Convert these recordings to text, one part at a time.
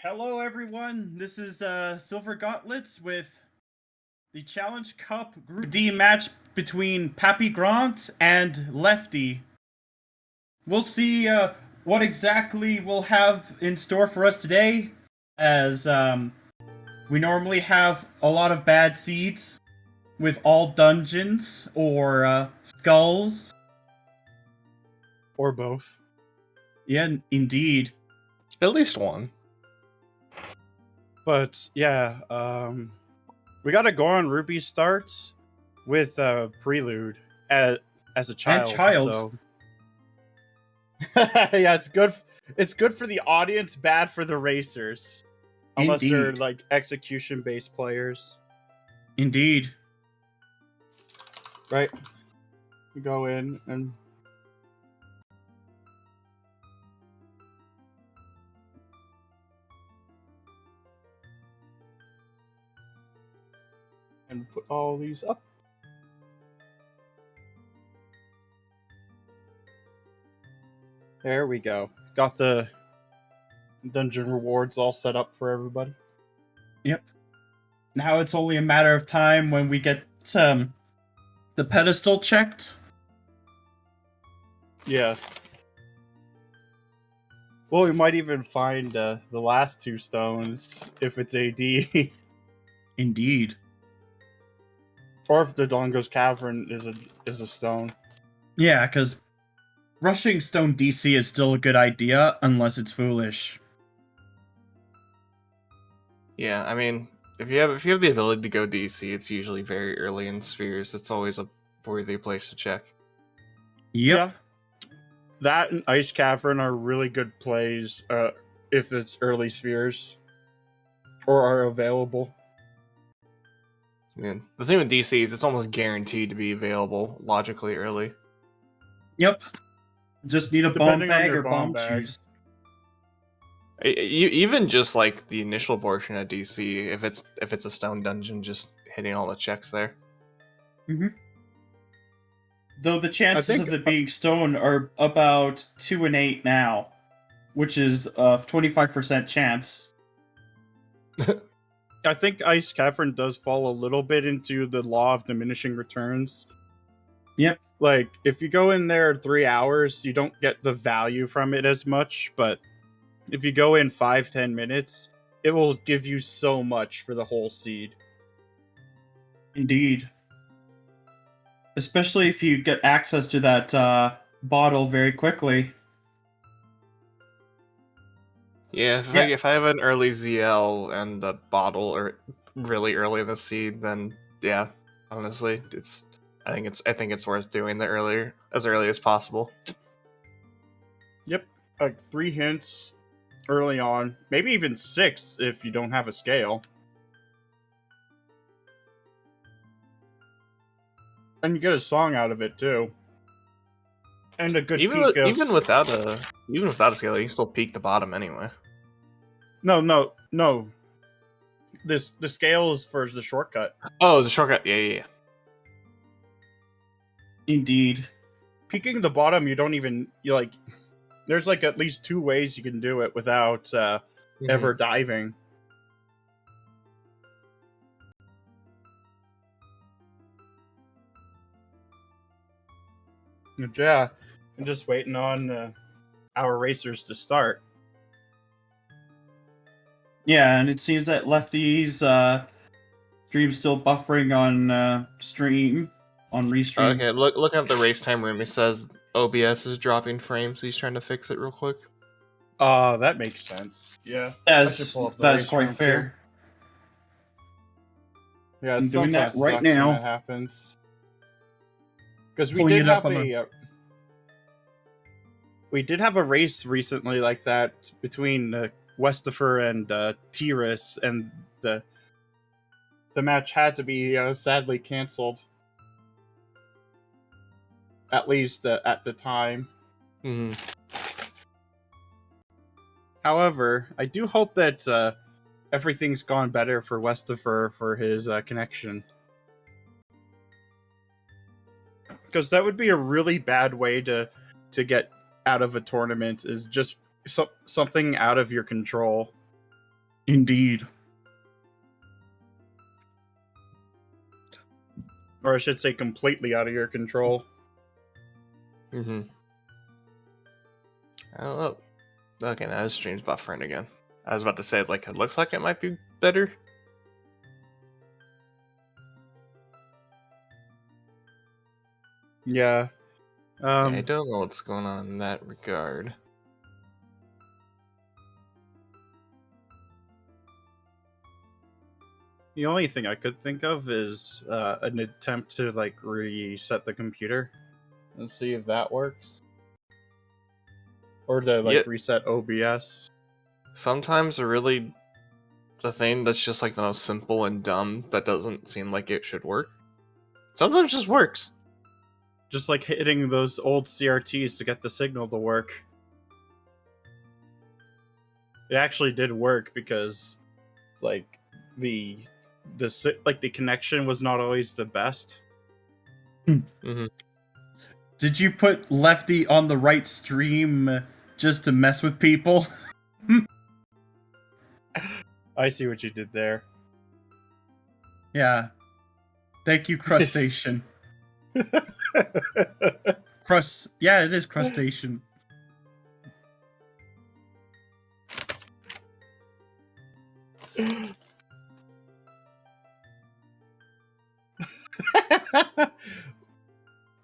Hello, everyone. This is Silver Gauntlets with the Challenge Cup Group D match between Pappy Grant and Lefty. We'll see what exactly we'll have in store for us today, as we normally have a lot of bad seeds with all dungeons or skulls. Or both. Yeah, indeed. At least one. But yeah, we gotta go on Ruby starts with Prelude as a child. So yeah, it's good. It's good for the audience, bad for the racers, unless they're Indeed. like execution-based players. Indeed. Right? You go in and put all these up. There we go. Got the dungeon rewards all set up for everybody. Yep. Now it's only a matter of time when we get the pedestal checked. Yeah. Well, we might even find the last two stones if it's AD. Indeed. Or if the Dongo's Cavern is a stone. Yeah, because rushing stone DC is still a good idea unless it's foolish. Yeah, I mean, if you have the ability to go DC, it's usually very early in spheres. It's always a worthy place to check. Yep. Yeah. That and Ice Cavern are really good plays if it's early spheres or are available. Yeah. The thing with DC is it's almost guaranteed to be available logically early. Yep. Just need a bomb Depending on bag your or bomb bomb bag. shoes. Even just like the initial portion of DC, if it's a stone dungeon, just hitting all the checks there. Mm-hmm. Though the chances of it being stone are about 2 in 8 now, which is a 25% chance. I think Ice Cavern does fall a little bit into the law of diminishing returns. Yep. Like, if you go in there 3 hours, you don't get the value from it as much, but if you go in 5-10 minutes, it will give you so much for the whole seed. Indeed. Especially if you get access to that bottle very quickly. Yeah, if I have an early ZL and the bottle or really early in the seed, then yeah, honestly, I think it's worth doing as early as possible. Yep, like 3 hints early on, maybe even 6 if you don't have a scale. And you get a song out of it too. And a good even without a scale, you can still peek the bottom anyway. No. The scale is for the shortcut. Oh, the shortcut. Yeah. Indeed. Peeking the bottom, there's like at least 2 ways you can do it without ever diving. Yeah, I'm just waiting on our racers to start. Yeah, and it seems that Lefty's stream's still buffering on restream. Okay, looking at the race time room, it says OBS is dropping frames, so he's trying to fix it real quick. That makes sense. Yeah, that's quite fair. Too. Yeah, I'm doing that right now. When that happens. Because we did have a race recently like that between Westifer and Tiris, and the match had to be sadly canceled. At least at the time. Mm-hmm. However, I do hope that everything's gone better for Westifer for his connection. Because that would be a really bad way to get out of a tournament, is just something out of your control. Indeed. Or I should say completely out of your control. Mm-hmm. I don't know. Okay, now his stream's buffering again. I was about to say, like, it looks like it might be better. Yeah. I don't know what's going on in that regard. The only thing I could think of is an attempt to like reset the computer and see if that works, or to like Yeah. reset OBS. Sometimes the thing that's just like the most simple and dumb that doesn't seem like it should work. Sometimes it just works. Just like hitting those old CRTs to get the signal to work. It actually did work because, like, the connection was not always the best. Mm-hmm. Did you put Lefty on the right stream just to mess with people? I see what you did there. Yeah. Thank you, Crustacean. Yeah, it is Crustacean.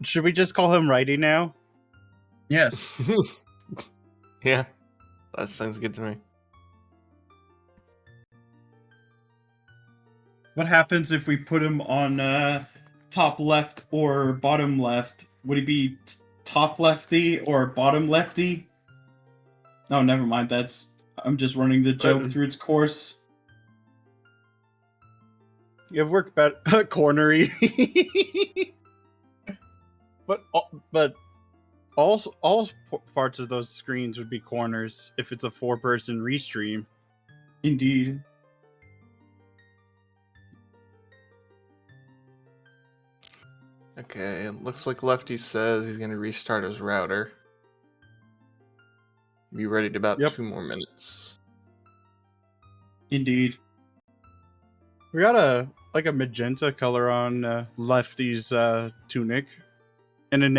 Should we just call him Righty now? Yes. Yeah, that sounds good to me. What happens if we put him on top left or bottom left? Would he be top lefty or bottom lefty? Oh, never mind. I'm just running the joke through its course. You've worked better, cornery. but all parts of those screens would be corners if it's a 4-person restream. Indeed. Okay, it looks like Lefty says he's gonna restart his router. Be ready in about 2 more minutes. Indeed. We got a magenta color on Lefty's tunic, and a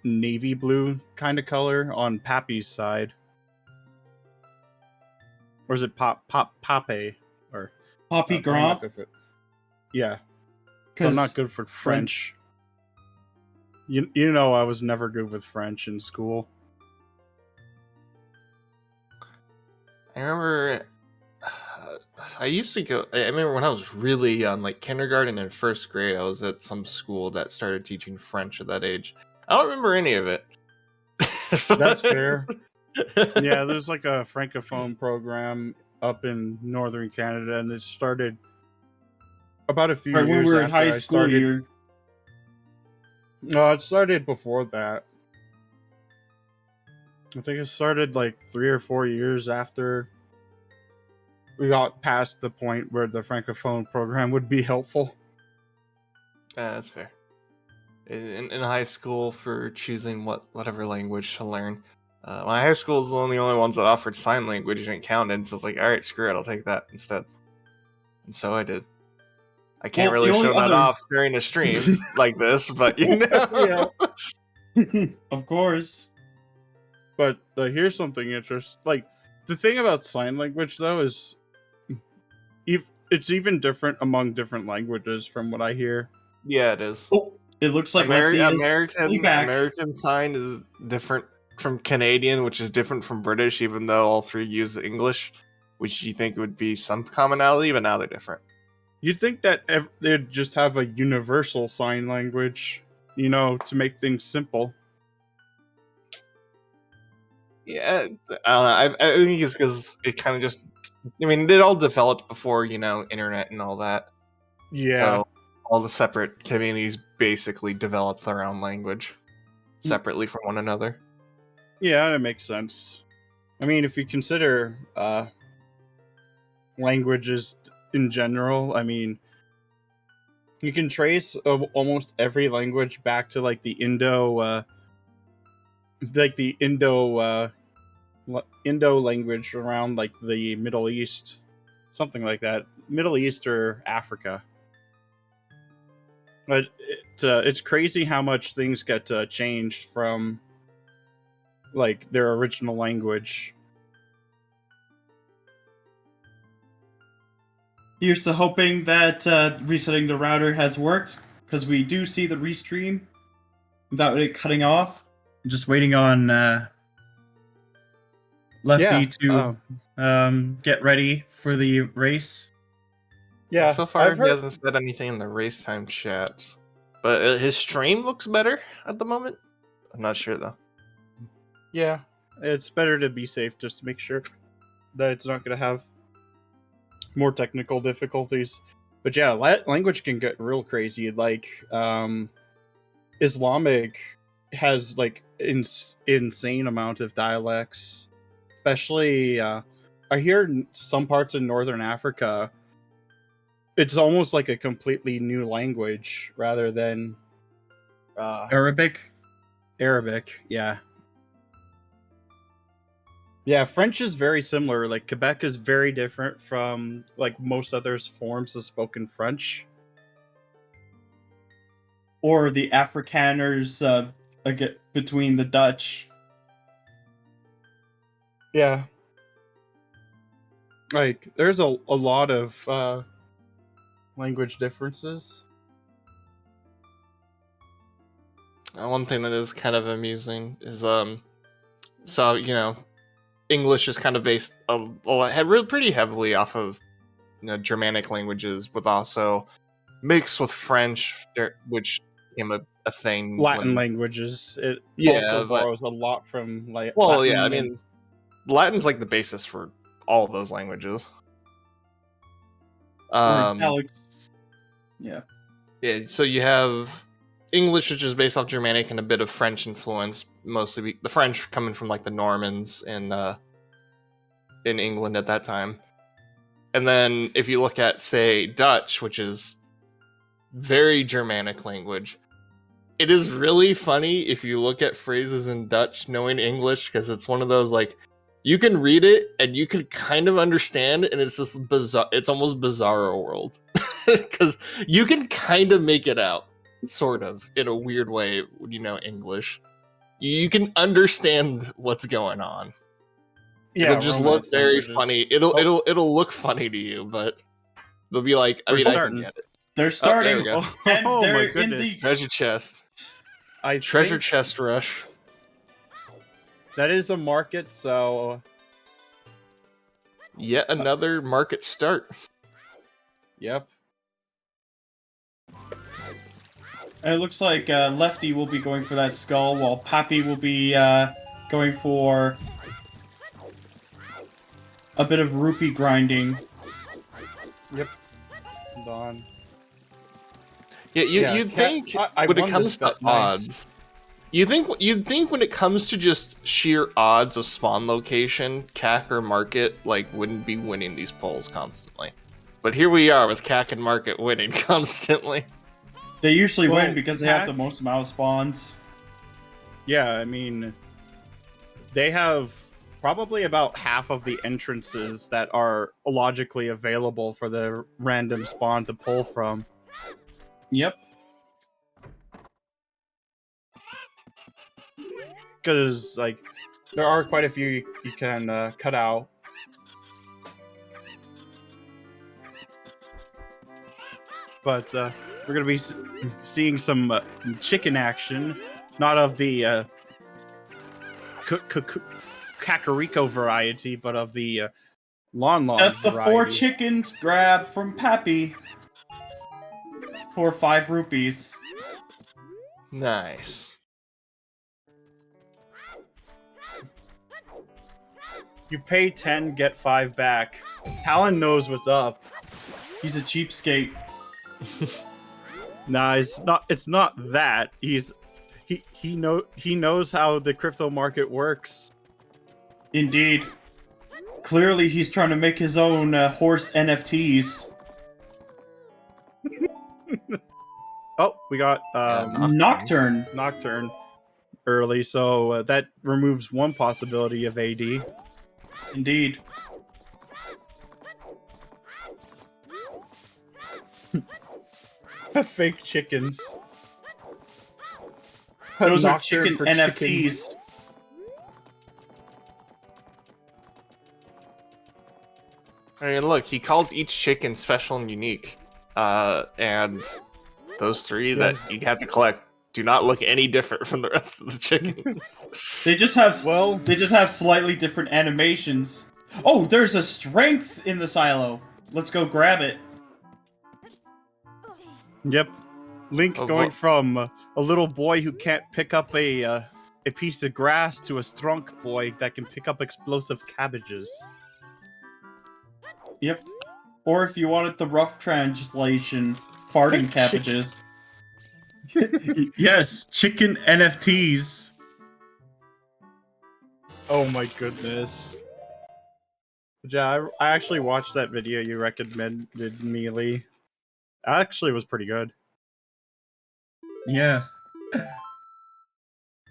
navy blue kind of color on Pappy's side. Or is it Pape or Poppy Grant? Yeah. So I'm not good for French. You know I was never good with French in school. I remember I used to go. I remember when I was really young, like kindergarten and first grade, I was at some school that started teaching French at that age. I don't remember any of it. That's fair. Yeah, there's like a francophone program up in northern Canada, and it started about a few years when we were in after high I school started. year. No, it started before that. I think it started like 3 or 4 years after we got past the point where the francophone program would be helpful. Yeah, that's fair. In high school, for choosing whatever language to learn, my high school was one of the only ones that offered sign language and it counted. So it's like, all right, screw it, I'll take that instead. And so I did. I can't really show that off during a stream like this, but you know. Yeah. Of course. But here's something interesting. Like, the thing about sign language, though, is it's even different among different languages from what I hear. Yeah, it is. Oh, it looks like American sign is different from Canadian, which is different from British, even though all three use English, which you think would be some commonality, but now they're different. You'd think that they'd just have a universal sign language, you know, to make things simple. Yeah, I don't know. I think it's because it kind of just. I mean, it all developed before, you know, internet and all that. Yeah. So all the separate communities basically developed their own language separately from one another. Yeah, that makes sense. I mean, if you consider languages in general, I mean, you can trace almost every language back to like the Indo Indo language around like the Middle East, something like that, Middle East or Africa. But it's crazy how much things get changed from like their original language. Here's to hoping that resetting the router has worked, because we do see the restream without it cutting off. I'm just waiting on Lefty to get ready for the race. Yeah, so far he hasn't said anything in the race time chat, but his stream looks better at the moment. I'm not sure though. Yeah, it's better to be safe just to make sure that it's not going to have more technical difficulties. But yeah, language can get real crazy. Like Islamic has like insane amount of dialects, especially I hear some parts in northern Africa it's almost like a completely new language rather than Arabic, yeah. Yeah, French is very similar. Like, Quebec is very different from, like, most other forms of spoken French. Or the Afrikaners between the Dutch. Yeah. Like, there's a lot of language differences. One thing that is kind of amusing is, so, you know, English is kind of based pretty heavily off of, you know, Germanic languages, with also mixed with French, which became a thing. Latin languages. It also borrows a lot from like. Well, Latin, yeah, I mean, Latin's like the basis for all those languages. Alex. Yeah. Yeah. So you have English, which is based off Germanic and a bit of French influence, mostly the French coming from like the Normans in England at that time. And then if you look at, say, Dutch, which is very Germanic language, it is really funny if you look at phrases in Dutch knowing English, because it's one of those, like, you can read it and you can kind of understand, and it's just bizarre. It's almost Bizarro World, because you can kind of make it out, sort of, in a weird way when you know English. You can understand what's going on. Yeah, it'll just look very funny. It'll look funny to you, but it'll be like, I mean, I can get it. They're starting. There we go. Oh my goodness! Treasure chest. Treasure chest rush. That is a market, so yet another market start. Yep. And it looks like Lefty will be going for that skull, while Pappy will be going for a bit of rupee grinding. Yep. Hold on. Yeah, you'd think when it comes to odds, you'd think when it comes to just sheer odds of spawn location, CAC or Market wouldn't be winning these polls constantly. But here we are with CAC and Market winning constantly. They usually win because they have the most amount of spawns. Yeah, I mean, they have probably about half of the entrances that are logically available for the random spawn to pull from. Yep. Because, like, there are quite a few you can cut out. But we're going to be seeing some chicken action. Not of the Kakariko variety, but of the Lon That's the variety. 4 chickens grab from Pappy for 5 rupees. Nice. You pay 10, get 5 back. Talon knows what's up. He's a cheapskate. Nah, it's not that. He knows how the crypto market works. Indeed. Clearly he's trying to make his own horse NFTs. Oh, we got Nocturne. Nocturne. early, so that removes one possibility of AD. Indeed. Fake chickens. Those are Nocturne chicken for NFTs. chickens. I mean, look, he calls each chicken special and unique. And those three that you have to collect do not look any different from the rest of the chicken. They just have slightly different animations. Oh, there's a strength in the silo. Let's go grab it. Yep. Link going from a little boy who can't pick up a piece of grass to a strong boy that can pick up explosive cabbages. Yep. Or if you wanted the rough translation, farting cabbages. Yes, chicken NFTs. Oh my goodness. Yeah, I actually watched that video you recommended me, Lee. It actually was pretty good. Yeah.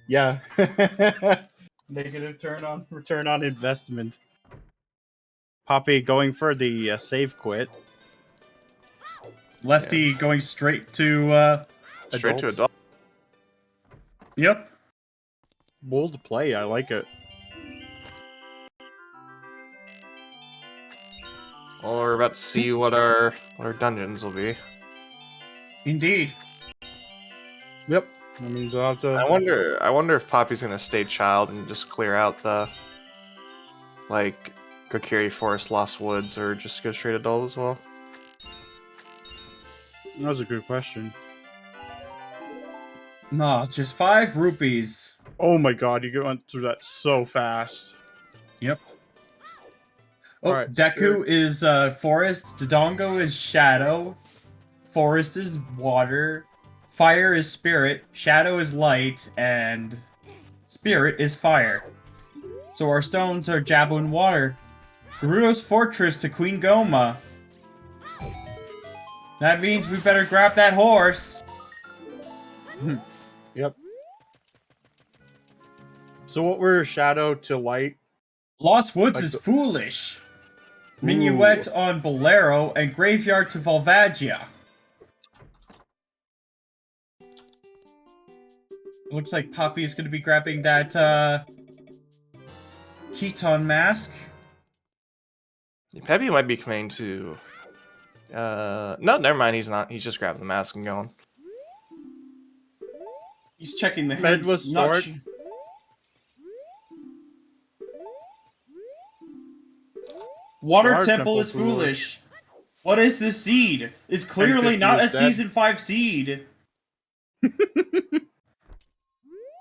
Yeah. Negative return on investment. Poppy going for the save quit. Lefty going straight to Straight to adult. Yep. Bold play, I like it. Well, we're about to see what our dungeons will be. Indeed. Yep. That means I'll have to... I wonder if Poppy's gonna stay child and just clear out the like Kokiri Forest, Lost Woods, or just go straight adult as well. That was a good question. No, just 5 rupees. Oh my god, you went through that so fast. Yep. Oh, Alright, Deku is forest, Dodongo is shadow, forest is water, fire is spirit, shadow is light, and spirit is fire. So our stones are Jabu and water. Gerudo's fortress to Queen Goma. That means we better grab that horse. Yep. So what were shadow to light? Lost Woods Like is the- foolish. Minuet on Bolero and Graveyard to Volvagia. Looks like Poppy is going to be grabbing that Keaton mask. Peppy might be coming to. No, never mind. He's not. He's just grabbing the mask and going. He's checking the Med hints. was not sword. ch- Water Water Temple is foolish. What is this seed? It's clearly not a 1050 is dead. Season 5 seed.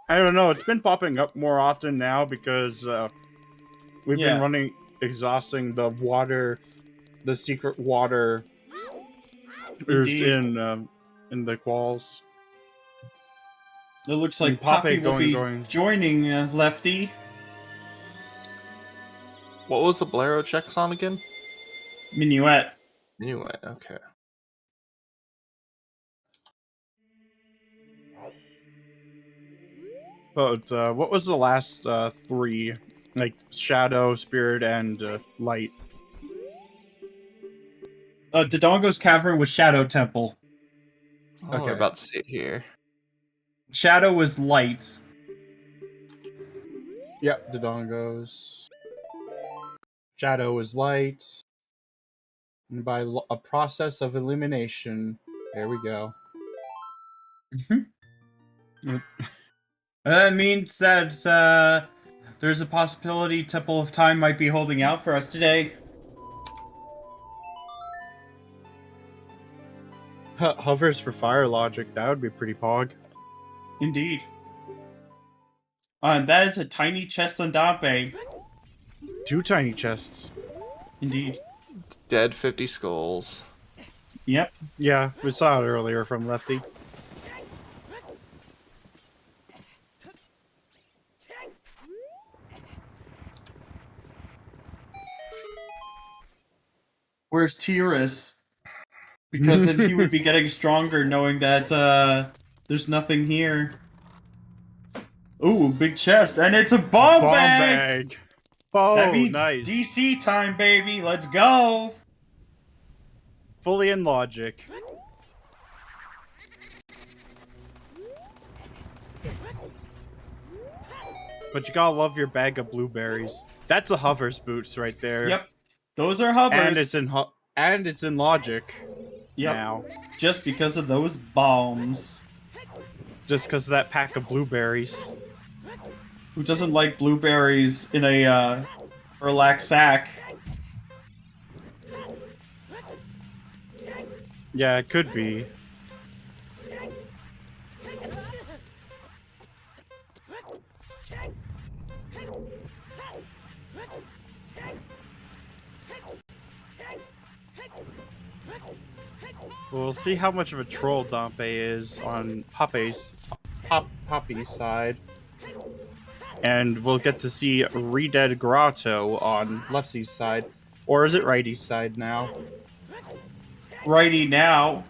I don't know, it's been popping up more often now because we've Yeah. been running, exhausting the water, the secret water is Indeed. in the quals. It looks And like Poppy will be going. joining Lefty. What was the Bolero checks on again? Minuet. Anyway, okay. But what was the last 3? Like shadow, spirit, and light. Dodongo's Cavern was Shadow Temple. Oh, Okay. we're about to see it here. Shadow was light. Yep, the dongos. Shadow is light. And by a process of elimination, there we go. That means that there's a possibility Temple of Time might be holding out for us today. Hovers for fire logic, that would be pretty pog. Indeed. And that is a tiny chest on Dampe. 2 tiny chests. Indeed. Dead 50 skulls. Yep. Yeah, we saw it earlier from Lefty. Where's Tiras? Because then he would be getting stronger knowing that there's nothing here. Ooh, big chest, and it's a bomb, bag! Oh, That means nice. DC time, baby. Let's go! Fully in logic. But you gotta love your bag of blueberries. That's a hover's boots right there. Yep, those are hovers. And it's in logic. Yep. Now. Just because of those bombs. Just because of that pack of blueberries. Who doesn't like blueberries in a relaxed sack? Yeah, it could be. We'll see how much of a troll Dompe is on Poppy's side. And we'll get to see Redead Grotto on Lefty's side. Or is it Righty's side now? Righty now.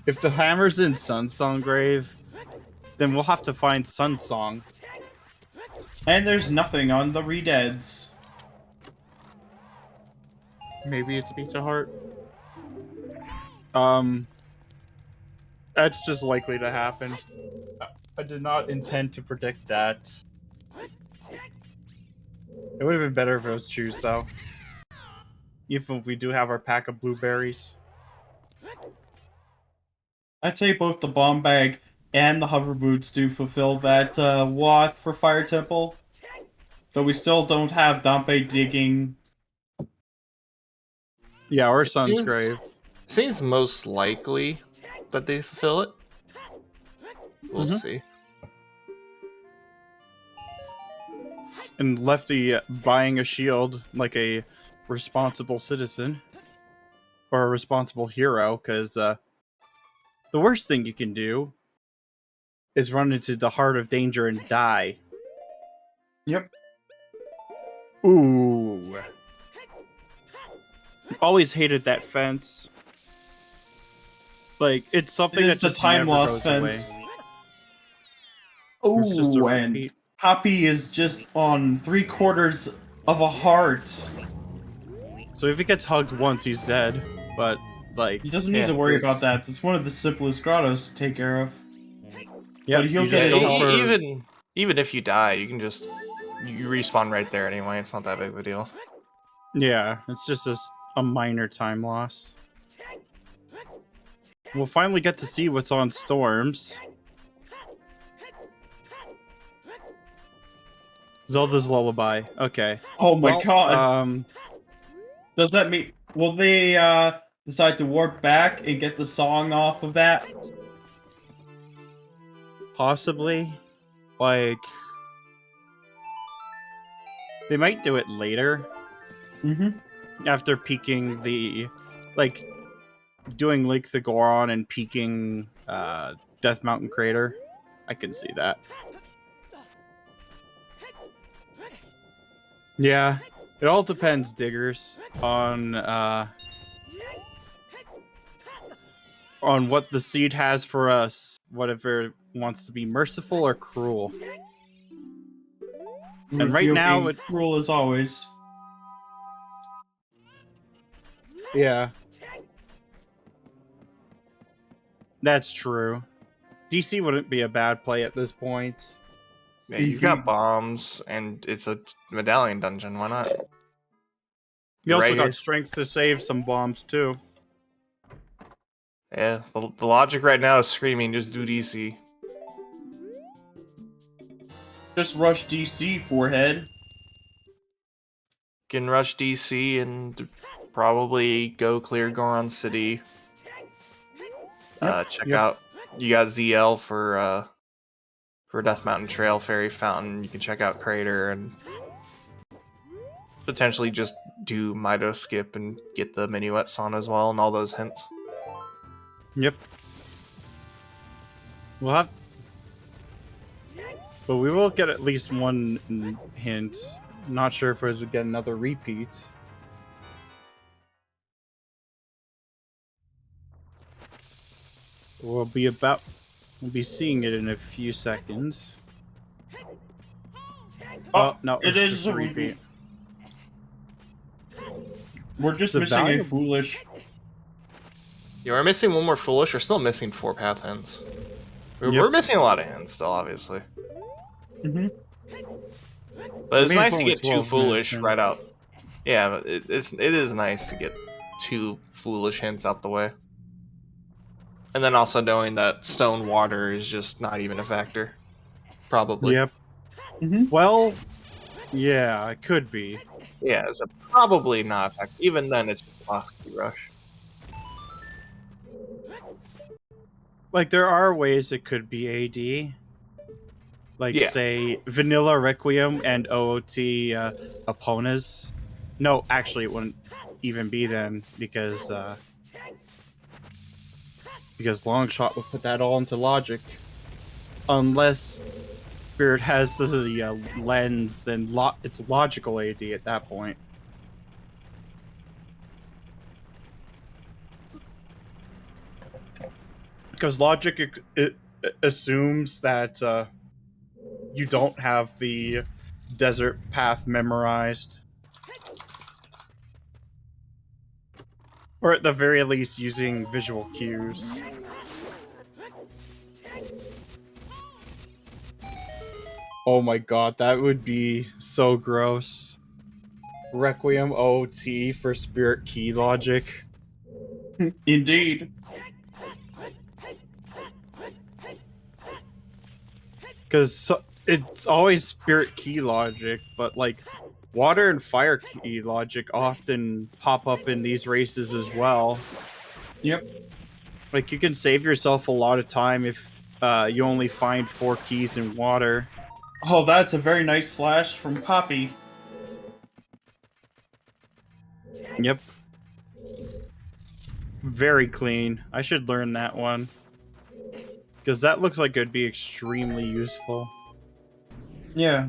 If the hammer's in Sunsong Grave, then we'll have to find Sunsong. And there's nothing on the Redeads. Maybe it's Pizza Heart. That's just likely to happen. I did not intend to predict that. It would have been better if it was Choose, though. Even if we do have our pack of blueberries. I'd say both the bomb bag and the hover boots do fulfill that wath for Fire Temple. But we still don't have Dompe digging. Yeah, or Sun's Grave. Seems most likely that they fulfill it. We'll see. And Lefty buying a shield like a responsible citizen. Or a responsible hero, because the worst thing you can do is run into the heart of danger and die. Yep. Ooh. Always hated that fence. Like, it's something It is that the just time never loss goes fence. away. It's just a Oh, and repeat. Poppy is just on 3/4 of a heart. So if he gets hugged once, he's dead. But, like... He doesn't need to worry about that. It's one of the simplest grottos to take care of. Yeah, But he'll you get just his go health. for... Even if you die, you can just you respawn right there anyway. It's not that big of a deal. Yeah, it's just a minor time loss. We'll finally get to see what's on Storms. Zelda's Lullaby. Okay. Oh my Well, god. Does that mean... Will they decide to warp back and get the song off of that? Possibly. Like... They might do it later. Mm-hmm. After peaking the... Like, doing Lake the Goron and peaking Death Mountain Crater. I can see that. Yeah. It all depends, Diggers, on what the seed has for us. Whatever it wants to be merciful or cruel. And right now, it's cruel as always. Yeah. That's true. DC wouldn't be a bad play at this point. Yeah, you've got bombs, and it's a medallion dungeon. Why not? You also Right got here. strength to save some bombs, too. Yeah, the logic right now is screaming, just do DC. Just rush DC, forehead. Can rush DC and probably go clear Goron City. Check out. You got ZL for Death Mountain Trail, Fairy Fountain. You can check out Crater and potentially just do Mido skip and get the minuets on as well, and all those hints. Yep. We'll have... But we will get at least one hint. Not sure if we'll get another repeat. We'll be about We'll be seeing it in a few seconds. Oh, No, it it's is just a a repeat. We're just The missing value- a foolish. You are missing one more foolish. We're still missing 4 path hands. We're, Yep. we're missing a lot of hands still, obviously. Mm-hmm. But it's I mean, nice it's to only get 2 12 foolish minutes, right out. Yeah, but it is nice to get 2 foolish hints out the way. And then also knowing that stone water is just not even a factor. Probably. Yep. Mm-hmm. Well, yeah, it could be. Yeah, it's probably not a factor. Even then, it's just a boss key rush. Like, there are ways it could be AD. Like, Yeah. say, Vanilla Requiem and OOT Aponas. No, actually, it wouldn't even be then, because Longshot would put that all into logic. Unless Spirit has the lens, then it's logical AD at that point. Because logic it assumes that you don't have the desert path memorized. Or at the very least, using visual cues. Oh my god, that would be so gross. Requiem OT for Spirit Key logic. Indeed. Because it's always Spirit Key logic, but like Water and Fire Key logic often pop up in these races as well. Yep. Like, you can save yourself a lot of time if you only find 4 keys in Water. Oh, that's a very nice slash from Poppy. Yep. Very clean. I should learn that one. Because that looks like it'd be extremely useful. Yeah.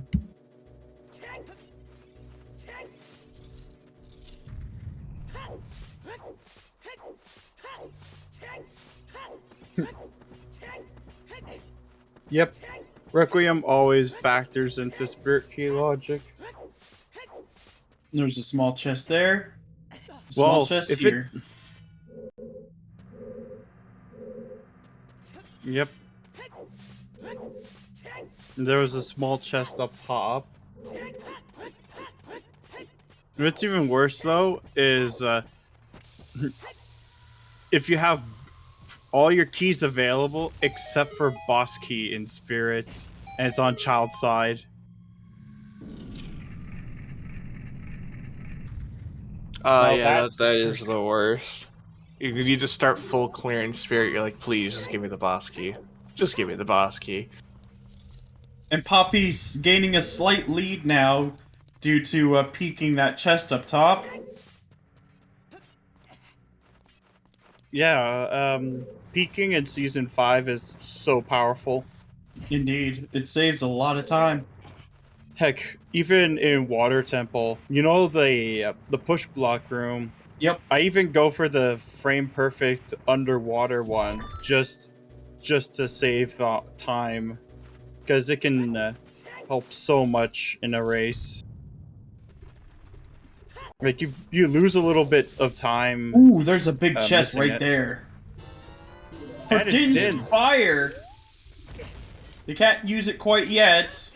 Yep. Requiem always factors into Spirit Key logic. There's a small chest there. Small Well, chest if here. Yep. There was a small chest up top. What's even worse, though, is if you have all your keys available except for boss key in Spirit, and it's on child side. Yeah, that is the worst. You just start full clearing spirit, you're like, please, just give me the boss key. Just give me the boss key. And Poppy's gaining a slight lead now due to peeking that chest up top. Yeah, peaking in Season 5 is so powerful. Indeed. It saves a lot of time. Heck, even in Water Temple, you know the push block room? Yep. I even go for the frame perfect underwater one just to save time, because it can help so much in a race. Like, you lose a little bit of time. Ooh, there's a big chest missing right it. there. And it's Din's dense. fire! They can't use it quite yet.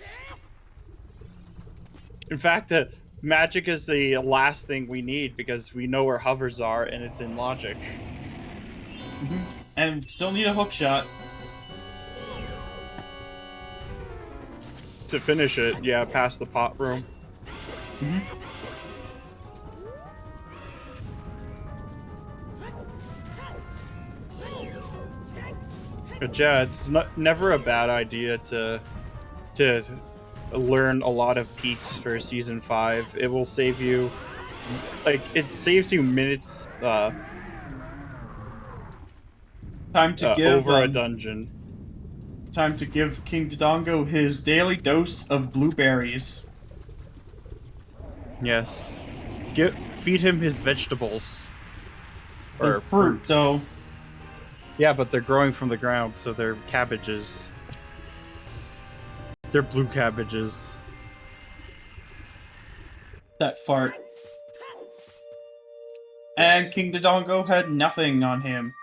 In fact, magic is the last thing we need because we know where hovers are and it's in logic. And still need a hook shot. To finish it, yeah, past the pot room. But yeah, it's never a bad idea to learn a lot of peaks for Season 5. It will save you, like, it saves you minutes Time to give over a dungeon. Time to give King Dodongo his daily dose of blueberries. Yes. Feed him his vegetables. Or fruit, though. Yeah, but they're growing from the ground, so they're cabbages. They're blue cabbages. That fart. And King Dodongo had nothing on him.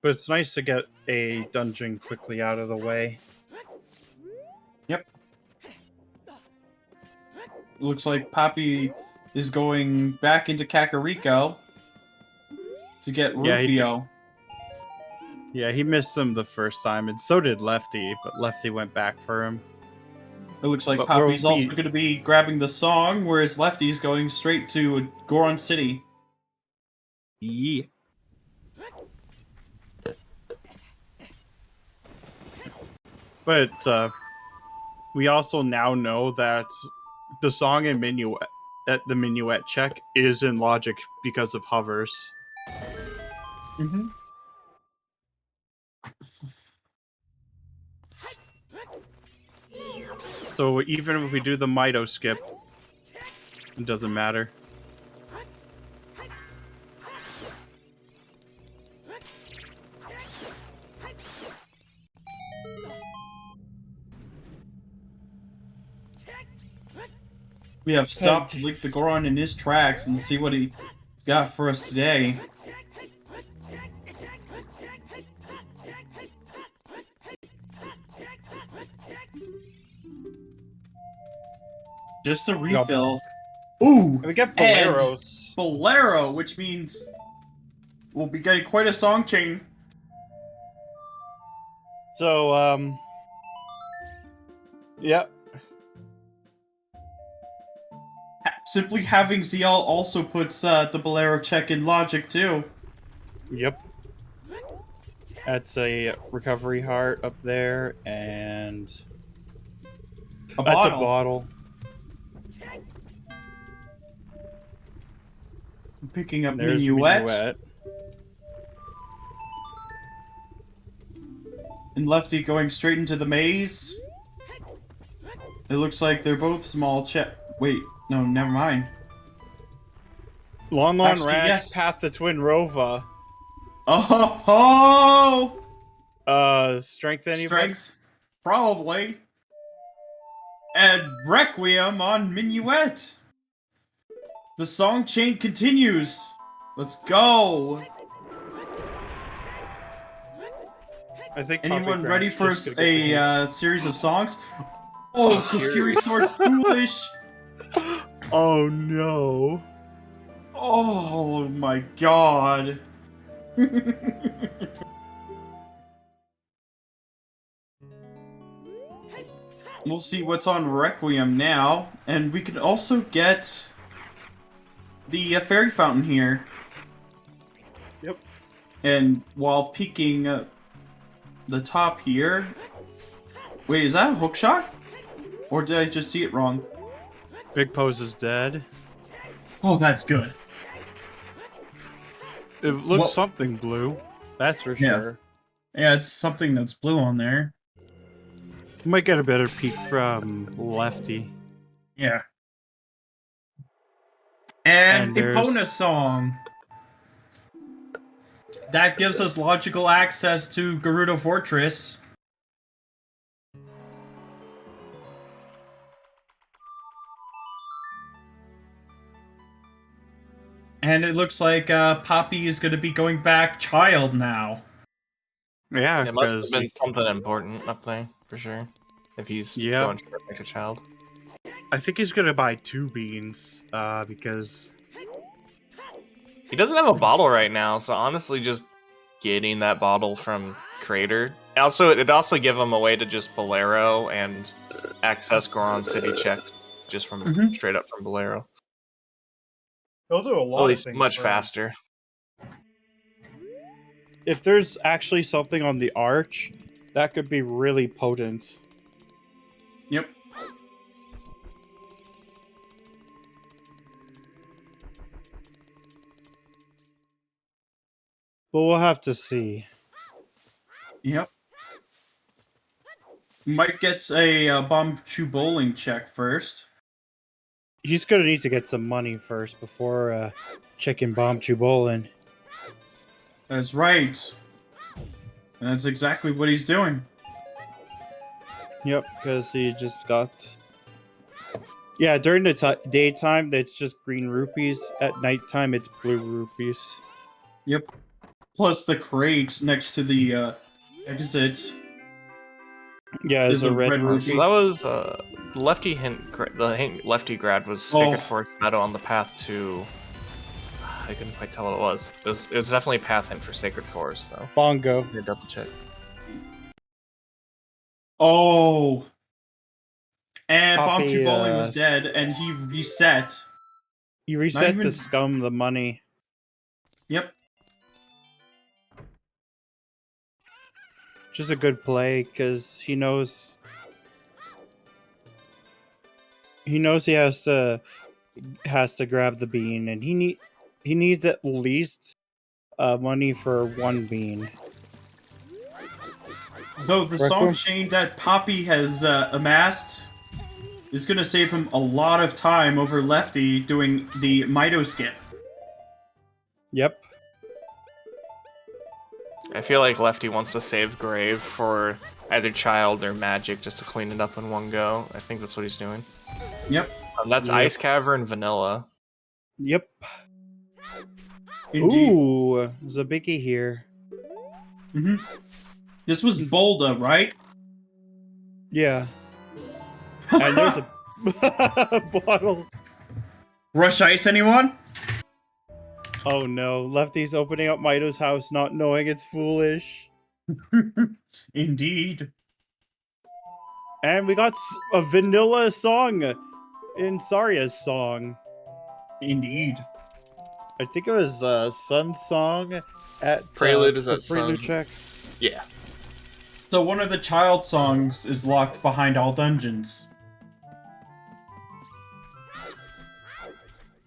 But it's nice to get a dungeon quickly out of the way. Yep. Looks like Poppy is going back into Kakariko to get Rufio. Yeah, he missed him the first time, and so did Lefty, but Lefty went back for him. It looks like But Poppy's also going to be grabbing the song, whereas Lefty's going straight to Goron City. Yeah. But we also now know that the song in Minuet, the Minuet check, is in logic because of hovers. Mm-hmm. So even if we do the Mito skip, it doesn't matter. We have stopped to lick the Goron in his tracks and see what he's got for us today. Just a refill. Ooh! We get Boleros. Bolero, which means we'll be getting quite a song chain. So, yeah. Simply having ZL also puts the Bolero check in logic, too. Yep. That's a recovery heart up there, and A that's bottle. a bottle. I'm picking up There's Minuet. And Lefty going straight into the maze. It looks like they're both small Wait, no, never mind. Lon Actually, Ranch, yes. Path to Twin Rova. Oh! Strength anybody? Strength, probably. And Requiem on Minuet. The song chain continues. Let's go. I think Anyone Puppy ready Grant's for just gonna get a series of songs? Oh, Kokiri Sword Foolish. Oh no. Oh my god. We'll see what's on Requiem now, and we can also get the fairy fountain here. Yep. And while peeking the top here... Wait, is that a hook shot? Or did I just see it wrong? Big Pose is dead. Oh, that's good. It looks something blue. That's for sure. Yeah, it's something that's blue on there. We might get a better peek from Lefty. Yeah. And there's Epona song. That gives us logical access to Gerudo Fortress. And it looks like Poppy is going to be going back child now. Yeah, it must have been something important up there, for sure. If he's going straight back to child. I think he's going to buy 2 beans, because... He doesn't have a bottle right now, so honestly just getting that bottle from Crater. Also, it'd also give him a way to just Bolero and access Goron City checks just from straight up from Bolero. He'll do a lot at least much faster. If there's actually something on the arch, that could be really potent. Yep. But we'll have to see. Yep. Mike gets a bomb chew bowling check first. He's gonna need to get some money first before checking bomb Chubolin. That's right. And that's exactly what he's doing. Yep, because he just got. Yeah, during the daytime, it's just green rupees. At nighttime, it's blue rupees. Yep. Plus the crate next to the exit. Yeah, Is it's a a red red rupee. So that was Lefty hint. The hint Lefty grabbed was Sacred Oh. Forest Meadow on the path to. I couldn't quite tell what it was. It was definitely a path hint for Sacred Forest, though. Bongo. Let me double check. Oh. And bomb Poppy, chew bowling was dead, and he reset. You reset even- to scum the money. Yep. Which is a good play, because he knows he has to grab the bean, and he needs at least money for one bean. Though the Rec song room? chain that Poppy has amassed is going to save him a lot of time over Lefty doing the Mito skip. Yep. I feel like Lefty wants to save Grave for either Child or Magic just to clean it up in one go. I think that's what he's doing. Yep. That's Yep. Ice Cavern Vanilla. Yep. Indeed. Ooh, there's a biggie here. Mm-hmm. This was Bolda, right? Yeah. And there's a bottle. Rush ice, anyone? Oh no, Lefty's opening up Mito's house not knowing it's foolish. Indeed. And we got a vanilla song in Saria's song. Indeed. I think it was Sun's song at Prelude is the at Prelude Sun. check. Yeah. So one of the child songs is locked behind all dungeons.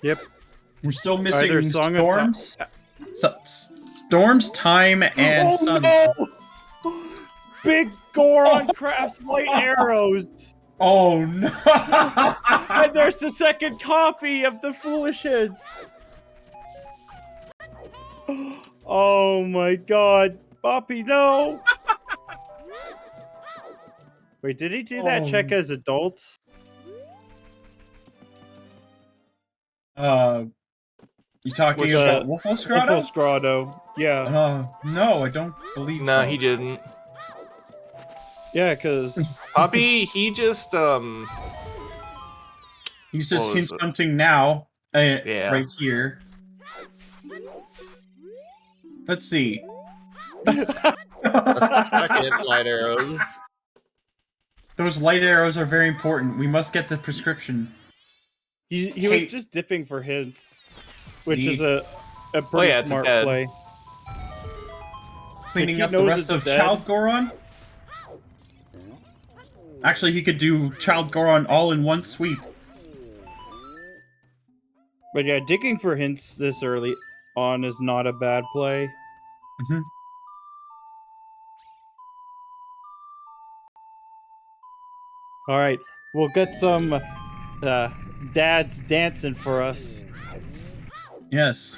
Yep. We're still Either missing Song of Storms. Storms, Time, and Oh Sun. no! Big Goron crafts light arrows! Oh no! And there's the second copy of the Foolish Heads! Oh my god. Boppy, no! Wait, did he do that check as adults? You talking Which, about Wolfos Grotto? Wolfos Grotto. Yeah. No, I don't believe No, so. he didn't. Yeah, because... Poppy, he just He's just What was hint it? hunting now. Yeah. Right here. Let's see. That's second light arrows. Those light arrows are very important. We must get the prescription. He was Hey. just dipping for hints, which He- is a pretty yeah, it's smart dead. play. Cleaning he up the knows rest it's of dead. Child Goron? Actually, he could do Child Goron all in one sweep. But yeah, digging for hints this early on is not a bad play. Mm-hmm. All right, we'll get some dads dancing for us. Yes.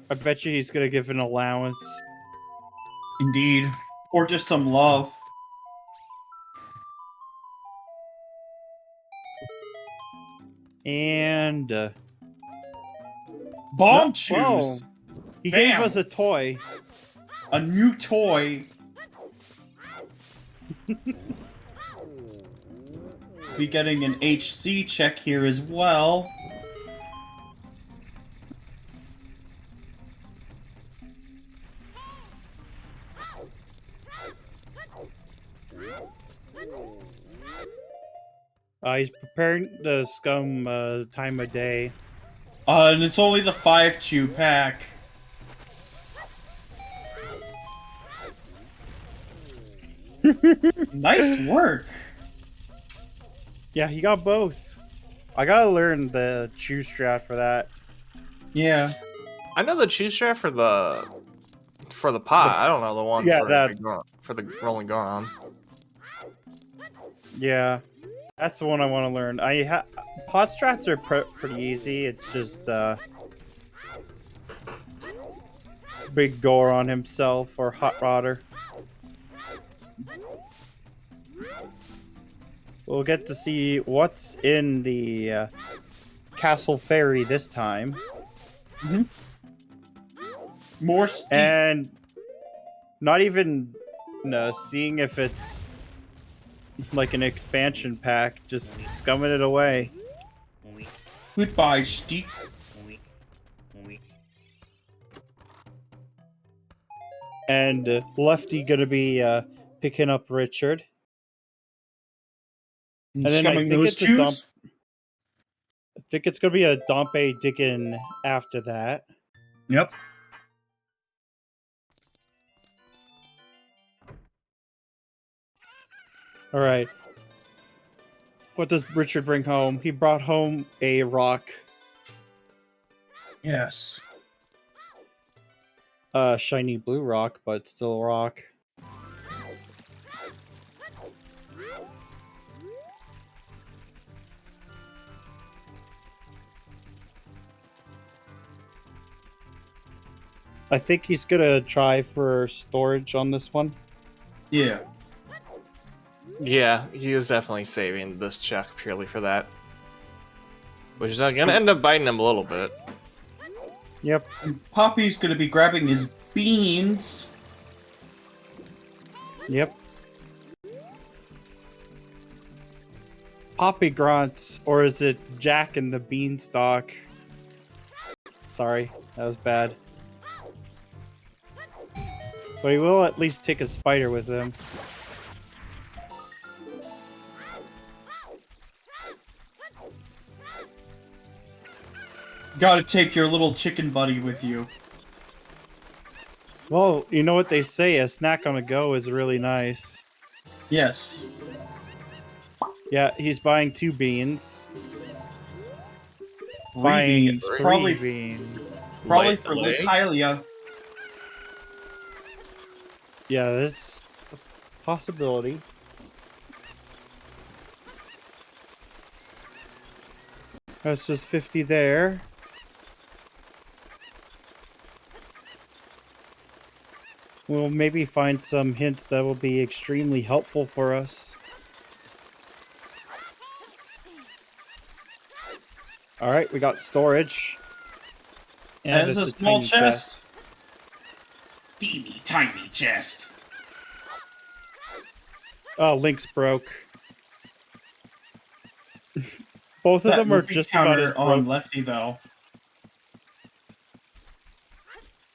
I bet you he's gonna give an allowance. Indeed. Or just some love. And Bomb no- Chews! whoa. He Bam. gave us a toy. A new toy. Be getting an HC check here as well. He's preparing the scum time of day. And it's only the 5 chew pack. Nice work. Yeah, he got both. I gotta learn the chew strat for that. Yeah. I know the choose strat for the pot. I don't know the one Yeah, for that- for the Rolling Goron. Yeah, that's the one I want to learn. Pot strats are pretty easy. It's just big gore on himself or hot rodder. We'll get to see what's in the Castle Fairy this time. More steep. And not even seeing if it's like an expansion pack, just scumming it away. Goodbye, steep. And Lefty gonna be picking up Richard. And then I scumming think those it's a dump. twos. I think it's gonna be a Dompe digging after that. Yep. All right. What does Richard bring home? He brought home a rock. Yes. Shiny blue rock, but still a rock. I think he's gonna try for storage on this one. Yeah. Yeah, he is definitely saving this check purely for that. Which is gonna end up biting him a little bit. Yep. And Poppy's gonna be grabbing his beans. Yep. Poppy grunts, or is it Jack and the Beanstalk? Sorry, that was bad. But he will at least take a spider with him. Gotta take your little chicken buddy with you. Well, you know what they say, a snack on a go is really nice. Yes. Yeah, he's buying 2 beans. Three Buying beans. 3 Probably beans. Light for delay. Latalia. Yeah, that's a possibility. That's just 50 there. We'll maybe find some hints that will be extremely helpful for us. Alright, we got storage. And it's a small tiny chest. Teeny tiny chest. Oh, Link's broke. Both of That them are movie just about as counter on broke. Lefty though.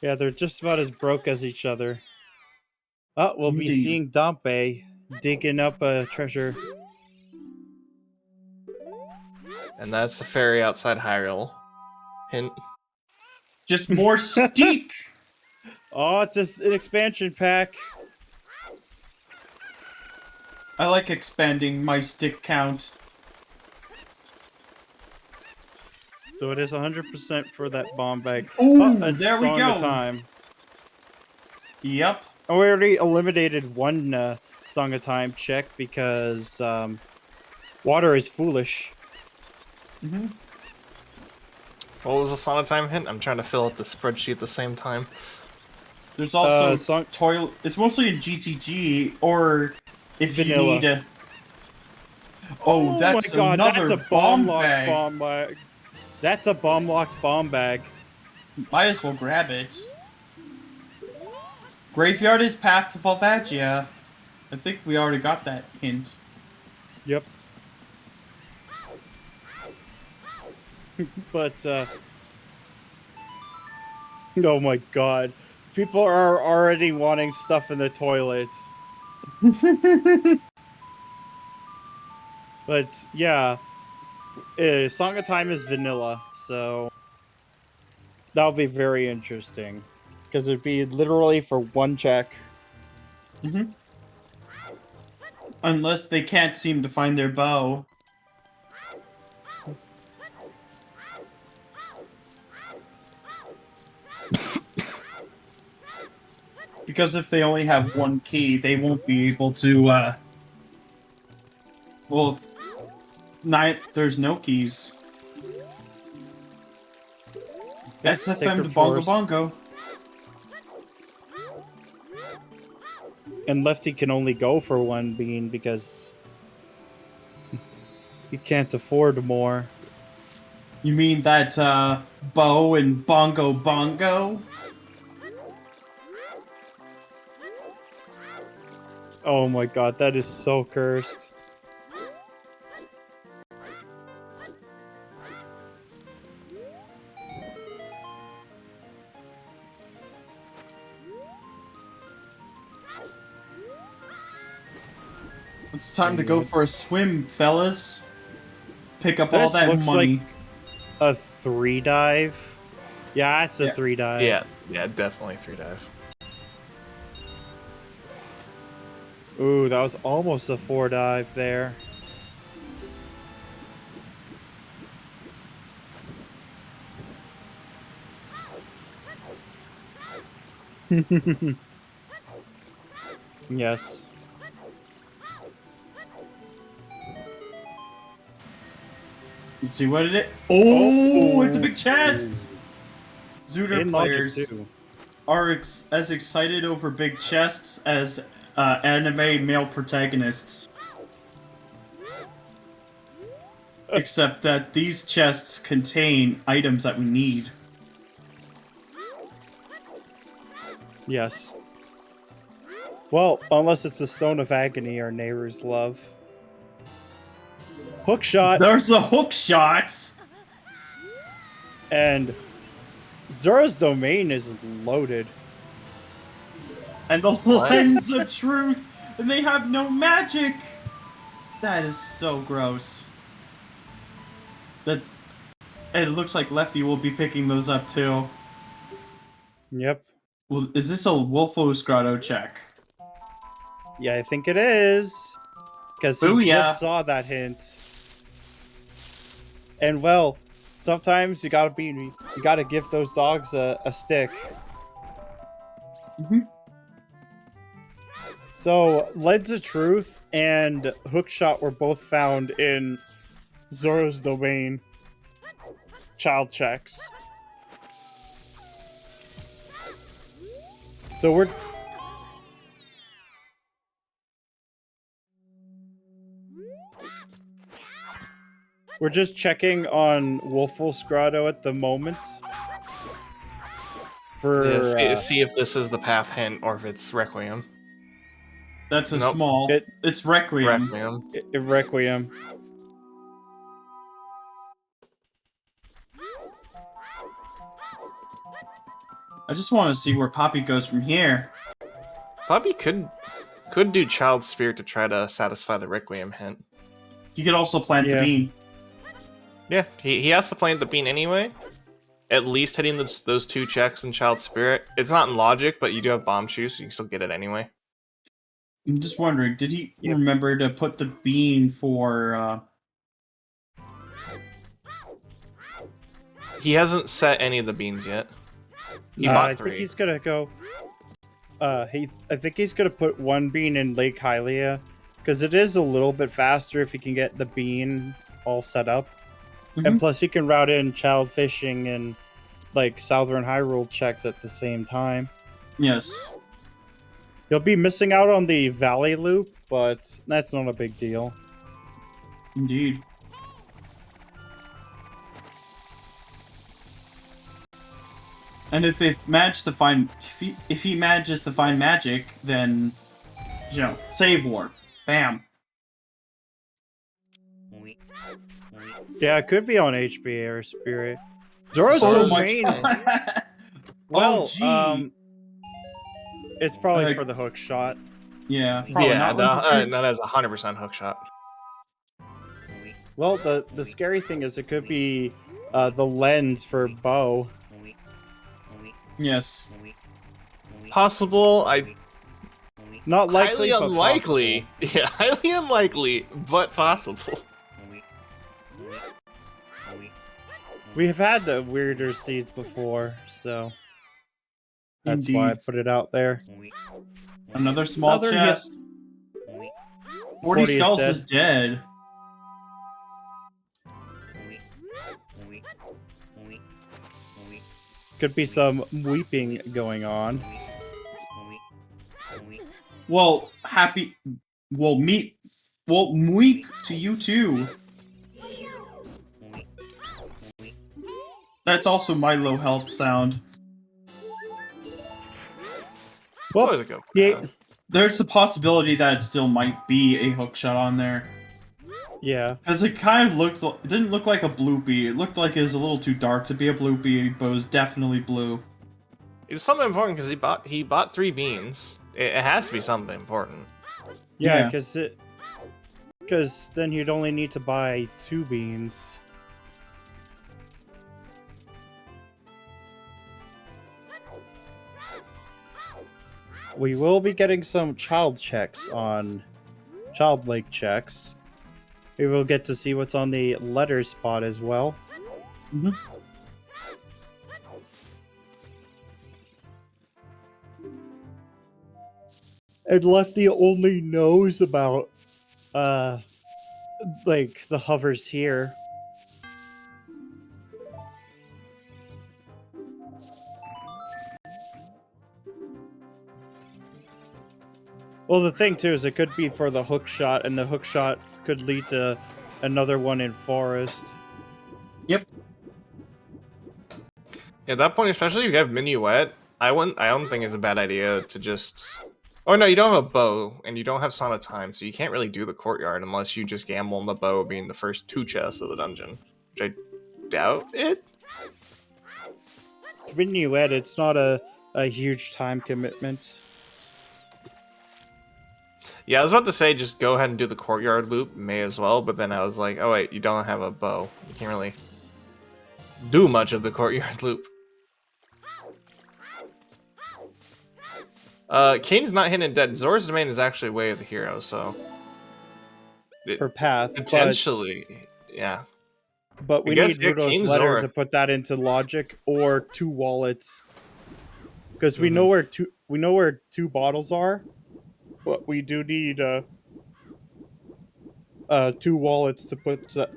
Yeah, they're just about as broke as each other. Oh, we'll be Indeed. seeing Dompe digging up a treasure. And that's the fairy outside Hyrule. Hint. Just more steep. Oh, it's just an expansion pack. I like expanding my stick count. So it is 100% for that bomb bag. Ooh, it's there we Song go. of Time. Yep. Oh, we already eliminated one Song of Time check because water is foolish. Mm-hmm. What was the Song of Time hint? I'm trying to fill out the spreadsheet at the same time. There's also song- toilet. It's mostly in GTG or if Vanilla. you need. Oh, that's my god, another that's a bomb bomb-locked bag. bomb bag. That's a bomb-locked bomb bag. Might as well grab it. Graveyard is path to Volvagia. I think we already got that hint. Yep. But, oh my god. People are already wanting stuff in the toilet. But, yeah. Song of Time is vanilla, so... that'll be very interesting. Because it'd be literally for one check. Mm-hmm. Unless they can't seem to find their bow. Because if they only have one key, they won't be able to Well, there's no keys. SFM to Bongo Force. Bongo. And Lefty can only go for one bean because he can't afford more. You mean that, Bo and Bongo Bongo? Oh my god, that is so cursed. It's time to go for a swim, fellas. Pick up all This that looks money. like a 3 dive. Yeah, it's a 3 dive. Yeah, definitely 3 dive. Ooh, that was almost a 4 dive there. Yes. Let's see, what is it? Oh, it's a big chest! Zooter In Logic players 2. are as excited over big chests as anime male protagonists. Except that these chests contain items that we need. Yes. Well, unless it's the Stone of Agony our neighbors love. Hook shot! There's a hook shot! And Zora's domain is loaded. And the lens of truth! And they have no magic! That is so gross. That... It looks like Lefty will be picking those up too. Yep. Well, is this a Wolfo's Grotto check? Yeah, I think it is. Because he Booyah. just saw that hint. And well, sometimes you gotta give those dogs a stick. Mm-hmm. So, Lens of Truth and Hookshot were both found in Zora's domain child checks. So we're just checking on Wolf's Grotto at the moment. For See if this is the path hint or if it's Requiem. That's a Nope. small... It's Requiem. Requiem. I just want to see where Poppy goes from here. Poppy could do Child Spirit to try to satisfy the Requiem hint. You could also plant the bean. Yeah, he has to plant the bean anyway. At least hitting those 2 checks in Child Spirit. It's not in Logic, but you do have Bomb Shoe, so you can still get it anyway. I'm just wondering, did he remember to put the bean for, He hasn't set any of the beans yet. He bought 3. I think he's gonna go... I think he's gonna put 1 bean in Lake Hylia, because it is a little bit faster if he can get the bean all set up. Mm-hmm. And plus he can route in child fishing and like Southern Hyrule checks at the same time. Yes. He'll be missing out on the Valley Loop, but that's not a big deal. Indeed. And if they manage to find, if he manages to find magic, then, you know, save war. Bam. Yeah, it could be on HBA or Spirit. Zora's domain. Well, it's probably for the hook shot. Yeah, probably not. Not as 100% hook shot. Well, the scary thing is it could be the lens for Bo. Yes. Possible. Not likely, highly but unlikely. possible. Yeah, highly unlikely, but possible. We have had the weirder seeds before, so that's why I put it out there. Another small chest. 40 Skulls is dead. could be some weeping going on. Well, weep to you too. That's also my low health sound. It's Well, always a good one. yeah, There's the possibility that it still might be a hook shot on there. yeah. Because it kind of it didn't look like a bloopy. It looked like it was a little too dark to be a bloopy, but it was definitely blue. It's something important because he bought 3 beans. It has to be something important. Yeah, Yeah. because then you'd only need to buy 2 beans. We will be getting some child lake checks. We will get to see what's on the letter spot as well. Mm-hmm. And Lefty only knows about like the hovers here. Well, the thing too is it could be for the hook shot, and the hook shot could lead to another one in forest. Yep. Yeah, at that point, especially if you have minuet, I don't think it's a bad idea to just. Oh no, you don't have a bow, and you don't have Son of Time, so you can't really do the courtyard unless you just gamble on the bow being the first 2 chests of the dungeon, which I doubt it. With Minuet, it's not a huge time commitment. Yeah, I was about to say just go ahead and do the courtyard loop, may as well, but then I was like, oh wait, you don't have a bow. You can't really do much of the courtyard loop. Kane's not hidden dead. Zora's Domain is actually way of the hero, so For path, potentially, yeah. But we I guess, need yeah, Rudo's Kane's letter Zora. to put that into logic or 2 wallets, because we know where 2 bottles are, but we do need 2 wallets to put that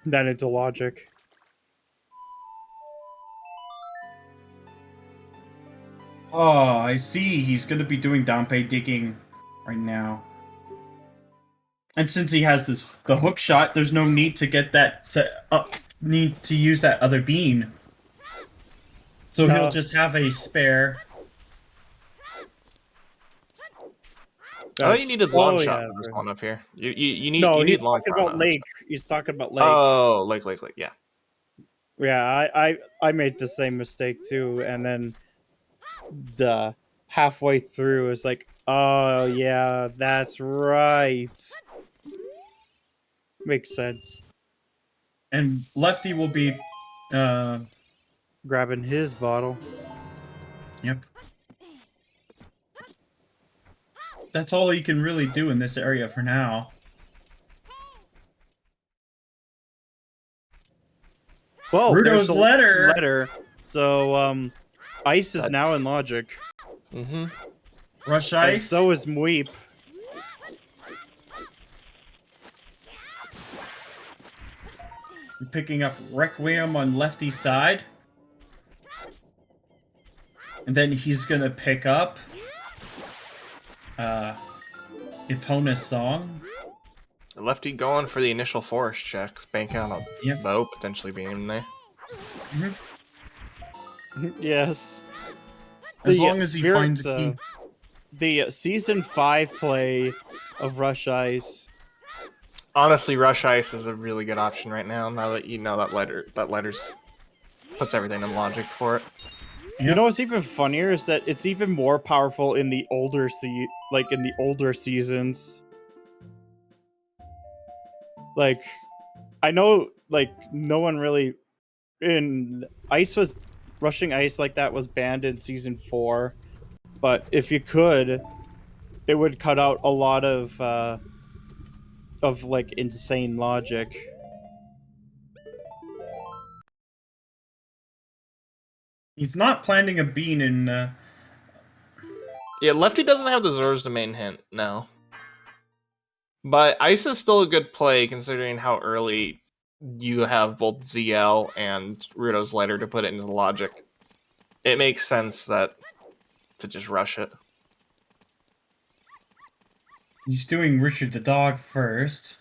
into logic. Oh, I see. He's going to be doing Dampe digging right now. And since he has the hook shot, there's no need to get that need to use that other bean. So No. he'll just have a spare. I thought you needed long shot yeah, for this right. one up here. You need he's long talking shot. about lake. He's talking about lake. Oh, lake, yeah. Yeah, I made the same mistake too, and then halfway through it's like, oh yeah, that's right. Makes sense. And Lefty will be Grabbing his bottle. Yep. That's all you can really do in this area for now. Well, Rudo's there's a letter. letter. So Ice is now in logic. Mm-hmm. Rush And Ice. so is Mweep. Picking up Requiem on Lefty's side. And then he's gonna pick up Epona's song. Lefty going for the initial forest checks, banking on a bow potentially being in there. Mm-hmm. Yes. As long as he finds a key. The season 5 play of Rush Ice. Honestly, Rush Ice is a really good option right now. Now that you know that letters puts everything in logic for it. You know what's even funnier is that it's even more powerful in the older seasons. Like, I know, like, no one really Rushing Ice like that was banned in season 4, but if you could, it would cut out a lot of like insane logic. He's not planting a bean in. Yeah, Lefty doesn't have the Zora's Domain hint, no. But Ice is still a good play considering how early you have both ZL and Ruto's letter to put it into logic, it makes sense that to just rush it. He's doing Richard the dog first.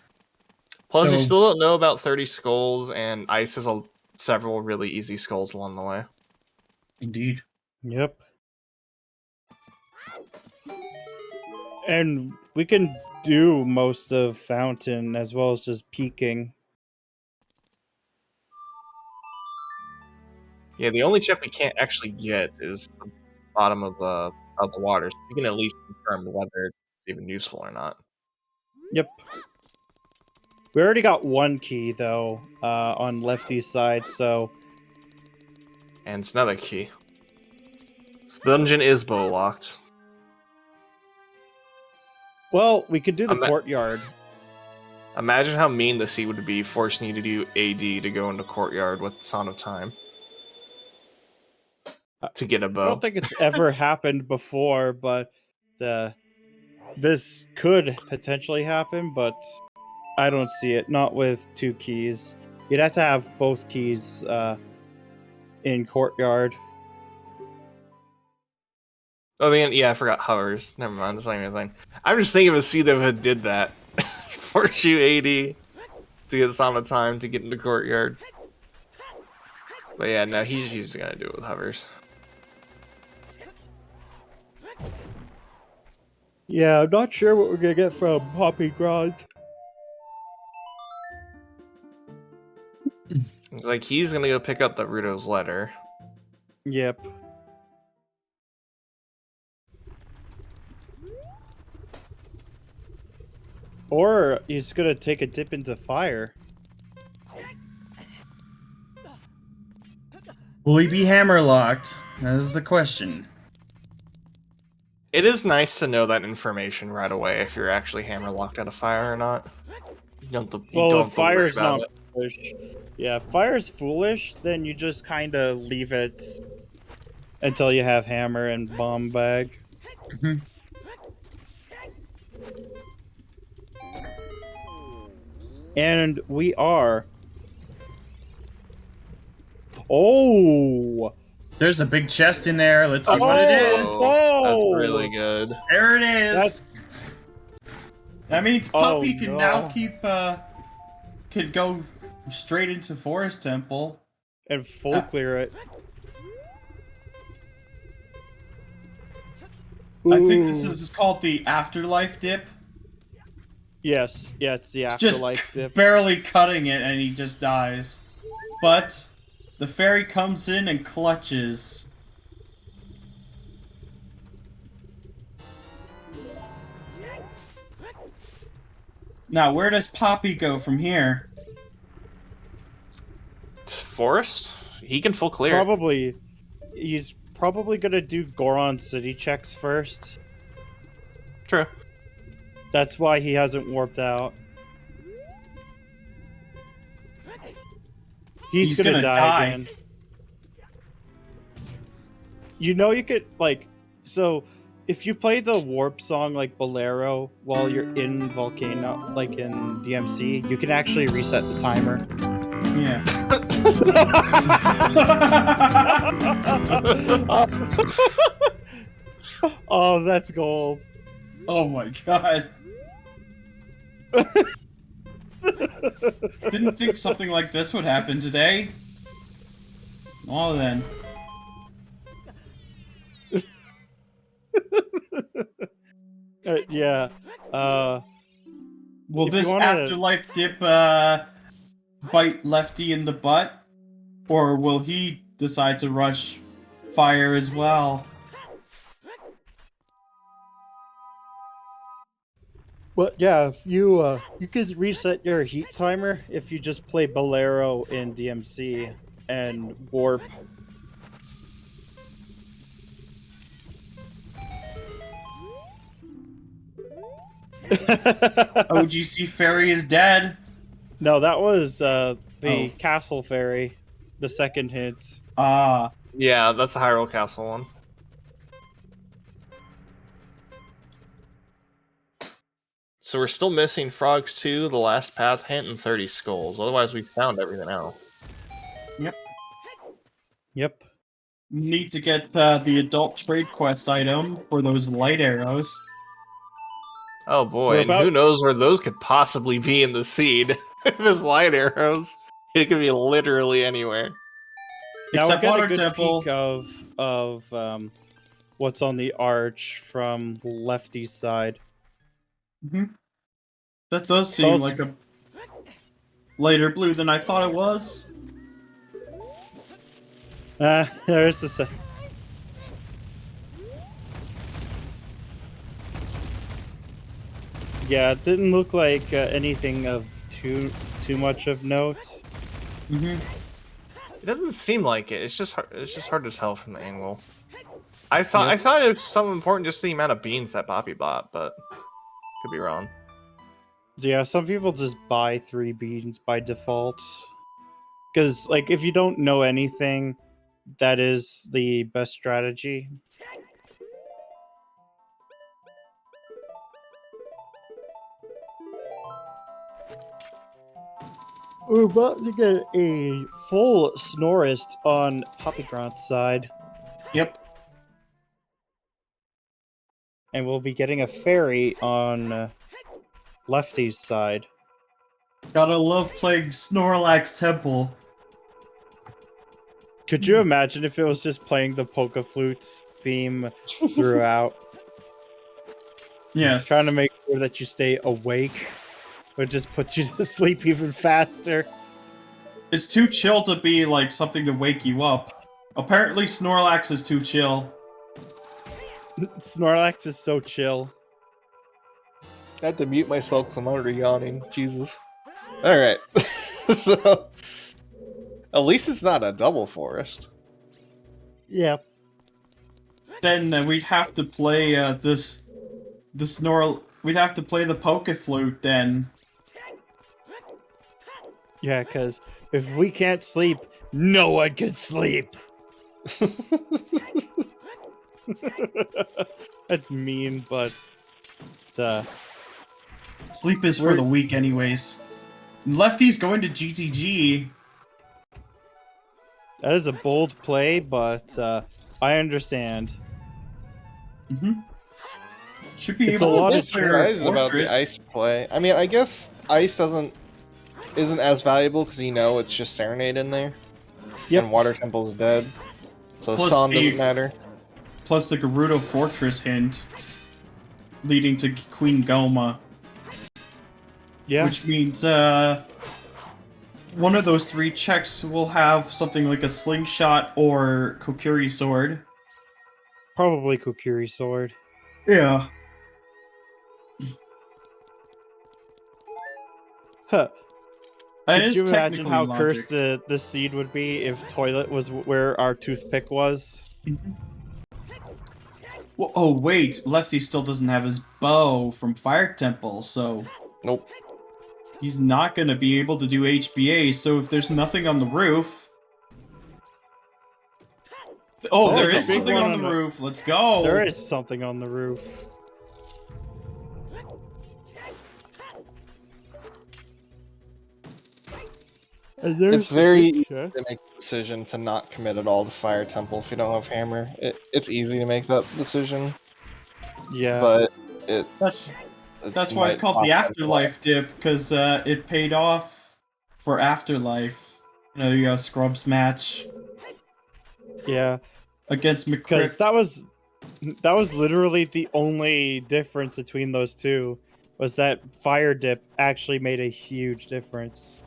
Plus, you So- still don't know about 30 skulls, and Ice has several really easy skulls along the way. Indeed. Yep. And we can do most of Fountain as well as just peeking. Yeah, the only chip we can't actually get is the bottom of the water. So we can at least confirm whether it's even useful or not. Yep. We already got one key though on Lefty's side, so And it's another key. This dungeon is bow locked. well, we could do the Ima- courtyard. Imagine how mean the sea would be forcing you to do AD to go into courtyard with Song of Time. To get a I bow. don't think it's ever happened before, but this could potentially happen, but I don't see it. Not with 2 keys. You'd have to have both keys in courtyard. Oh man, yeah, I forgot hovers. Never mind, that's not even a thing. I'm just thinking of a sea that did that. Force you AD to get Song of Time to get into courtyard. But yeah, no, he's just gonna do it with hovers. Yeah, I'm not sure what we're gonna get from Poppy Grant. It's like he's gonna go pick up the Ruto's letter. Yep. Or he's gonna take a dip into fire. Will he be hammerlocked? That is the question. It is nice to know that information right away if you're actually hammerlocked out of fire or not. You don't have to, you Well, don't if have to worry fire's about not it. foolish. Yeah, if fire's foolish, then you just kind of leave it until you have hammer and bomb bag. Mhm. And we are. Oh! There's a big chest in there. Let's see what it is. Oh! That's really good. There it is. That's- That means Oh, Puppy can no. now could go straight into Forest Temple. And full clear it. I think this Ooh. is called the Afterlife Dip. Yes, yeah, it's the It's just afterlife dip. barely cutting it and he just dies. But the fairy comes in and clutches. Now, where does Poppy go from here? Forest? He can full clear. Probably, he's probably gonna do Goron City checks first. True. That's why he hasn't warped out. He's gonna die again. You know, you could, like, so if you play the warp song like Bolero while you're in Volcano, like in DMC, you can actually reset the timer. Yeah. Oh, that's gold. Oh my god. Didn't think something like this would happen today. Well then. Yeah. Will If this you wanna- afterlife dip bite Lefty in the butt? Or will he decide to rush fire as well? But yeah, if you you could reset your heat timer if you just play Bolero in DMC and warp. OGC Fairy is dead. No, that was the Oh. Castle Fairy, the second hint. Ah. Yeah, that's the Hyrule Castle one. So we're still missing Frogs 2, the last path hint, and 30 skulls. Otherwise, we found everything else. Yep. Need to get the adult trade quest item for those light arrows. Oh boy, We're and about- who knows where those could possibly be in the seed? If it's light arrows, it could be literally anywhere. Now Except we'll get Water a good Temple. peek of what's on the arch from Lefty's side. That does seem like a lighter blue than I thought it was. There's the. Yeah, it didn't look like anything of too much of note. Mm-hmm. It doesn't seem like it. It's just hard to tell from the angle. I thought it was something important, just the amount of beans that Poppy bought, but could be wrong. Yeah, some people just buy 3 beans by default. Because, like, if you don't know anything, that is the best strategy. We're about to get a full Snorist on Poppygrant's side. Yep. And we'll be getting a fairy on Lefty's side. Gotta love playing Snorlax Temple. Could you imagine if it was just playing the Polka Flutes theme throughout? Yes. Trying to make sure that you stay awake, but just puts you to sleep even faster. It's too chill to be like something to wake you up. Apparently Snorlax is too chill. Snorlax is so chill. I had to mute myself because I'm already yawning. Jesus. Alright. So, at least it's not a double forest. Yeah. Then we'd have to play we'd have to play the Poke Flute then. Yeah, because if we can't sleep, no one can sleep. That's mean, but Sleep is for the weak anyways. Lefty's going to GTG. that is a bold play, but I understand. Should be It's able a lot to of Surprised about the ice play. I mean, I guess ice isn't as valuable because it's just Serenade in there. Yep. And Water Temple's dead. So Plus Song the- doesn't matter. Plus the Gerudo Fortress hint. Leading to Queen Goma. Yeah. Which means, one of those 3 checks will have something like a slingshot or Kokiri sword. Probably Kokiri sword. Yeah. Huh. That Could is you imagine technically how logic. cursed the seed would be if toilet was where our toothpick was? Well, oh wait, Lefty still doesn't have his bow from Fire Temple, so Nope. he's not gonna be able to do HBA, so if there's nothing on the roof... Oh, There's there is a big something one on the on the- roof, let's go! There is something on the roof. It's very easy to make the decision to not commit at all to Fire Temple if you don't have Hammer. It's easy to make that decision, Yeah. but That's why it's called the Afterlife dip, because it paid off for Afterlife. You got a Scrubs match Yeah. against Because McCrick. that was literally the only difference between those two, was that fire dip actually made a huge difference.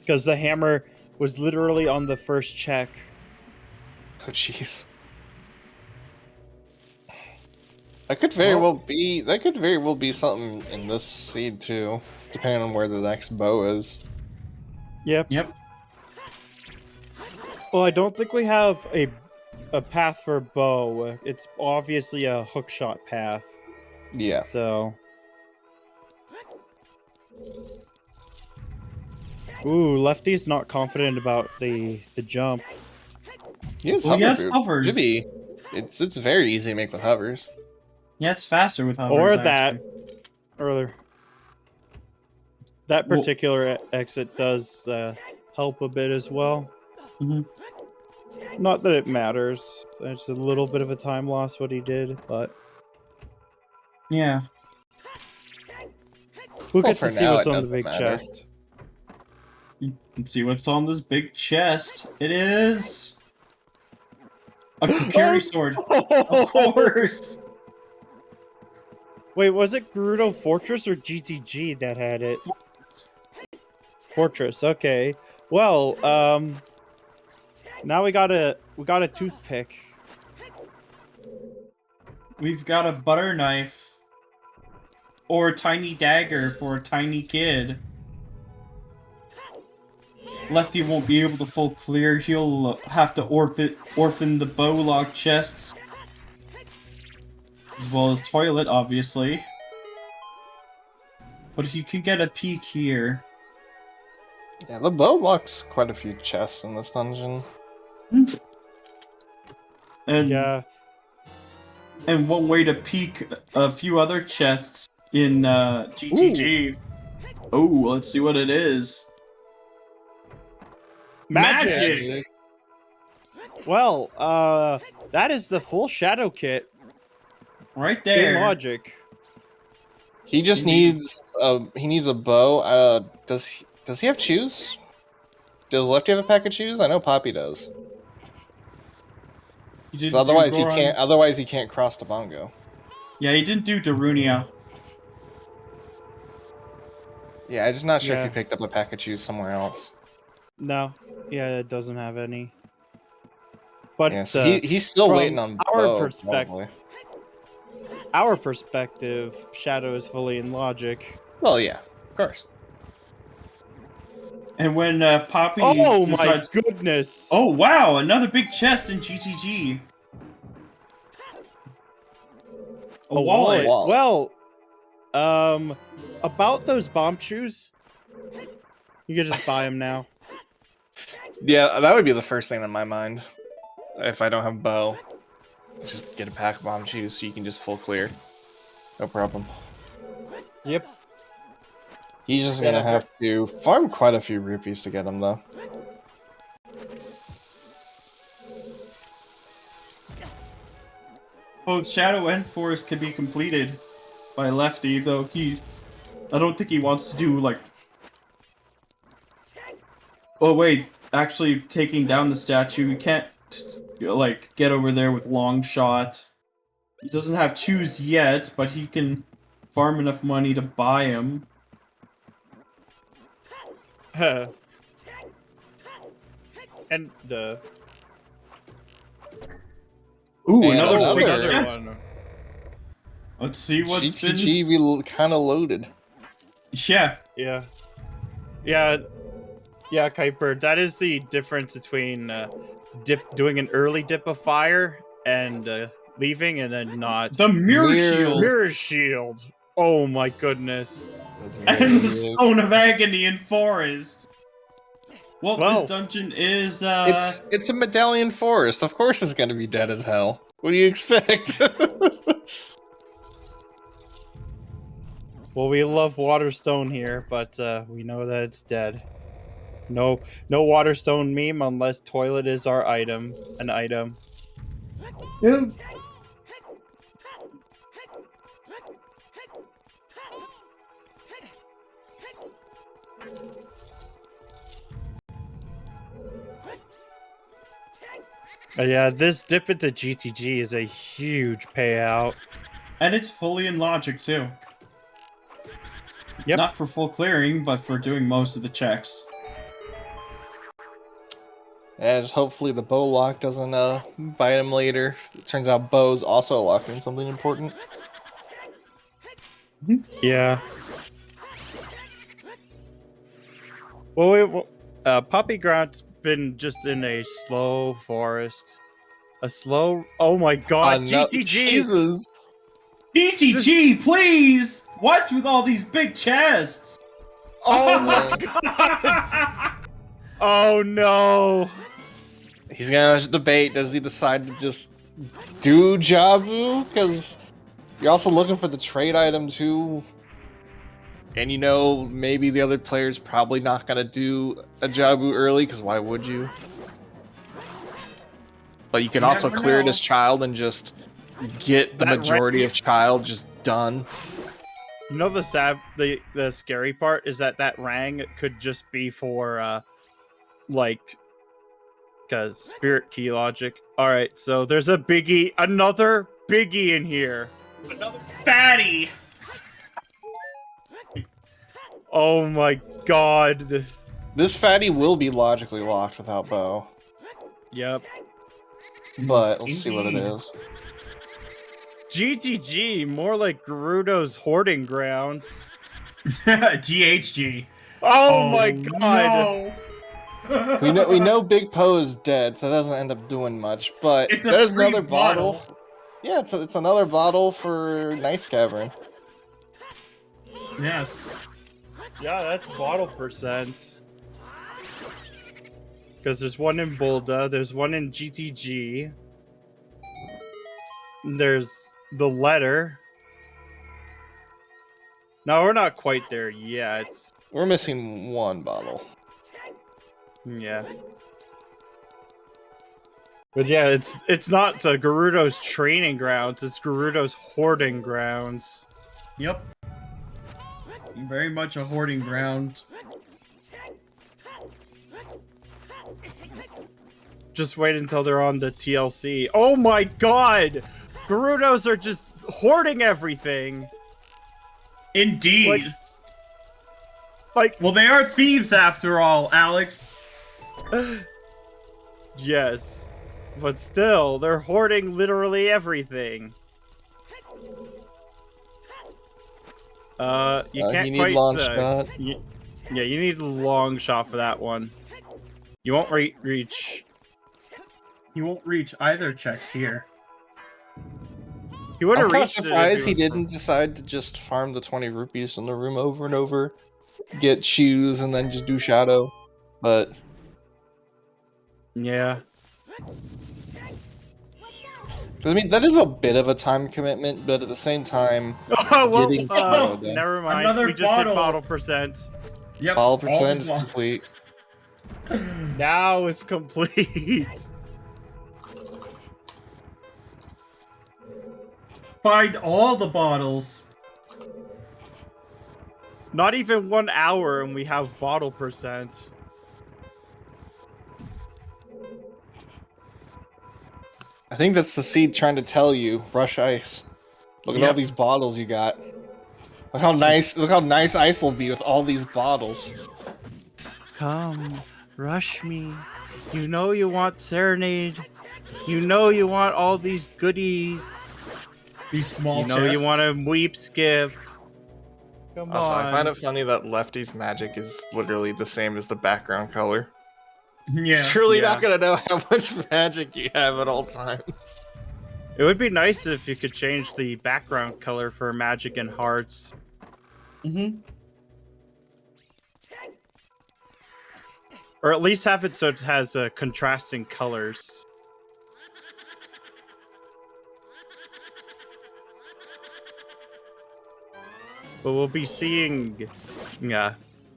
Because the hammer was literally on the first check. Oh jeez. That could very well be something in this seed too, depending on where the next bow is. Yep. Yep. Well, I don't think we have a path for bow. It's obviously a hookshot path. Yeah. So. Ooh, Lefty's not confident about the jump. He has Well, hover yeah, it's boot. hovers. Should be. It's very easy to make with hovers. Yeah, it's faster with hovers. Or actually. earlier. That particular exit does help a bit as well. Mhm. Not that it matters. It's a little bit of a time loss what he did, but Yeah. we'll Well, get for to see now, what's it on the doesn't big matter. chest. Let's see what's on this big chest. It is a Kukiri sword. Of course. Wait, was it Gerudo Fortress or GTG that had it? Fortress. Okay. Well, now we got a toothpick. We've got a butter knife. Or a tiny dagger for a tiny kid. Lefty won't be able to full clear. He'll have to orphan the bow lock chests. As well as toilet, obviously. But he can get a peek here. Yeah, the bow locks quite a few chests in this dungeon. And Yeah. and one way to peek a few other chests in GTG. Oh, let's see what it is. Magic! Well, that is the full shadow kit. Right there. In logic. He just needs a bow. Does he have shoes? Does Lefty have a pack of shoes? I know Poppy does. Otherwise he can't cross the bongo. Yeah, he didn't do Darunia. Yeah, I'm just not sure if Yeah. he picked up a pack of shoes somewhere else. No. Yeah, it doesn't have any. But Yeah, so he's still from waiting on our bow, perspective. probably. Our perspective, Shadow is fully in logic. Well, yeah, of course. And when Poppy Oh decides... my goodness! Oh wow, another big chest in GTG. A wallet. Well, about those bomb shoes, you can just buy them now. Yeah, that would be the first thing on my mind. If I don't have bow, just get a pack of bomb shoes so you can just full clear. No problem. Yep. He's just gonna have to farm quite a few rupees to get them, though. Both Shadow and Forest can be completed by Lefty, though I don't think he wants to do, like... Oh wait, actually taking down the statue, he can't, like, get over there with long shot. He doesn't have shoes yet, but he can farm enough money to buy him. And Ooh, And another big another chest. one. Let's see what's GTG, we kind of loaded. Yeah. Yeah, Kuiper. That is the difference between doing an early dip of fire and leaving, and then not. The mirror shield. Mirror shield. Oh my goodness. And the Stone of Agony in Forest. Well, Well, this dungeon is, It's a medallion forest. Of course it's gonna be dead as hell. What do you expect? Well, we love Waterstone here, but we know that it's dead. No Waterstone meme unless toilet is our item. An item. Yeah, this dip into GTG is a huge payout. and it's fully in logic, too. Yep. Not for full clearing, but for doing most of the checks. Yeah, just hopefully the bow lock doesn't bite him later. It turns out bow's also locked in something important. Yeah. Well, Puppy Grant's been just in a slow forest. A slow... Oh my god, No, GTG! Jesus! GTG, please! What's with all these big chests? Oh my god! Oh no! He's gonna debate, does he decide to just do Javu? Because you're also looking for the trade item too. And you know, maybe the other player's probably not gonna do a Jabu early, because why would you? But you can You also never clear it know. as child and just get the That majority of child just done. You know the scary part is that rang could just be for like cause spirit key logic. All right, so there's another biggie in here. Another fatty. Oh my god. This fatty will be logically locked without bow, Yep. but let's see what it Indeed. is. GTG, more like Gerudo's hoarding grounds. GHG. Oh my god. No. We know Big Poe is dead, so it doesn't end up doing much. But It's a that is free another bottle. bottle. Yeah, it's another bottle for Nice Cavern. Yes. Yeah, that's bottle percent. Because there's one in Bulda, there's one in GTG. There's the letter. No, we're not quite there yet. We're missing one bottle. Yeah. But yeah, it's not Gerudo's training grounds, it's Gerudo's hoarding grounds. Yep. Very much a hoarding ground. Just wait until they're on the TLC. Oh my god! Gerudos are just hoarding everything! Indeed. Like, Well, they are thieves after all, Alex. yes. But still, they're hoarding literally everything. You can't you need quite, long shot. yeah, you need a long shot for that one. You won't reach. You won't reach either checks here. You would I'm have kind of reached it if surprised he was didn't decide to just farm the 20 rupees in the room over and over, get shoes, and then just do shadow. But Yeah. I mean, that is a bit of a time commitment, but at the same time, Oh well. Getting shadow done. Never mind. Another We just bottle. hit bottle percent. Yep. all all percent is one. complete. Now it's complete. Find all the bottles. Not even 1 hour, and we have bottle percent. I think that's the seed trying to tell you, rush ice. Look at all Yep. these bottles you got. Look how nice ice will be with all these bottles. Come, rush me. You know you want serenade. You know you want all these goodies. These small You know you chests. want to weep skip. Come Also, on. I find it funny that Lefty's magic is literally the same as the background color. Yeah. He's truly Yeah. not gonna know how much magic you have at all times. It would be nice if you could change the background color for magic and hearts. Mm-hmm. Or at least have it so it has contrasting colors. But we'll be seeing... Yeah.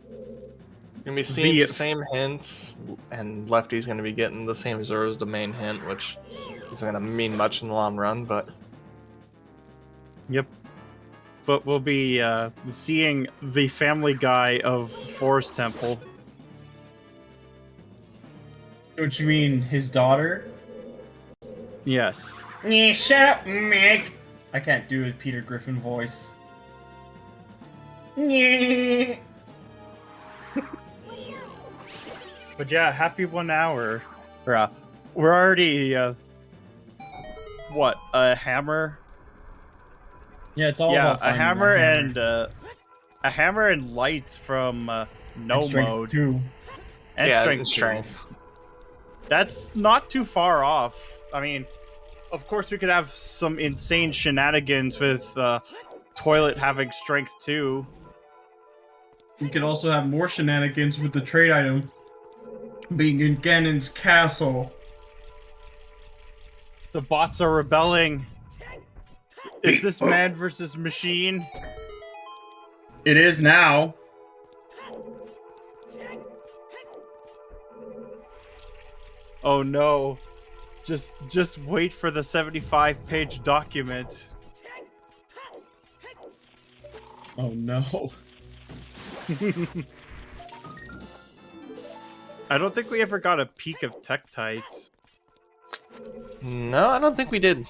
You're gonna be seeing The- the same hints, and Lefty's gonna be getting the same Zoro as the main hint, which isn't gonna mean much in the long run, but Yep. But we'll be seeing the family guy of Forest Temple. What you mean, his daughter? Yes. Yeah, shut up, Meg. I can't do his Peter Griffin voice. Yeah. But yeah, happy 1 hour. We're already, what, a hammer? Yeah, it's all Yeah, about a finding hammer the and a hammer and lights from no and strength mode too. and yeah, strength. it's too. strength. That's not too far off. I mean, of course we could have some insane shenanigans with Toilet having strength too. You could also have more shenanigans with the trade item being in Ganon's castle. The bots are rebelling. Is this man versus machine? It is now. Oh no. Just wait for the 75-page document. Oh no. I don't think we ever got a peek of Tektites. No, I don't think we did.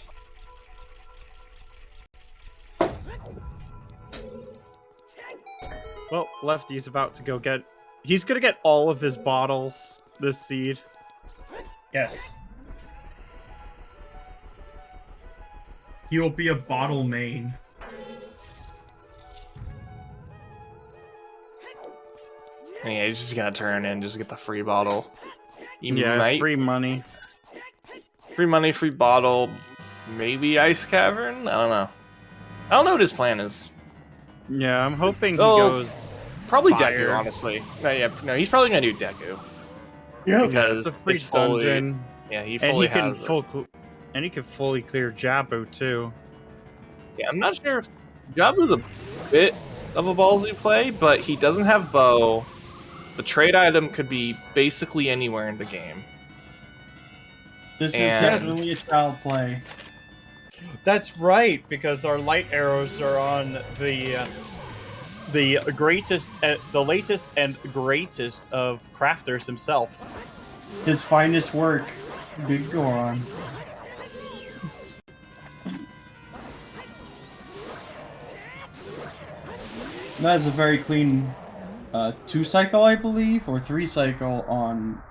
Well, Lefty's about to go get... He's gonna get all of his bottles this seed. Yes. He will be a bottle main. Yeah, he's just gonna turn in, just get the free bottle. You Yeah, might free money. free money, free bottle, maybe ice cavern. I don't know. I don't know what his plan is. Yeah, I'm hoping he Oh, goes... Probably Fire. Deku, honestly. No, yeah, no, he's probably gonna do Deku Yeah. because It's a free it's fully. dungeon. Yeah, he And fully he can has. and he can fully clear Jabu too. Yeah, I'm not sure if Jabu's a bit of a ballsy play, but he doesn't have bow. The trade item could be basically anywhere in the game. This is And- definitely a child play. That's right, because our light arrows are on the greatest, the latest and greatest of crafters himself. His finest work, Big Goron. That is a very clean 2-cycle, I believe, or 3-cycle on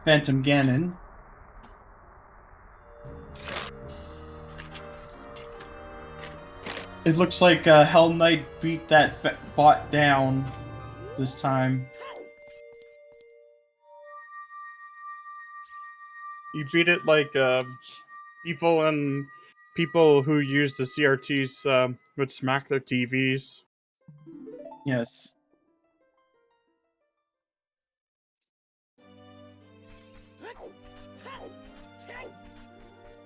Phantom Ganon. It looks like Hell Knight beat that bot down this time. You beat it like people who use the CRTs would smack their TVs. Yes.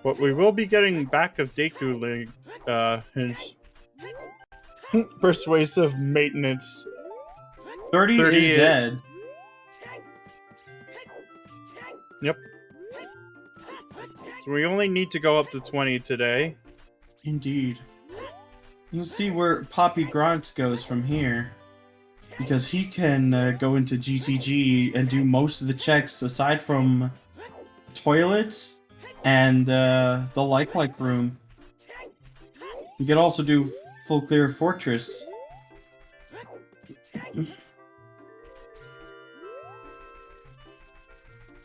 But we will be getting back of Deku Link, his persuasive maintenance. 30 30 is dead. Yep. So we only need to go up to 20 today. Indeed. You'll see where Poppy Grant goes from here. Because he can go into GTG and do most of the checks aside from toilets and the like room. You can also do full clear fortress.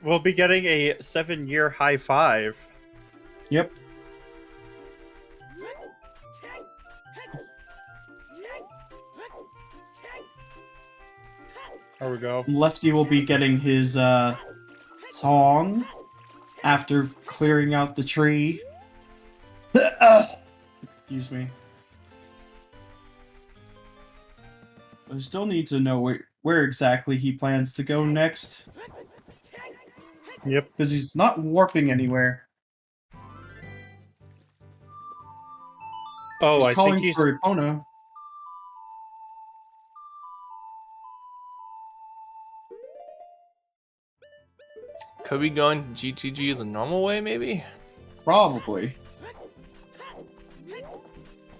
We'll be getting a 7-year high five. Yep. There we go. Lefty will be getting his song after clearing out the tree. Excuse me. I still need to know where exactly he plans to go next. Yep. Because he's not warping anywhere. Oh, He's I calling think he's... for Epona. Could we go into GTG the normal way, maybe? Probably.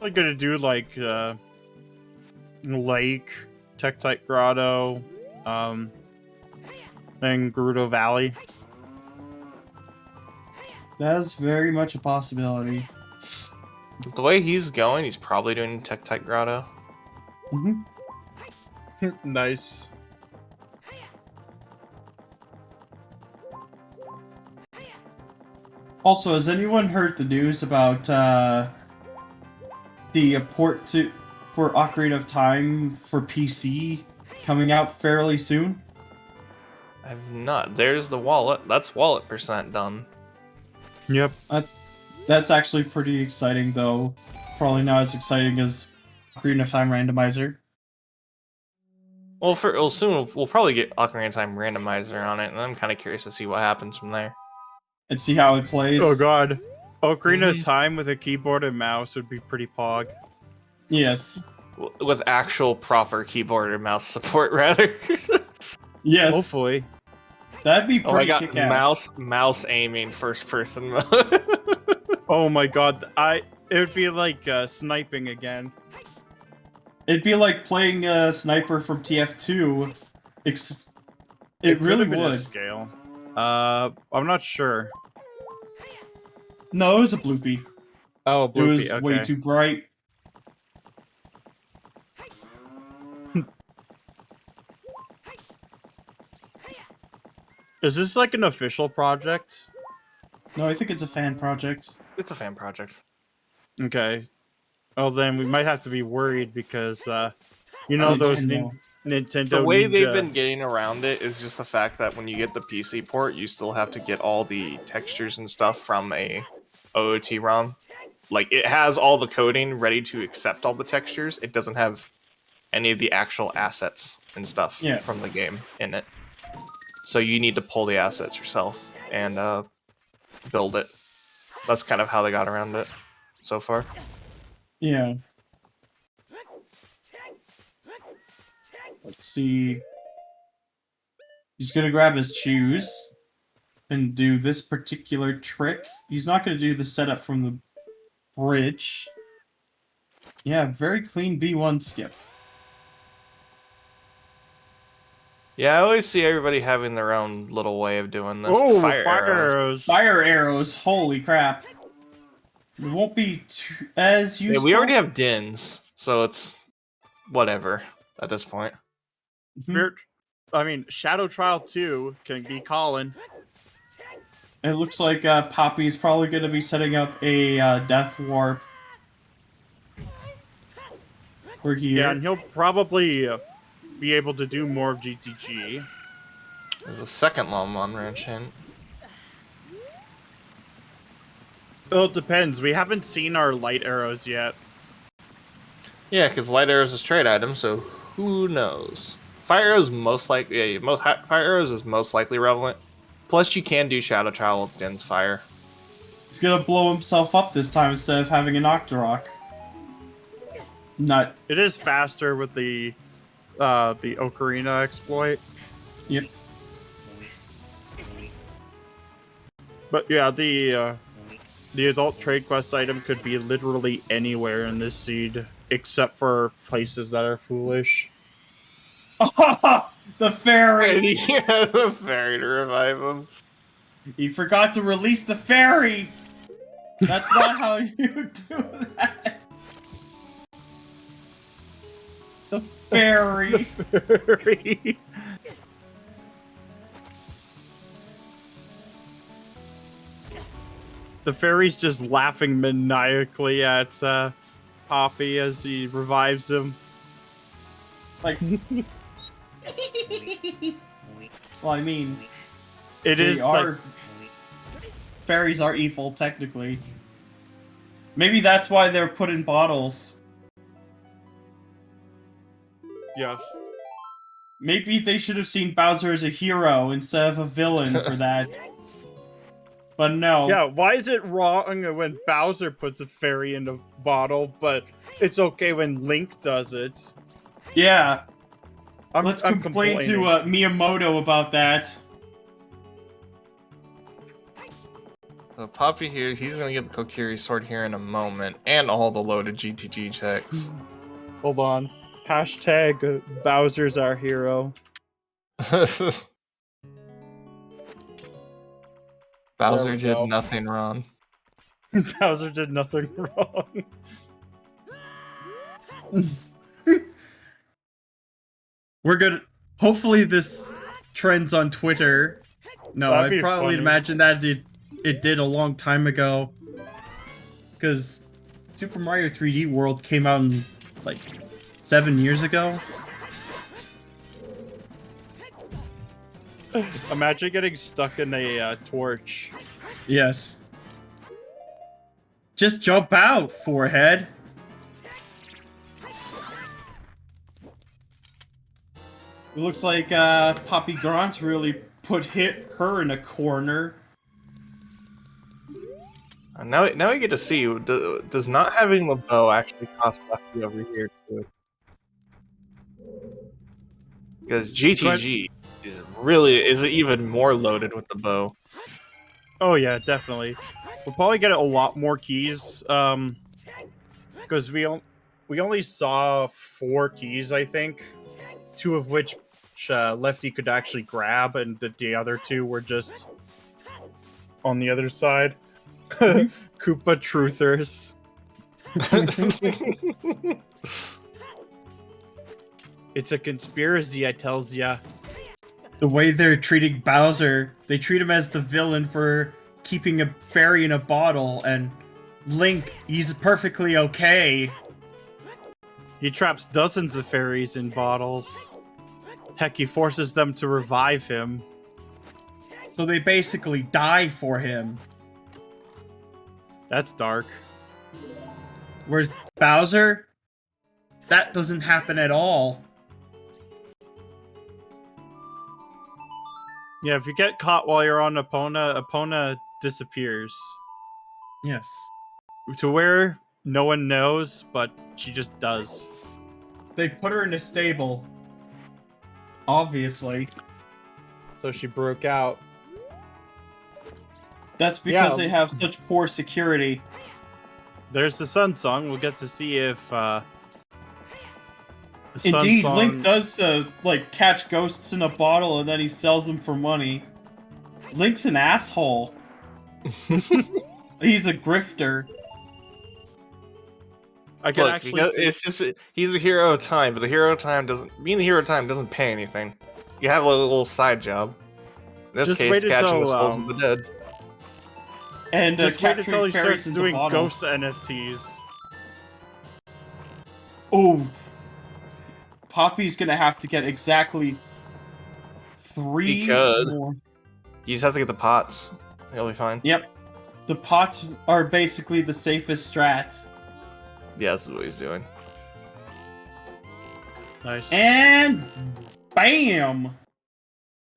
I'm gonna do like Lake, Tektite Grotto, and Gerudo Valley. That's very much a possibility. The way he's going, he's probably doing Tektite Grotto. Mm-hmm. Nice. Also, has anyone heard the news about the port for Ocarina of Time for PC coming out fairly soon? I've not. There's the wallet. That's wallet percent done. Yep. That's actually pretty exciting, though. Probably not as exciting as Ocarina of Time Randomizer. Well, soon we'll probably get Ocarina of Time Randomizer on it, and I'm kind of curious to see what happens from there. And see how it plays. Oh god. Ocarina of Time with a keyboard and mouse would be pretty pog. Yes. with actual proper keyboard and mouse support, rather. Yes. Hopefully. That'd be Oh, I pretty got kick-ass. mouse aiming first person mode. Oh my god, it would be like sniping again. It'd be like playing a sniper from TF2. It Could really have been a would. scale. I'm not sure. No, it was a bloopy. Oh, It bloopy. was Okay. way too bright. Is this like an official project? No, I think it's a fan project. It's a fan project. Okay. Well, then we might have to be worried because, you know, those Nintendo. Nintendo. The way they've Ninja- been getting around it is just the fact that when you get the PC port, you still have to get all the textures and stuff from a OOT ROM. Like, it has all the coding ready to accept all the textures. It doesn't have any of the actual assets and stuff Yeah. from the game in it. So you need to pull the assets yourself and build it. That's kind of how they got around it so far. Yeah. Let's see. He's gonna grab his shoes and do this particular trick. He's not gonna do the setup from the bridge. Yeah, very clean B1 skip. Yeah, I always see everybody having their own little way of doing this. Oh, Fire arrows. Fire arrows, holy crap. It won't be as Yeah, useful. we already have dins, so it's whatever at this point. Mhm. I mean, Shadow Trial 2 can be calling. It looks like Poppy is probably going to be setting up a death warp. We're here. Yeah, and he'll probably be able to do more of GTG. There's a second Lomon Ranch hint. Well, it depends. We haven't seen our light arrows yet. Yeah, because light arrows is trade item, so who knows? Fire arrows most likely. Yeah, fire arrows is most likely relevant. Plus, you can do Shadow Child with Din's fire. He's going to blow himself up this time instead of having an Octorok. Nut. It is faster with the Ocarina exploit. Yep. But yeah, the adult trade quest item could be literally anywhere in this seed, except for places that are foolish. The fairy! Yeah, the fairy to revive him. He forgot to release the fairy! That's not how you do that! The fairy! Fairy. The fairy's just laughing maniacally at Poppy as he revives him. Like... Well, I mean... It is like... Fairies are evil, technically. Maybe that's why they're put in bottles. Yeah. Maybe they should have seen Bowser as a hero instead of a villain for that. But no. Yeah, why is it wrong when Bowser puts a fairy in a bottle, but it's okay when Link does it? Yeah. Let's complain to Miyamoto about that. So Poppy here, he's gonna get the Kokiri sword here in a moment, and all the loaded GTG checks. Hold on. Hashtag Bowser's our hero. Bowser There we go. did nothing wrong. Bowser did nothing wrong. We're good. Hopefully this trends on Twitter. No, That'd I be probably funny. imagine that it did a long time ago. Because Super Mario 3D World came out in, like, 7 years ago. Imagine getting stuck in a torch. Yes. Just jump out, forehead. It looks like Poppy Grant really hit her in a corner. Now we get to see, does not having the bow actually cost Lefty over here too? Because GTG is even more loaded with the bow. Oh yeah, definitely. We'll probably get a lot more keys, because we only saw 4 keys, I think, 2 of which Lefty could actually grab, and the other 2 were just on the other side. Mhm. Koopa truthers. It's a conspiracy, I tells ya. The way they're treating Bowser, they treat him as the villain for keeping a fairy in a bottle, and Link, he's perfectly okay. He traps dozens of fairies in bottles. Heck, he forces them to revive him. So they basically die for him. That's dark. Whereas Bowser, that doesn't happen at all. Yeah, if you get caught while you're on Epona disappears. Yes. To where no one knows, but she just does. They put her in a stable. Obviously. So she broke out. That's because Yeah. they have such poor security. There's the Sun Song. We'll get to see if Indeed, Sun Link Song... does like catch ghosts in a bottle and then he sells them for money. Link's an asshole. He's a grifter. I can Look, actually see... it's just he's the hero of time, but the hero of time being the hero of time doesn't pay anything. You have a little side job. In this Just case, wait catching until, the souls of the dead. And Just wait until capturing he fairies starts into doing bottles. ghost NFTs. Oh, Poppy's gonna have to get exactly 3 He could. more. He just has to get the pots. He'll be fine. Yep. The pots are basically the safest strat. Yeah, that's what he's doing. Nice. And bam!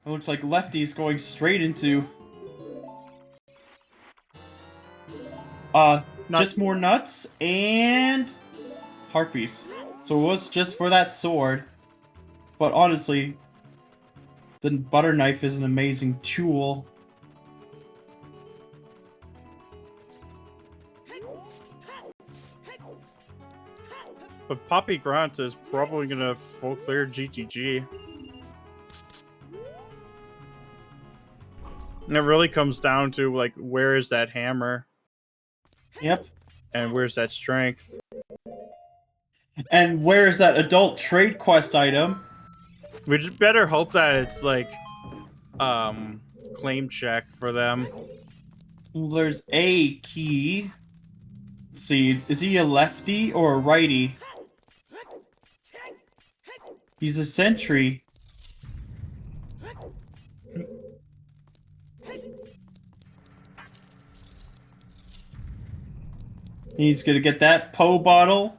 It looks like Lefty's going straight into just more nuts and harpies. So it was just for that sword. But honestly, the butter knife is an amazing tool. But Poppy Grant is probably gonna full clear GTG. And it really comes down to, like, where is that hammer? Yep. And where's that strength? And where is that adult trade quest item? We just better hope that it's, like, claim check for them. There's a key. Let's see, is he a lefty or a righty? He's a sentry. He's gonna get that Poe bottle.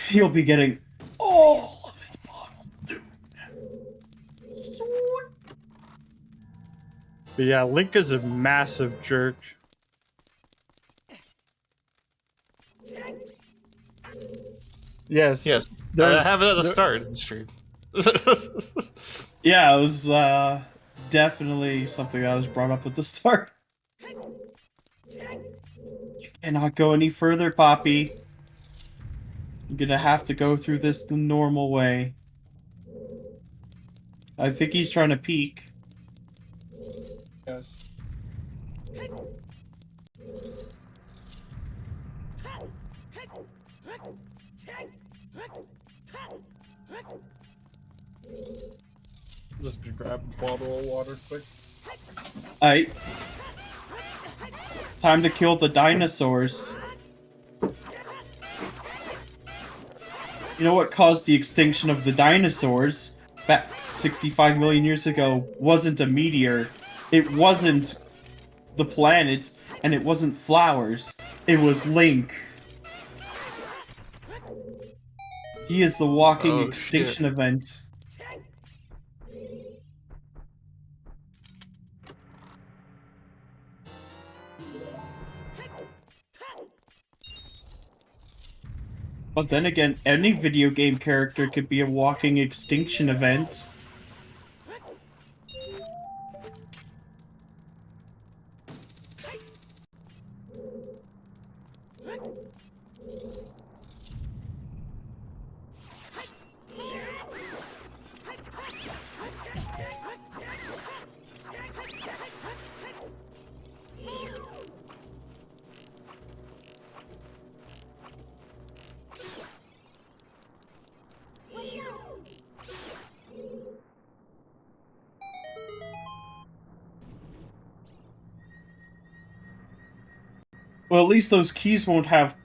He'll be getting all of his bottles, dude. But yeah, Link is a massive jerk. Yes. Yes. Have it at the start of the stream. Yeah, it was definitely something that was brought up at the start. You cannot go any further, Poppy. You're gonna have to go through this the normal way. I think he's trying to peek. Yes. Just gonna grab a bottle of water quick. Aight. Time to kill the dinosaurs. You know what caused the extinction of the dinosaurs back 65 million years ago wasn't a meteor. It wasn't the planet, and it wasn't flowers. It was Link. He is the walking extinction event. But then again, any video game character could be a walking extinction event. Well, at least those keys won't have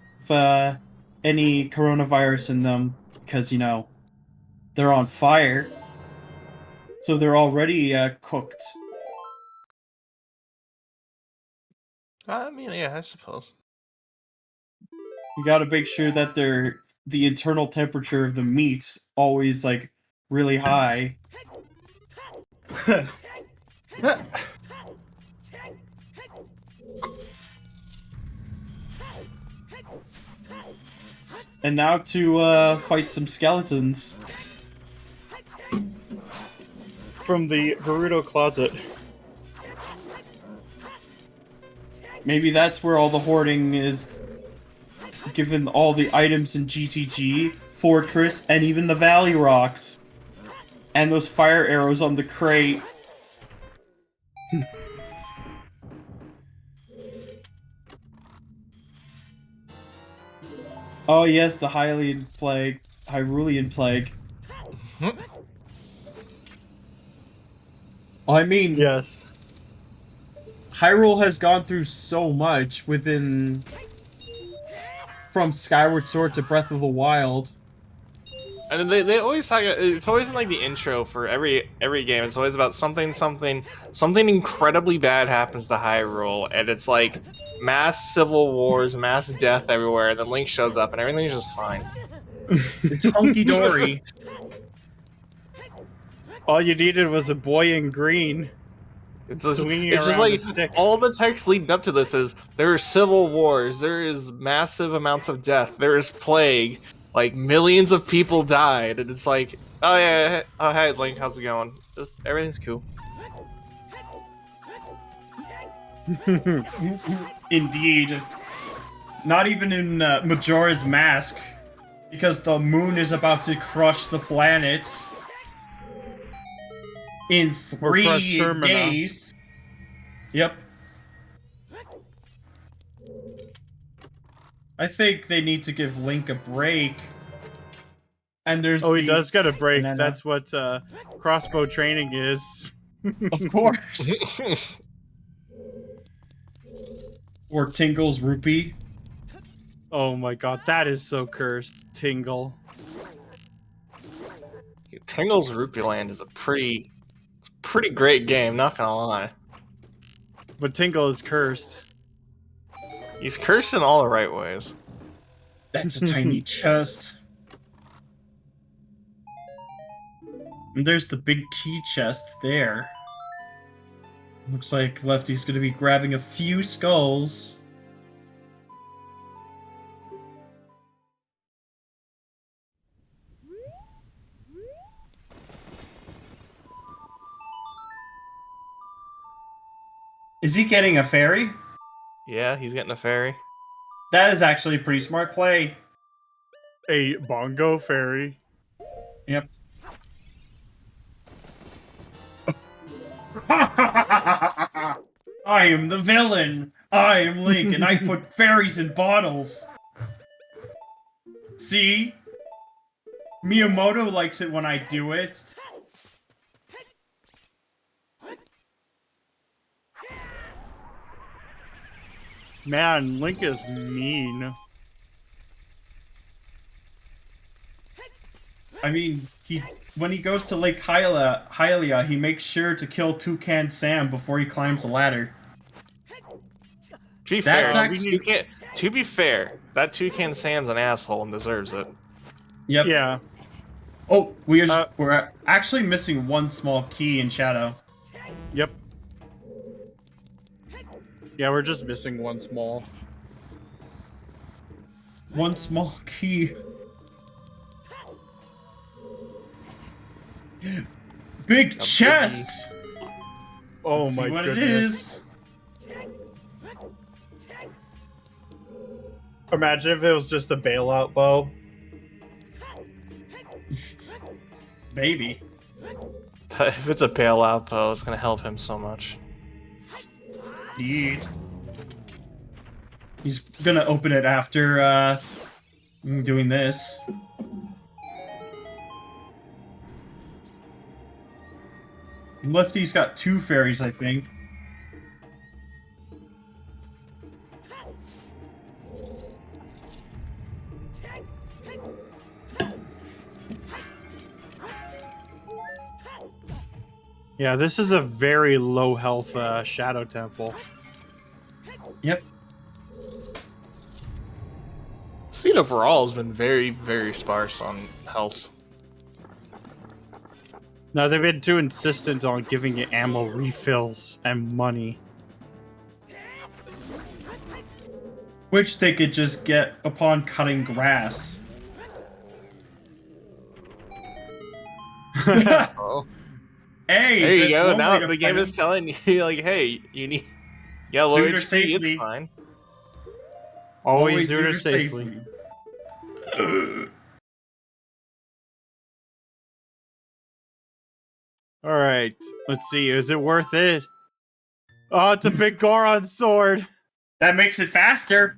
any coronavirus in them because, you know, they're on fire. So they're already cooked. I mean, yeah, I suppose. You gotta make sure that the internal temperature of the meat's always, like, really high. And now to fight some skeletons. From the Gerudo closet. Maybe that's where all the hoarding is, given all the items in GTG, Fortress, and even the Valley Rocks. And those fire arrows on the crate. Oh yes, the Hylian plague. Hyrulean plague. I mean, Yes. Hyrule has gone through so much from Skyward Sword to Breath of the Wild. And they always talk. It's always in like the intro for every game. It's always about something incredibly bad happens to Hyrule, and it's like mass civil wars, mass death everywhere. And then Link shows up, and everything's just fine. It's hunky dory. All you needed was a boy in green. It's just around like the stick. all the text leading up to this is there are civil wars, there is massive amounts of death, there is plague, like millions of people died, and it's like, oh yeah, oh hey Link, how's it going? Just everything's cool. Indeed. Not even in Majora's Mask, because the moon is about to crush the planet in Or crush 3 Termina. days. Yep. I think they need to give Link a break. And there's Oh, he does get a break. banana. That's what crossbow training is. Of course. Or Tingle's rupee. Oh my god, that is so cursed. Tingle. Tingle's Rupee Land is a pretty great game, not gonna lie. But Tingle is cursed. He's cursed in all the right ways. That's a tiny chest. And there's the big key chest there. Looks like Lefty's gonna be grabbing a few skulls. Is he getting a fairy? Yeah, he's getting a fairy. That is actually a pretty smart play. A bongo fairy. Yep. I am the villain. I am Link, and I put fairies in bottles. See? Miyamoto likes it when I do it. Man, Link is mean. I mean, when he goes to Lake Hylia, he makes sure to kill Toucan Sam before he climbs the ladder. To be That's fair, actually- to be fair, that Toucan Sam's an asshole and deserves it. Yep. Yeah. Oh, we're actually missing one small key in Shadow. Yep. Yeah, we're just missing one small. One small key. Big A chest. Oh Let's see my what goodness! it is. Imagine if it was just a bailout bow. Maybe. If it's a bailout bow, it's gonna help him so much. Indeed. He's gonna open it after doing this. Lefty's got 2 fairies, I think. Yeah, this is a very low health Shadow Temple. Yep. Seed overall has been very, very sparse on health. No, they've been too insistent on giving you ammo refills and money. Which they could just get upon cutting grass. Oh, Hey, there you that's go. one way Now to the game fight is telling you, like, hey, you need low Shoot her HP. safely. It's fine. Always do it safely. All right, let's see. Is it worth it? Oh, it's a big Goron sword. That makes it faster.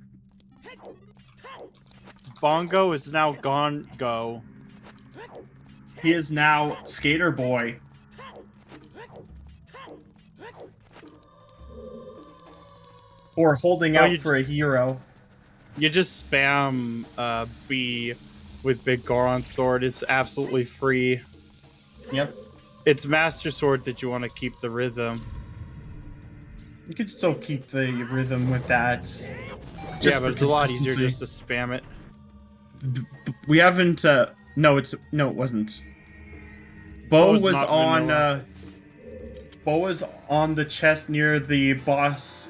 Bongo is now gone. Go. He is now Skater Boy. Or holding out you- for a hero. You just spam B with big Goron sword. It's absolutely free. Yep. It's Master Sword that you want to keep the rhythm. You could still keep the rhythm with that. Yeah, but it's a lot easier consistency. just to spam it. We haven't. No, it wasn't. Bo Bo's was not on. vanilla. Bo was on the chest near the boss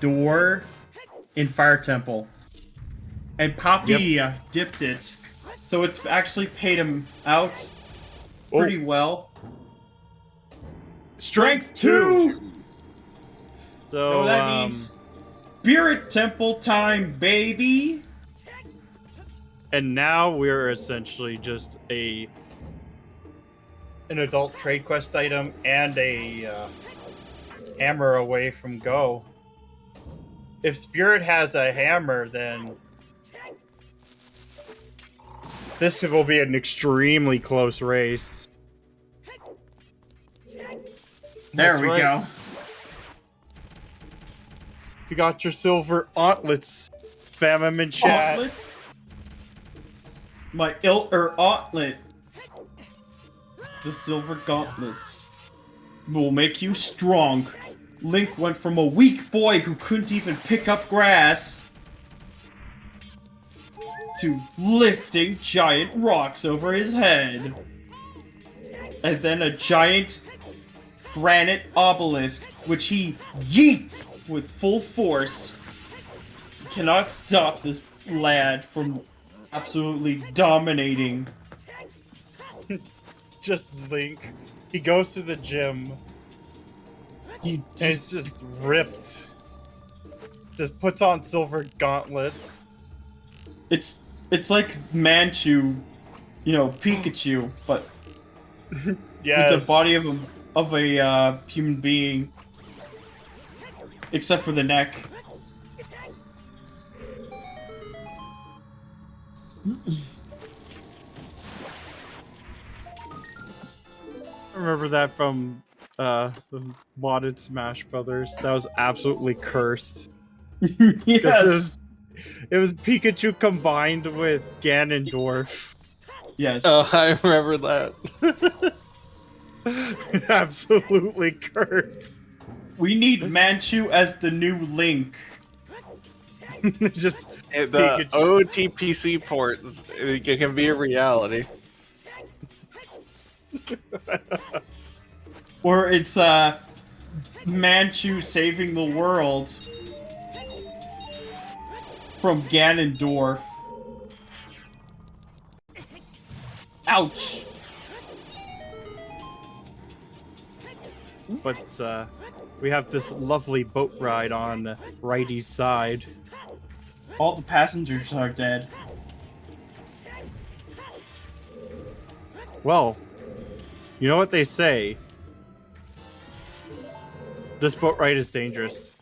door in Fire Temple, and Poppy dipped it, so it's actually paid him out pretty well. Strength 2. So No, that means Spirit Temple time, baby. and now we're essentially just an adult trade quest item and a hammer away from go. If Spirit has a hammer, then this will be an extremely close race. There That's we right. go. You got your silver gauntlets. Spam them in chat. Gauntlets? My gauntlet. The silver gauntlets will make you strong. Link went from a weak boy who couldn't even pick up grass to lifting giant rocks over his head. And then a giant granite obelisk, which he yeets with full force. Cannot stop this lad from absolutely dominating. Just Link. He goes to the gym. He, And it's just ripped. Just puts on silver gauntlets. it's like Manchu, Pikachu, but Yes. with the body of a human being, except for the neck. I remember that from the modded Smash Brothers. That was absolutely cursed. Yes. It was Pikachu combined with Ganondorf. Yes. Oh, I remember that. Absolutely cursed. We need Manchu as the new Link. Just The Pikachu. OTPC port, it can be a reality. Or it's Manchu saving the world from Ganondorf. Ouch. but we have this lovely boat ride on Righty's side. All the passengers are dead. Well, you know what they say. This boat ride is dangerous.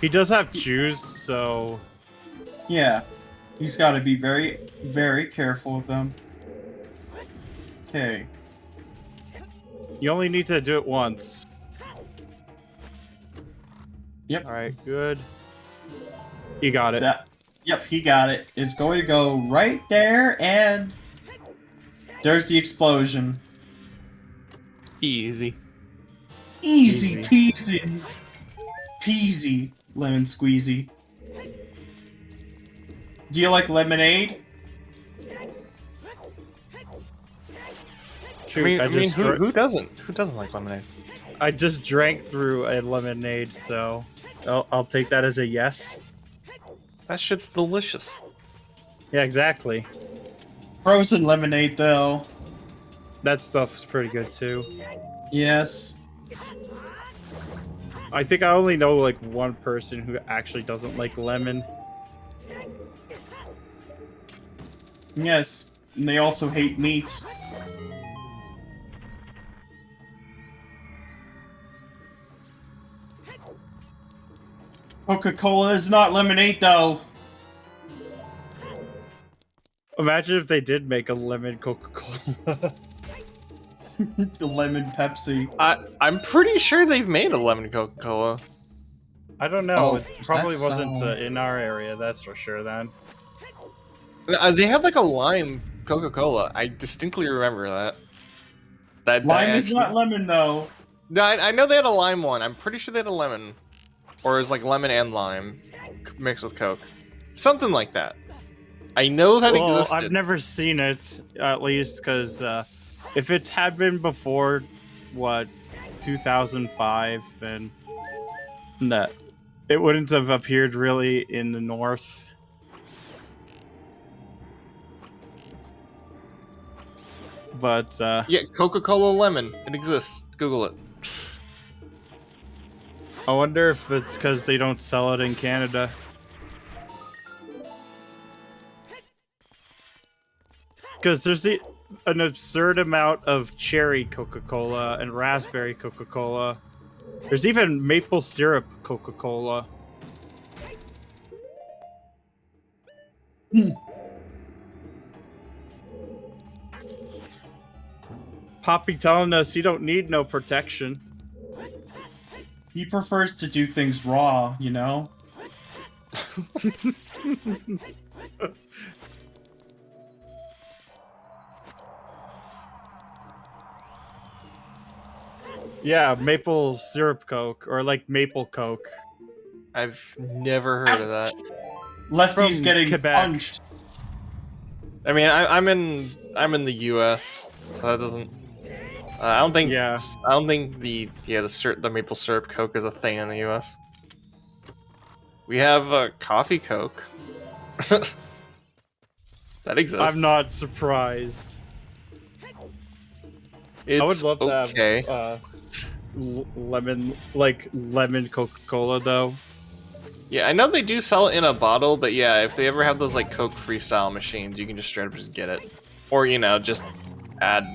He does have shoes, so... Yeah. He's got to be very, very careful with them. Okay. You only need to do it once. Yep. Alright, good. You got it. Yep, he got it. It's going to go right there, and there's the explosion. Easy. Easy peasy. Peasy, lemon squeezy. Do you like lemonade? Shoot, Who doesn't? Who doesn't like lemonade? I just drank through a lemonade, so I'll take that as a yes. That shit's delicious. Yeah, exactly. Frozen lemonade, though. That stuff's pretty good too. Yes. I think I only know like one person who actually doesn't like lemon. Yes. And they also hate meat. Coca-Cola is not lemonade, though. Imagine if they did make a lemon Coca-Cola. The lemon Pepsi. I'm pretty sure they've made a lemon Coca-Cola. I don't know. Oh, it probably that's, wasn't in our area, that's for sure then. They have like a lime Coca-Cola. I distinctly remember that. Lime is not lemon, though. No, I know they had a lime one. I'm pretty sure they had a lemon. Or it was like lemon and lime mixed with Coke. Something like that. I know that existed. I've never seen it, at least, because if it had been before, 2005, then that it wouldn't have appeared really in the north. But yeah, Coca-Cola lemon. It exists. Google it. I wonder if it's because they don't sell it in Canada. Because there's an absurd amount of cherry Coca-Cola and raspberry Coca-Cola. There's even maple syrup Coca-Cola. Poppy telling us he don't need no protection. He prefers to do things raw, you know? Yeah, maple syrup Coke, or like maple Coke. I've never heard of that. Lefty's From getting Quebec. punched. I mean, I'm in the U.S., so that doesn't. I don't think. Yeah. I don't think the maple syrup Coke is a thing in the U.S. We have a coffee Coke. That exists. I'm not surprised. It's I would love okay. to have lemon Coca-Cola though. Yeah, I know they do sell it in a bottle, but yeah, if they ever have those like Coke freestyle machines, you can just straight up just get it, or just add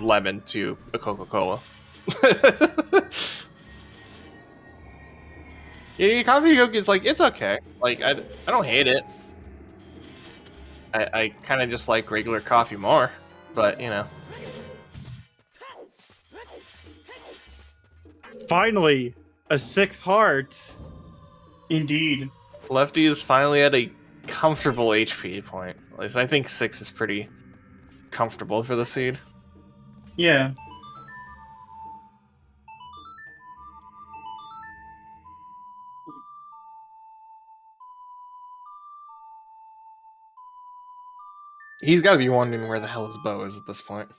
lemon to a Coca-Cola. Yeah, coffee Coke is like, it's okay. Like I don't hate it. I kind of just like regular coffee more, but Finally, a sixth heart. Indeed. Lefty is finally at a comfortable HP point. At least I think 6 is pretty comfortable for the seed. Yeah. He's got to be wondering where the hell his bow is at this point.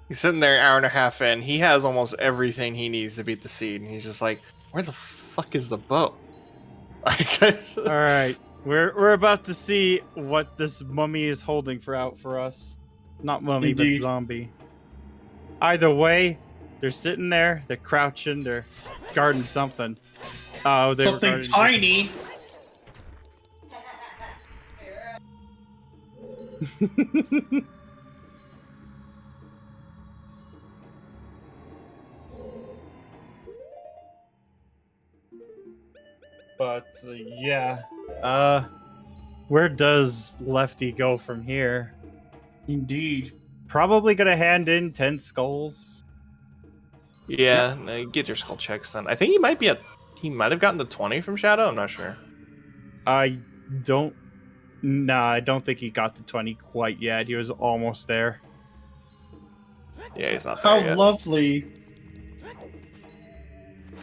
He's sitting there an hour and a half in. He has almost everything he needs to beat the seed, and he's just like, where the fuck is the bow? Alright, we're about to see what this mummy is holding for us. Not mummy, but Indeed. zombie. Either way, they're sitting there, they're crouching, they're guarding something. Oh, they were Something guarding tiny. But yeah, where does Lefty go from here? Indeed. Probably gonna hand in 10 skulls. Yeah, no, get your skull checks done. I think he might be at. He might have gotten to 20 from Shadow. I'm not sure. I don't. Nah, I don't think he got to 20 quite yet. He was almost there. Yeah, he's not there How yet. lovely.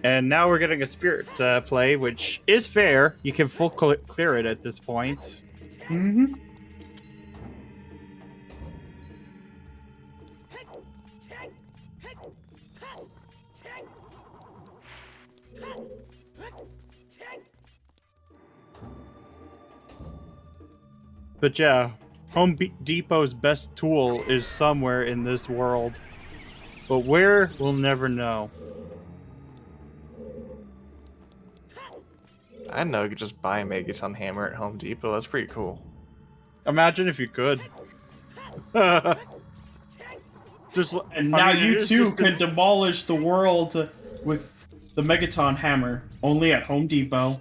And now we're getting a spirit play, which is fair. You can full clear it at this point. Mm-hmm. But yeah, Home Depot's best tool is somewhere in this world. But where, we'll never know. I didn't know you could just buy a Megaton hammer at Home Depot. That's pretty cool. Imagine if you could. Just, And now you it's too just can demolish the world with the Megaton hammer, only at Home Depot.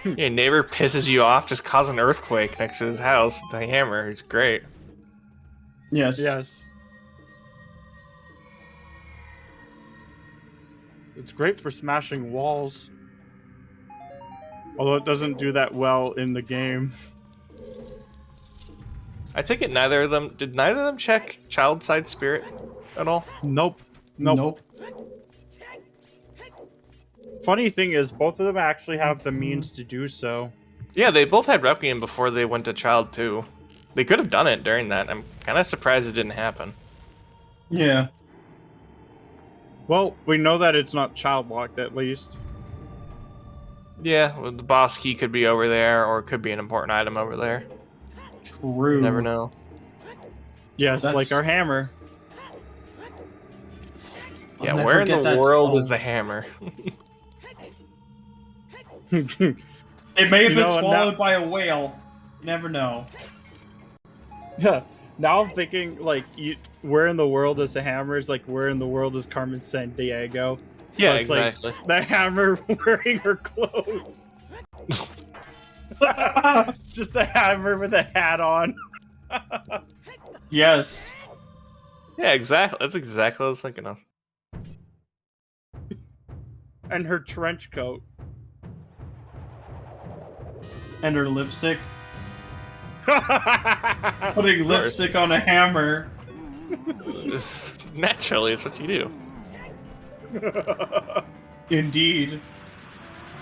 Your neighbor pisses you off, just cause an earthquake next to his house with the hammer. It's great. Yes. Yes. It's great for smashing walls. Although it doesn't do that well in the game. I take it neither of them. Did neither of them check child side spirit at all? Nope. Funny thing is, both of them actually have the means to do so. Yeah, they both had Requiem before they went to Child 2. They could have done it during that. I'm kind of surprised it didn't happen. Yeah. Well, we know that it's not child locked at least. Yeah, well, the boss key could be over there, or it could be an important item over there. True. You never know. Yes, That's- like our hammer. I'll Yeah, never where in get the that world skull. is the hammer? It may have You been know, swallowed by a whale. You never know. Yeah. Now I'm thinking, like, where in the world is the hammer? Is like, where in the world is Carmen Sandiego? Yeah, it's like exactly. the hammer wearing her clothes. Just a hammer with a hat on. Yes. Yeah, exactly. That's exactly what I was thinking of. And her trench coat. And her lipstick. Of Putting course. lipstick on a hammer. Naturally, it's what you do. Indeed.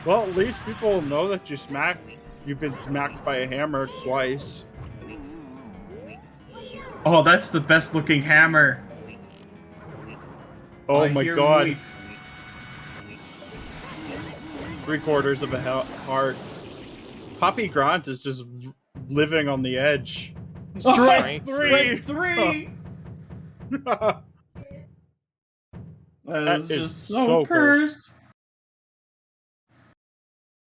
Well, at least people know that you've been smacked by a hammer twice. Oh, that's the best looking hammer. Oh I my hear god. weep. 3/4 of a heart. Poppy Grant is just living on the edge. Strike three! Strike 3! That is just so cursed.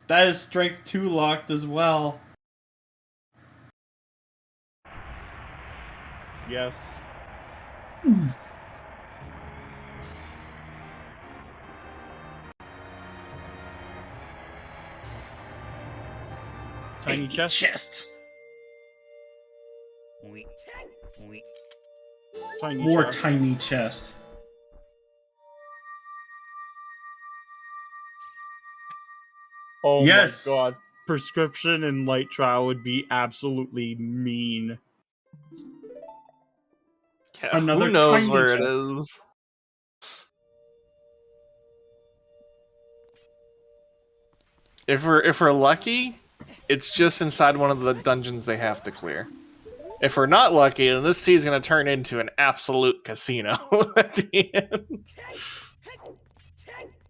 That is strength 2 locked as well. Yes. Tiny chest. Tiny More chest. tiny chest. Oh Yes. my god. Prescription and light trial would be absolutely mean. Yeah, Another who knows tiny where it chest. is? If we're lucky, it's just inside one of the dungeons they have to clear. If we're not lucky, then this sea's gonna turn into an absolute casino at the end.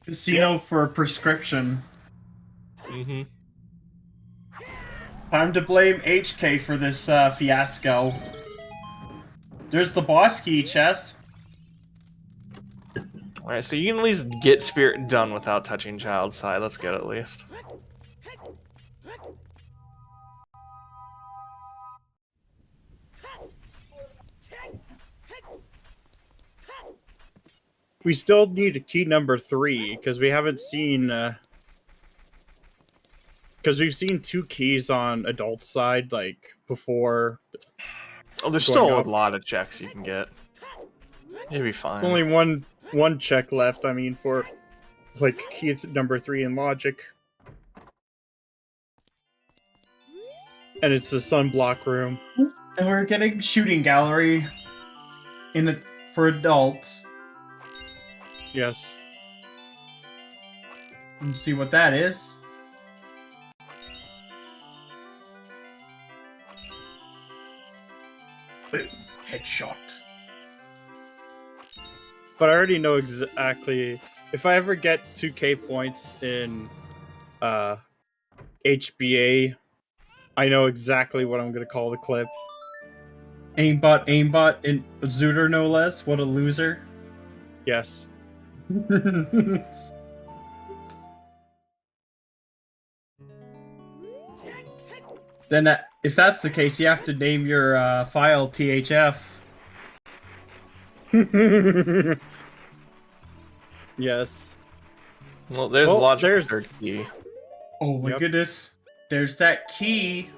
Casino for a prescription. Mm-hmm. Time to blame HK for this fiasco. There's the boss key chest. Alright, so you can at least get Spirit done without touching Child's Side. That's good, at least. We still need key number 3, because we haven't seen... Because we've seen 2 keys on adult side, like, before... Oh, there's going still up. a lot of checks you can get. You'll be fine. Only one check left, I mean, for, like, key number 3 in logic. And it's the sunblock room. And we're getting shooting gallery for adults. Yes. Let's see what that is. Boom. Headshot. But I already know exactly... If I ever get 2k points in HBA, I know exactly what I'm going to call the clip. Aimbot, and Zooter no less. What a loser. Yes. Then, if that's the case, you have to name your file THF. Yes. Well, there's Oh, logic there's- third key. Oh my Yep. goodness. There's that key.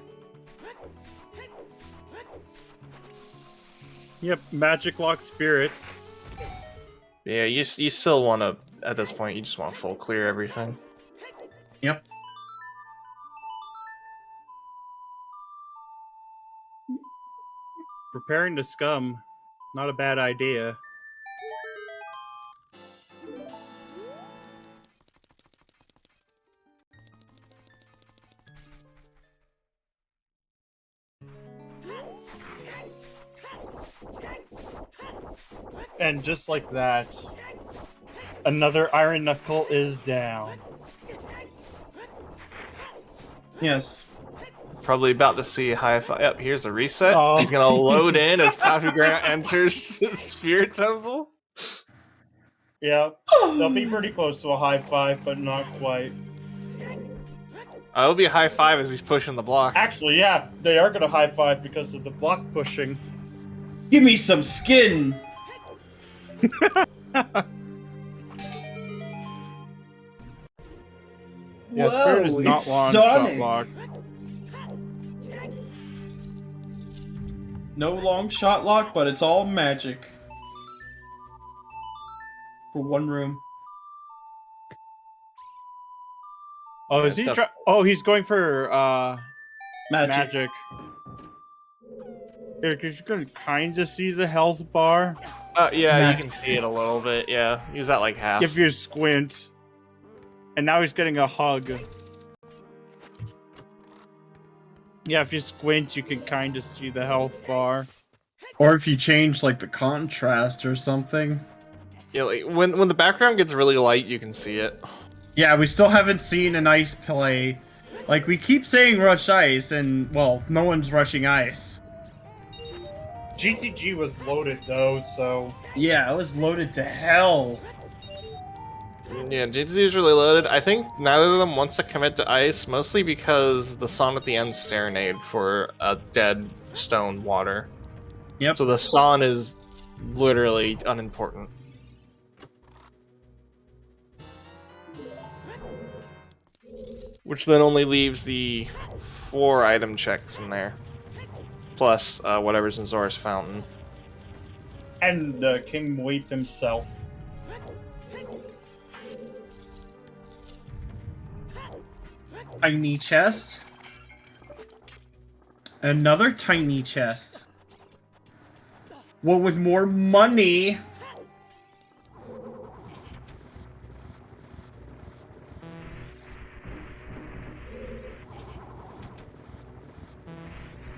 Yep, magic lock spirits. Yeah, you still want to, at this point, you just want to full clear everything. Yep. Preparing to scum. Not a bad idea. And just like that, another Iron Knuckle is down. Yes. Probably about to see a high five. Yep, here's the reset. Oh. He's gonna load in as Pappy Grant enters the Spirit Temple. Yeah, they'll be pretty close to a high five, but not quite. It'll be a high five as he's pushing the block. Actually, yeah, they are gonna high five because of the block pushing. Give me some skin. Yeah, Spirit is Whoa, not it's long Sonic. shot block. No long shot lock, but it's all magic. For one room. Oh, is he? Except- Oh, he's going for magic. Here, 'cause you can kind of see the health bar Yeah, Nah. you can see it a little bit. Yeah, use that like half. if you squint. And now he's getting a hug. Yeah, if you squint, you can kind of see the health bar. Or if you change like the contrast or something. Yeah, like, when the background gets really light, you can see it. Yeah, we still haven't seen an ice play. Like, we keep saying rush ice, and, well, no one's rushing ice. GTG was loaded though, so Yeah, it was loaded to hell. Yeah, GTZ is really loaded. I think neither of them wants to commit to ice, mostly because the song at the end serenade for a dead stone water. Yep. So the song is literally unimportant. Which then only leaves the 4 item checks in there. Plus whatever's in Zora's Fountain. and King Wait himself. Tiny chest. Another tiny chest. One with more money.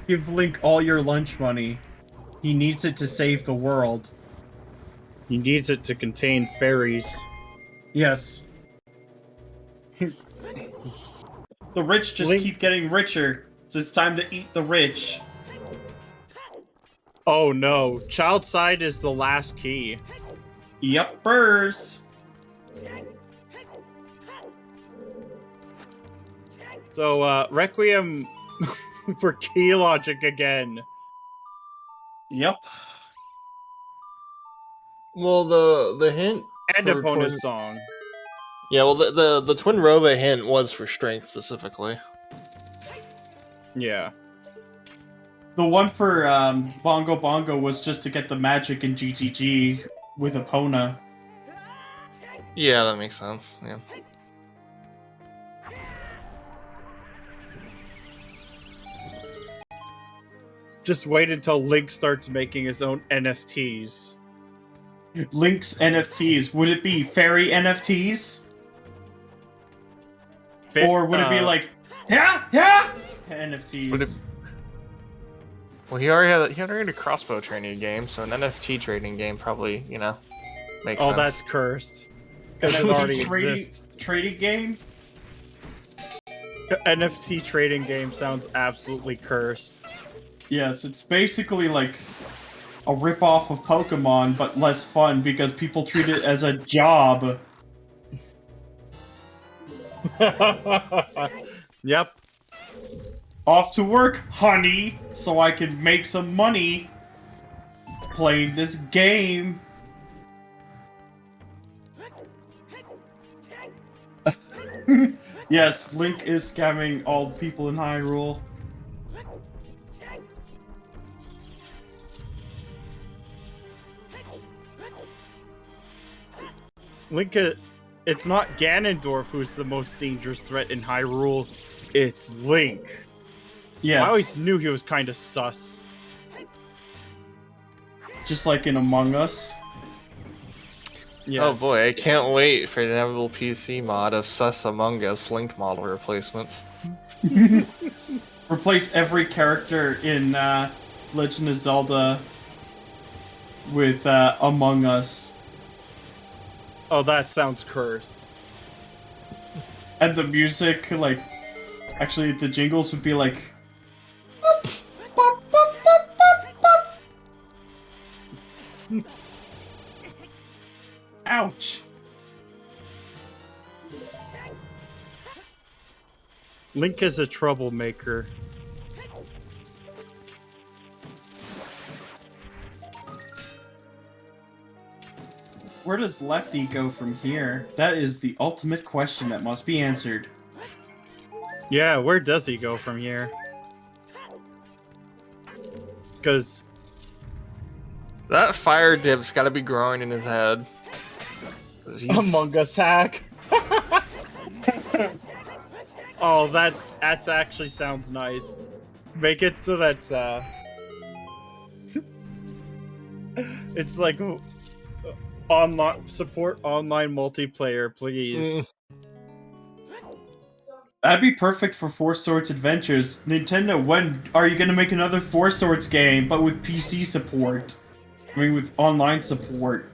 Give Link all your lunch money. He needs it to save the world. He needs it to contain fairies. Yes. The rich just Link- keep getting richer. So it's time to eat the rich. Oh no, child side is the last key. Yep, burrs. So, Requiem for key logic again. Yep. Well, the hint And for a bonus twin, song. yeah, well the twin robe hint was for strength specifically. Yeah. The one for Bongo Bongo was just to get the magic in GTG with Epona. Yeah, that makes sense. Yeah. Just wait until Link starts making his own NFTs. Link's NFTs. Would it be fairy NFTs? Or would it be like, yeah, NFTs? Would it- Well, he already had a crossbow training game, so an NFT trading game probably, makes sense. Oh, that's cursed. Because it It was already a exists. trading game? NFT trading game sounds absolutely cursed. Yes, it's basically like a ripoff of Pokemon, but less fun because people treat it as a job. Yep. Off to work, honey, so I can make some money playing this game. Yes, Link is scamming all the people in Hyrule. Link, it's not Ganondorf who's the most dangerous threat in Hyrule. It's Link. Yes, I always knew he was kind of sus. just like in Among Us. Yes. Oh boy, I can't wait for the inevitable PC mod of Sus Among Us Link model replacements. Replace every character in Legend of Zelda with Among Us. Oh, that sounds cursed. And the music, like, actually, the jingles would be like. Ouch! Link is a troublemaker. Where does Lefty go from here? That is the ultimate question that must be answered. Yeah, where does he go from here? Because That fire dip's gotta be growing in his head. 'Cause he's- Among Us hack. Oh, that's actually sounds nice. Make it so that's it's like online support online multiplayer, please. That'd be perfect for Four Swords Adventures. Nintendo, when are you gonna make another Four Swords game, but with PC support? I mean, with online support.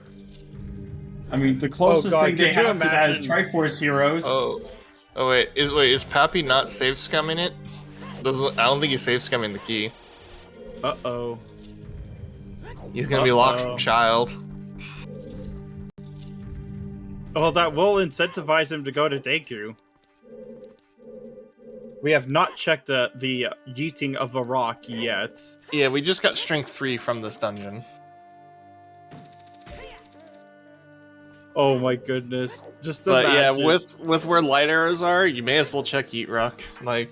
I mean, the closest God, thing they could you have to that is imagine- Triforce Heroes. Oh wait, is Pappy not safe scumming it? I don't think he's safe scumming the key. Uh-oh. He's gonna be locked from child. Well, that will incentivize him to go to Deku. We have not checked the yeeting of a rock yet. Yeah, we just got strength 3 from this dungeon. Oh my goodness! Just But yeah, imagine. with where light arrows are, you may as well check Eat Rock. Like,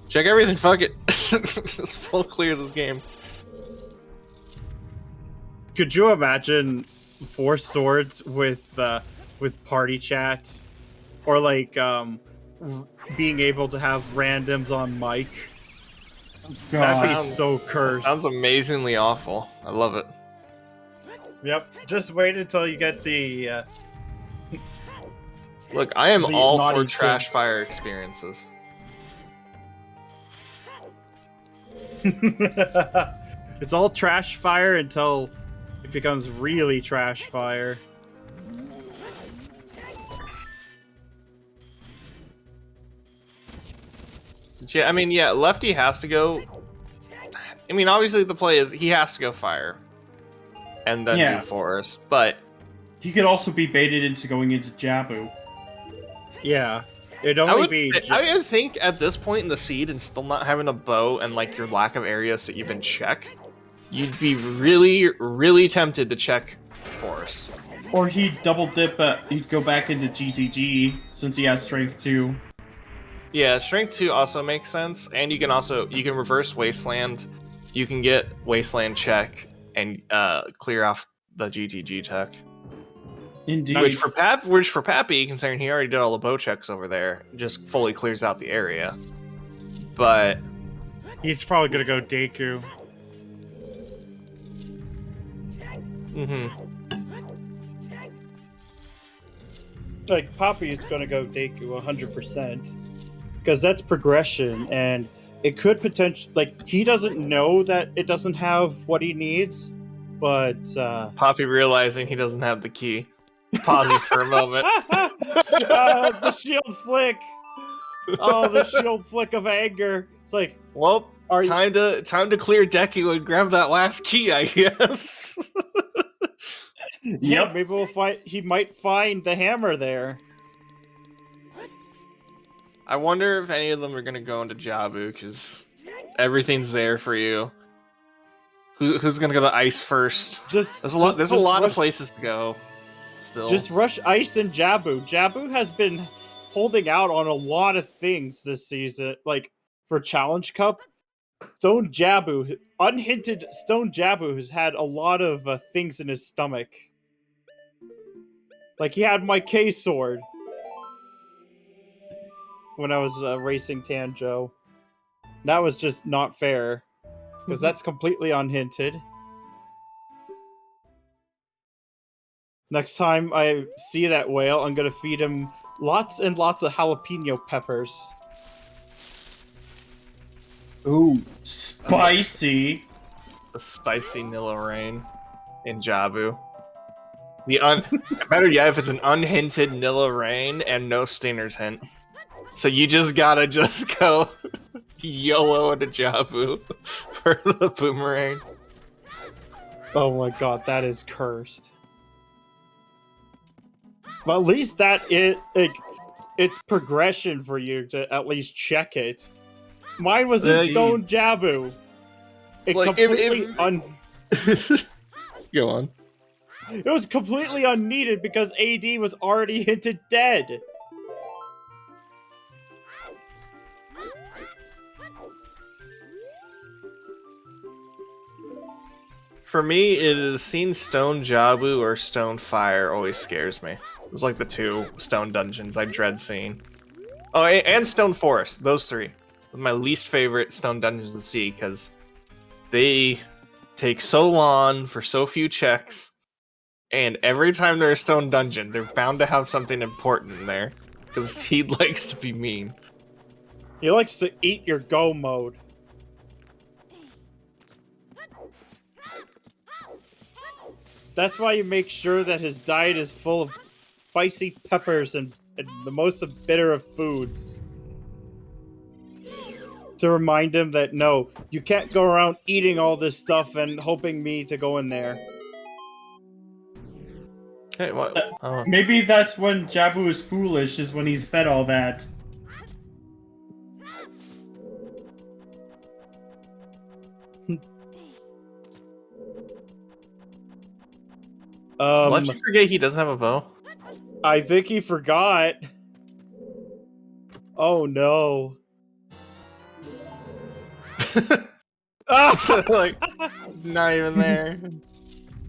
check everything. Fuck it. Just full clear this game. Could you imagine Four Swords with party chat, or like being able to have randoms on mic? That'd be God. so cursed. Sounds amazingly awful. I love it. Yep. Just wait until you get the. Look, I am The all naughty for trash kids. fire experiences. It's all trash fire until it becomes really trash fire. Yeah, I mean, yeah, Lefty has to go. I mean, obviously the play is he has to go fire and then do Yeah. forest, but He could also be baited into going into Jabu. Yeah, it'd I only would, be. I would think at this point in the seed and still not having a bow and like your lack of areas to even check, you'd be really, really tempted to check forest. Or he'd double dip, he'd go back into GTG since he has strength 2. Yeah, strength 2 also makes sense, and you can reverse wasteland. You can get wasteland check and clear off the GTG tech. Indeed. Which for Pappy, considering he already did all the bow checks over there, just fully clears out the area. But He's probably gonna go Deku. Like Poppy's gonna go Deku 100%, because that's progression, and it could potentially, like, he doesn't know that it doesn't have what he needs, but Poppy realizing he doesn't have the key, pausing for a moment. The shield flick. Oh, the shield flick of anger. It's like, Well, are time to clear Deku and grab that last key, I guess. yeah, maybe we'll find. He might find the hammer there. I wonder if any of them are gonna go into Jabu, because everything's there for you. Who's gonna go to Ice first? There's a lot of places to go. Still, just rush Ice and Jabu. Jabu has been holding out on a lot of things this season, like for Challenge Cup. Stone Jabu, unhinted Stone Jabu, has had a lot of things in his stomach. Like, he had my K sword when I was racing Tanjo. That was just not fair, because that's completely unhinted. Next time I see that whale, I'm gonna feed him lots and lots of jalapeno peppers. Ooh, spicy. the spicy Nilla Rain in Jabu. Better yet, if it's an unhinted Nilla Rain and no Stinger's hint. So you just gotta go YOLO into Jabu for the boomerang. Oh my god, that is cursed. But at least it's progression for you to at least check it. Mine was a stone Jabu. It Like, completely Go on. It was completely unneeded because AD was already hinted dead. For me, it is seeing Stone Jabu or Stone Fire always scares me. It's like the two stone dungeons I dread seeing. Oh, and Stone Forest. Those three. My least favorite stone dungeons to see because they take so long for so few checks. And every time they're a stone dungeon, they're bound to have something important in there. Because he likes to be mean. He likes to eat your go mode. That's why you make sure that his diet is full of spicy peppers and the most bitter of foods. To remind him that, no, you can't go around eating all this stuff and hoping me to go in there. Hey, what? Maybe that's when Jabu is foolish, is when he's fed all that. Let you forget he doesn't have a bow? I think he forgot. Oh no. So, like, not even there.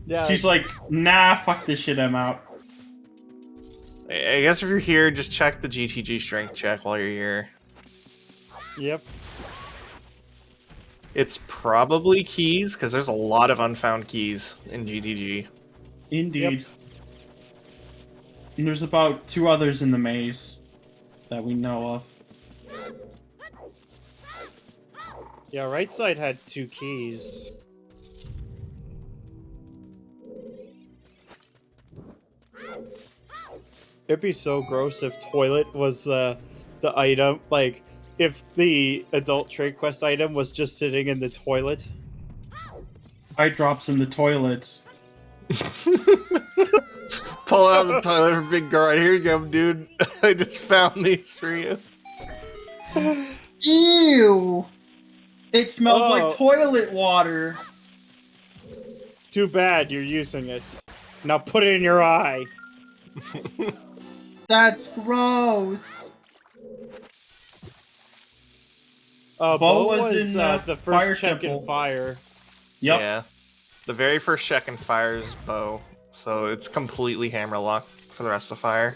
Yeah. She's like, nah, fuck this shit, I'm out. I guess if you're here, just check the GTG strength check while you're here. Yep. It's probably keys, because there's a lot of unfound keys in GTG. Indeed. Yep. And there's about 2 others in the maze that we know of. Yeah, right side had 2 keys. It'd be so gross if toilet was the item. Like, if the adult trade quest item was just sitting in the toilet. Eye drops in the toilet. Pull out the toilet for Big Girl. Here you go, dude. I just found these for you. Ew! It smells Oh. like toilet water. Too bad you're using it. Now put it in your eye. That's gross. Bo was in, the first Fire check Temple. in fire. Yep. Yeah. The very first check in fire is Bo, so it's completely hammer lock for the rest of fire.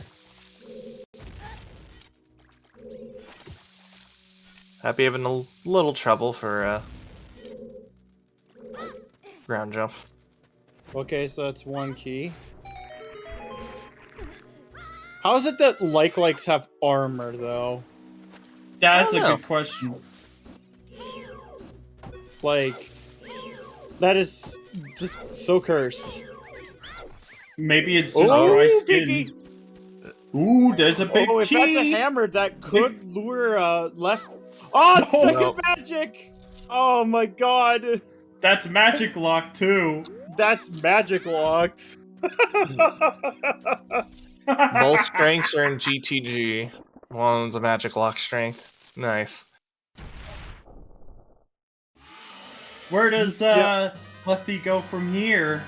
Happy having a little trouble for ground jump. Okay, so that's one key. How is it that likes have armor though? That's I a don't know. good question. Like, that is just so cursed. Maybe it's just Oh, dry Biggie. skin. Ooh, there's a big Oh, if key. that's a hammer, that could lure left. Oh, it's No. second No. magic! Oh my god, That's magic lock too. that's magic locked. Both strengths are in GTG. One's a magic lock strength. Nice. Where does Yep. Lefty go from here?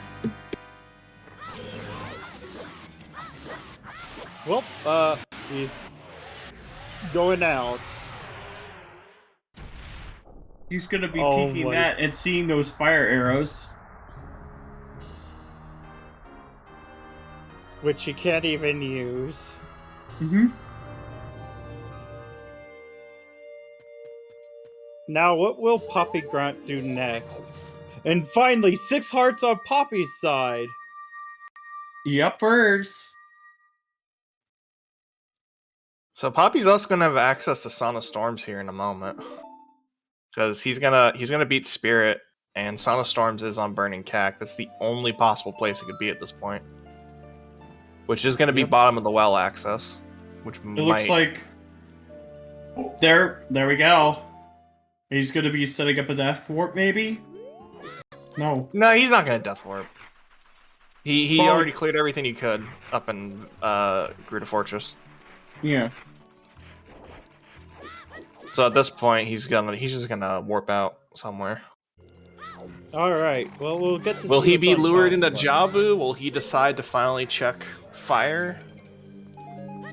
Well, he's going out. He's gonna be Oh peeking my- that and seeing those fire arrows. Which he can't even use. Mm-hmm. Now, what will Poppy Grunt do next? And finally, 6 hearts on Poppy's side. Yuppers. So Poppy's also gonna have access to Son of Storms here in a moment, because he's gonna beat Spirit, and Son of Storms is on Burning Cack. That's the only possible place it could be at this point, which is gonna be Yep. bottom of the well access, which It looks like there we go. He's gonna be setting up a death warp, maybe? No. No, he's not gonna death warp. He Well, already cleared everything he could up in Gruta Fortress. Yeah. So at this point, he's just gonna warp out somewhere. Alright, well, we'll get to Will see he what's be on lured into Poppy's side. Jabu? Will he decide to finally check fire?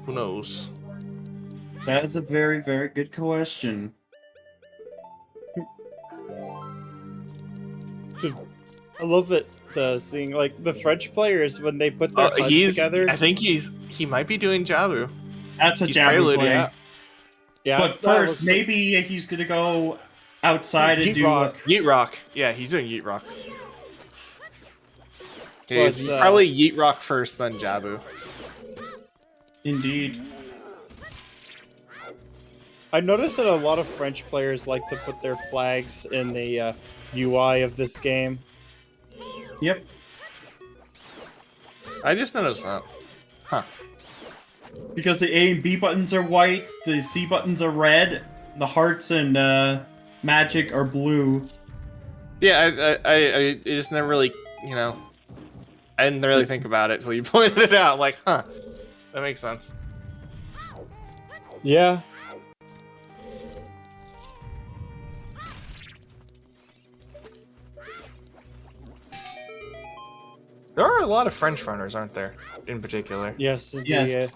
Who knows? That is a very, very good question. I love it, seeing, like, the French players, when they put their HUDs together. I think he might be doing Jabu. That's a He's Jabu prelude, play. yeah. Yeah, But that first, looks maybe he's gonna go outside and Heat do rock. Yeet Rock. Yeah, he's doing Yeet Rock. But, He's uh, probably Yeet Rock first, then Jabu. Indeed. I noticed that a lot of French players like to put their flags in the UI of this game. Yep. I just noticed that. Huh. Because the A and B buttons are white, the C buttons are red, the hearts and magic are blue. Yeah, I just never really, I didn't really think about it until you pointed it out. Like, huh, that makes sense. Yeah. There are a lot of French runners, aren't there? In particular. Yes. Yes.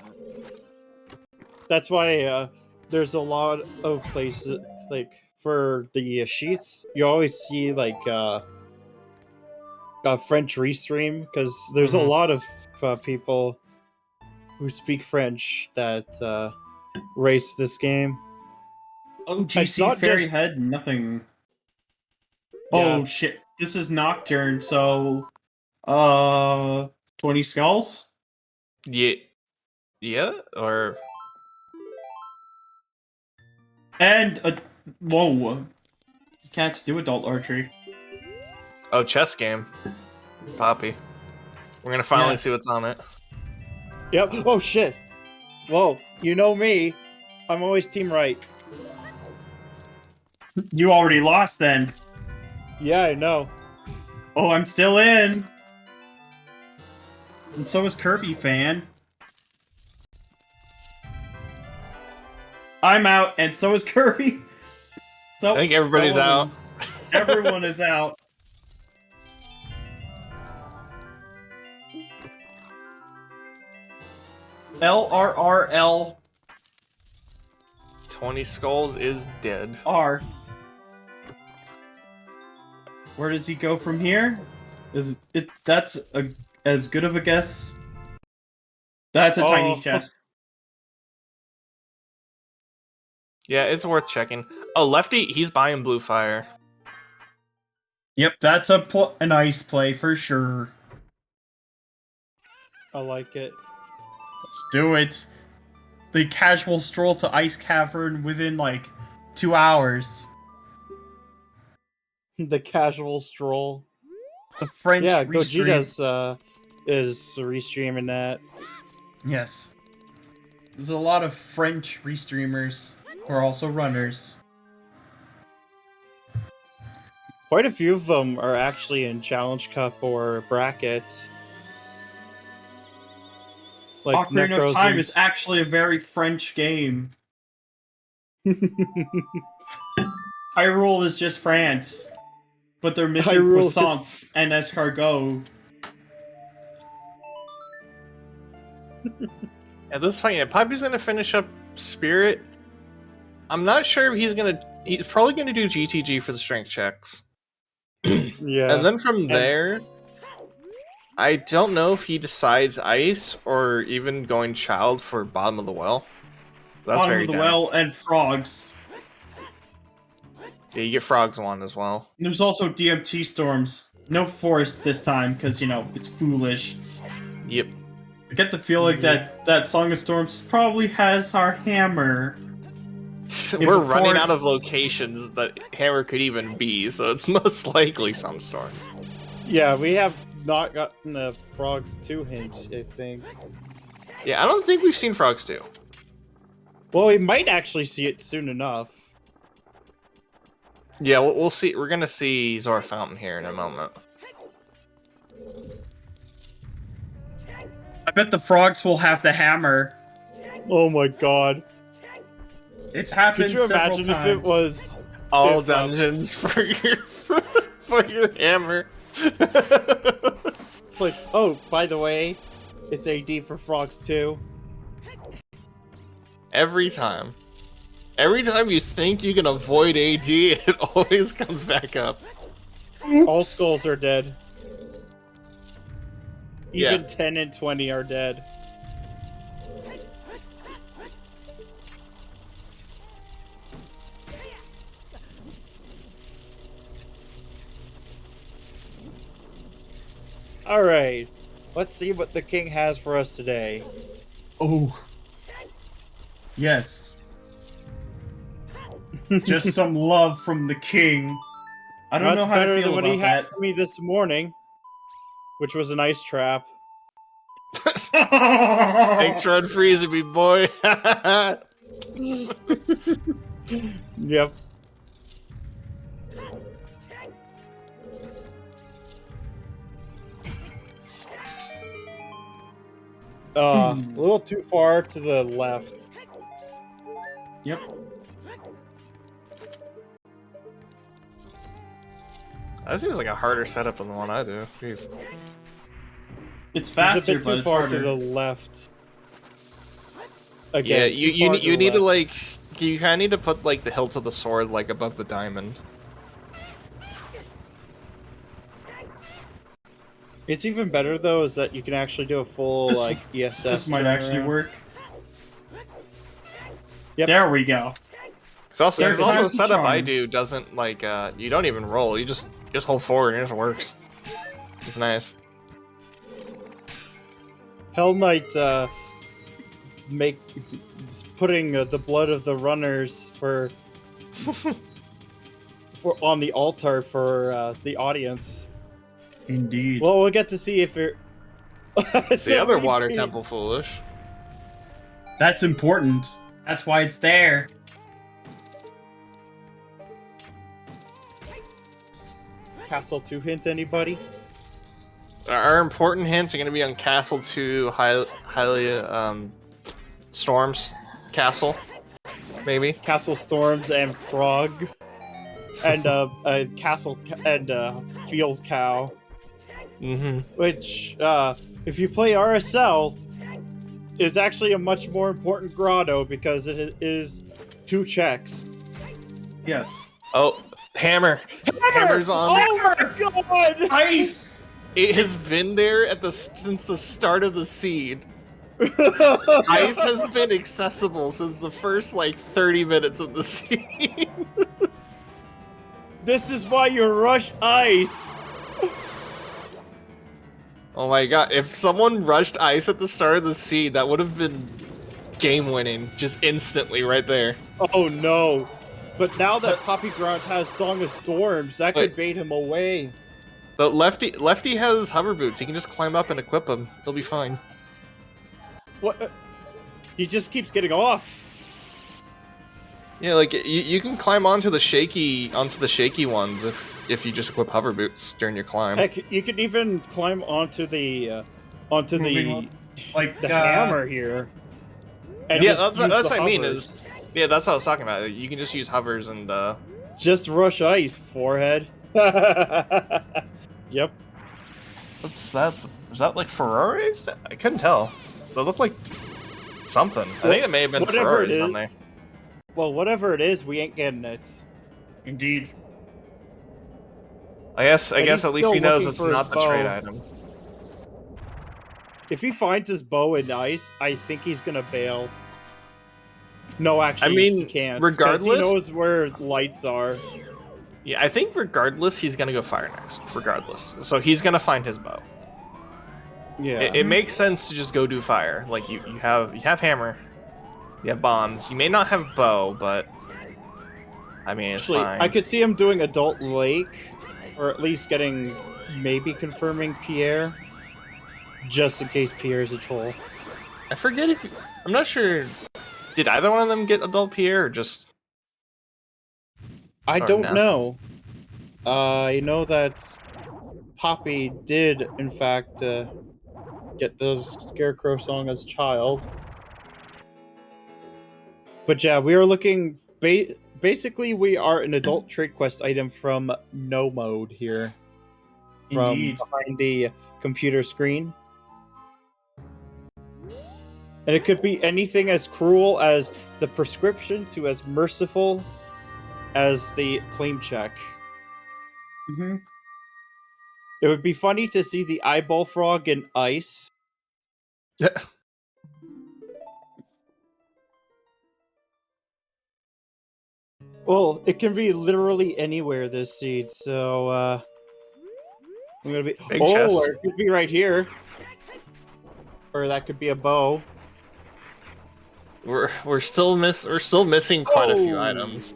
That's why there's a lot of places, like, for the sheets, you always see, like, French restream, because there's a Mhm. lot of people who speak French that race this game. Oh, It's GC not Fairy just- Head, nothing. Yeah. Oh shit, this is Nocturne, so 20 skulls? Yeah. Yeah? Or... And whoa. Can't do adult archery. Oh, chess game. Poppy. We're gonna finally Yeah. see what's on it. Yep. Oh shit. Well, you know me. I'm always team right. You already lost then. Yeah, I know. Oh, I'm still in. And so is Kirby fan. I'm out, and so is Kirby. So I think everybody's out. Everyone is out. LRRL 20 Skulls is dead. R. Where does he go from here? Is it? That's as good of a guess. That's a tiny chest. Yeah, it's worth checking. Oh, Lefty, he's buying Blue Fire. Yep, that's a nice play for sure. I like it. Let's do it. The casual stroll to Ice Cavern within like 2 hours. The casual stroll. The French Yeah, restream. Gogeta's is restreaming that. Yes. There's a lot of French restreamers who are also runners. Quite a few of them are actually in Challenge Cup or brackets. Like Ocarina of Necros Time and- is actually a very French game. Hyrule is just France. But they're missing Hyrule is- croissants and escargot. At this point, yeah, Poppy's gonna finish up Spirit. I'm not sure if he's probably gonna do GTG for the strength checks. Yeah. And then from there, I don't know if he decides Ice or even going Child for Bottom of the Well. That's Bottom very of the tempting. Well and frogs. Yeah, you get Frogs one as well. There's also DMT storms. No forest this time, because, you know, it's foolish. Yep. I get the feeling that Song of Storms probably has our hammer. We're the running out forest- of locations that Hammer could even be, so it's most likely some storms. Yeah, we have not gotten the Frogs 2 hint, I think. Yeah, I don't think we've seen Frogs 2. Well, we might actually see it soon enough. Yeah, we'll see. We're gonna see Zora Fountain here in a moment. I bet the frogs will have the hammer. Oh my god. It's happened Could you several imagine times. if it was All Fifth up? dungeons for your for your hammer. Like, oh, by the way, it's AD for Frogs 2. Every time. Every time you think you can avoid AD, it always comes back up. All skulls are dead. Yeah. Even 10 and 20 are dead. Alright, let's see what the king has for us today. Oh. Yes. Just some love from the king. I don't know That's how to better feel than what he about had that. for me this morning, which was an ice trap. Thanks for unfreezing me, boy. Yep. A little too far to the left. Yep. That seems like a harder setup than the one I do. Jeez. It's He's a faster, bit but too it's far harder. to the left. Yeah, Again, you too far you the need to left. like you kind of need to put like the hilt of the sword like above the diamond. It's even better though is that you can actually do a full This- like ESS. This might actually turnaround. work. Yep. There we go. It's also There's because also time the to setup I charm. do doesn't like you don't even roll. You just hold forward and it just works. It's nice. Hell Knight make putting the blood of the runners for on the altar for the audience. Indeed. Well, we'll get to see if it. It's the other water temple foolish. That's important. That's why it's there. Castle 2 hint, anybody? Our important hints are going to be on Castle 2, Hylia, Storms, Castle, maybe. Castle Storms and Frog. And Castle and Field Cow. Mm-hmm. Which, if you play RSL, is actually a much more important grotto because it is 2 checks. Yes. Oh, Hammer! Hammer's on. Oh my god! Ice! It has been there since the start of the seed. Ice has been accessible since the first, like, 30 minutes of the seed. This is why you rush ice! Oh my god, if someone rushed ice at the start of the seed, that would have been game-winning, just instantly right there. Oh no. But now that Poppy Grunt has Song of Storms, that could bait him away. The Lefty has hover boots. He can just climb up and equip them. He'll be fine. What? He just keeps getting off. Yeah, like you can climb onto the shaky ones if you just equip hover boots during your climb. Heck, you could even climb onto the like hammer here. And yeah, just that's use what I mean. hovers. Yeah, that's what I was talking about. You can just use hovers and just rush ice, forehead. Yep. What's that? Is that like Ferraris? I couldn't tell. They look like something. I think it may have been Ferraris on there. Well, whatever it is, we ain't getting it. Indeed. I guess at least he knows it's for not the his trade bow. item. If he finds his bow in ice, I think he's gonna bail. No, actually, I mean, he can't. regardless- he knows where lights are. Yeah, I think regardless, he's gonna go fire next. Regardless, so he's gonna find his bow. Yeah. It makes sense to just go do fire. Like you have hammer, you have bombs. You may not have bow, but I mean it's Actually, fine. I could see him doing Adult Lake, or at least maybe confirming Pierre, just in case Pierre's a troll. I forget if I'm not sure. Did either one of them get Adult Pierre or just? I Or don't no? know. I know that Poppy did, in fact, get the Scarecrow song as child. But yeah, we are looking... basically, we are an adult trade quest item from No Mode here. From Indeed. behind the computer screen. And it could be anything as cruel as the prescription to as merciful as the claim check. Mm-hmm. It would be funny to see the eyeball frog in ice. Well, it can be literally anywhere this seed, so I'm gonna be Big chest. or it could be right here. Or that could be a bow. We're still missing quite a few items.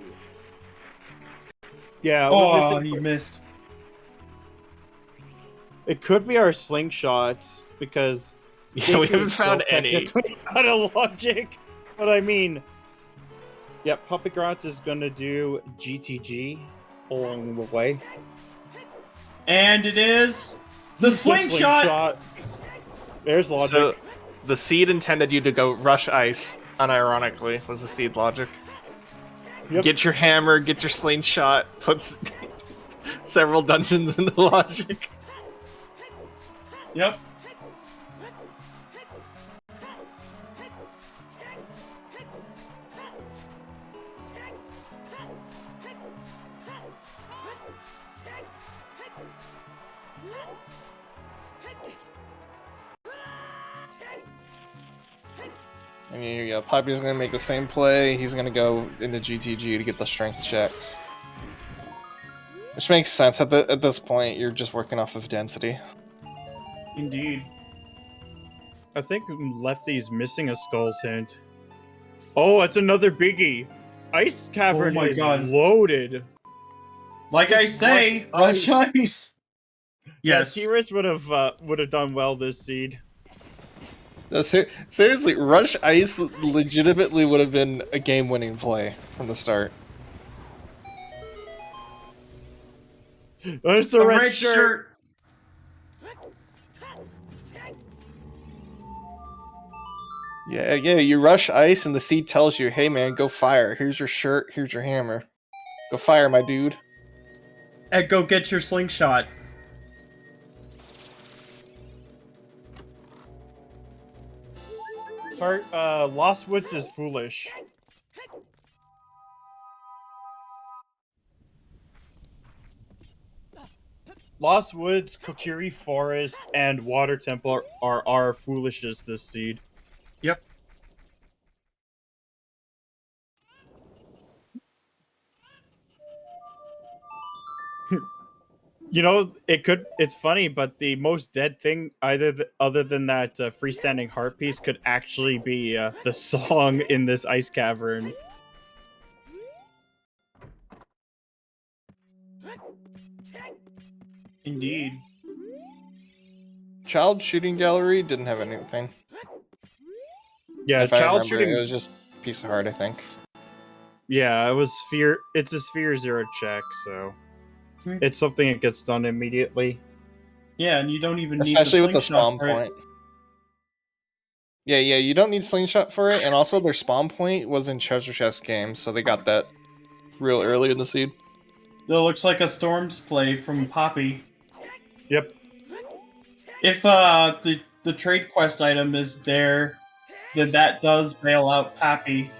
Yeah, we're Oh, missing- he missed. it could be our slingshot because Yeah, we haven't found any. Out of logic, but I mean, yeah, Puppy Grant is gonna do GTG along the way. And it is the slingshot. There's logic. So the seed intended you to go rush ice. Unironically, was the seed logic. Yep. Get your hammer, get your slingshot, puts several dungeons into logic. Yep. And here you go. Poppy's gonna make the same play. He's gonna go into GTG to get the strength checks. Which makes sense. At this point, you're just working off of density. Indeed. I think Lefty's missing a Skull's hint. Oh, it's another biggie. Ice Cavern Oh my is God. loaded. Like I say, rush ice. Yes. Yeah, T-Riz would have done well this seed. No, seriously, rush ice legitimately would have been a game-winning play from the start. There's The the red shirt. Yeah, you rush ice and the seed tells you, hey man, go fire. Here's your shirt, here's your hammer. Go fire, my dude. And go get your slingshot. Lost Woods is foolish. Lost Woods, Kokiri Forest, and Water Temple are foolish as this seed. Yep. You know, it's funny, but the most dead thing, other than that freestanding heart piece, could actually be the song in this ice cavern. Indeed. Child shooting gallery didn't have anything. Yeah, If I child remember, shooting. it was just a piece of heart, I think. Yeah, it was sphere. It's a sphere 0 check, so it's something that gets done immediately. Yeah, and you don't even Especially need with the spawn point. Yeah, you don't need slingshot for it, and also their spawn point was in treasure chest games, so they got that real early in the seed. It looks like a Storm's play from Poppy. Yep. If the trade quest item is there, then that does bail out Pappy.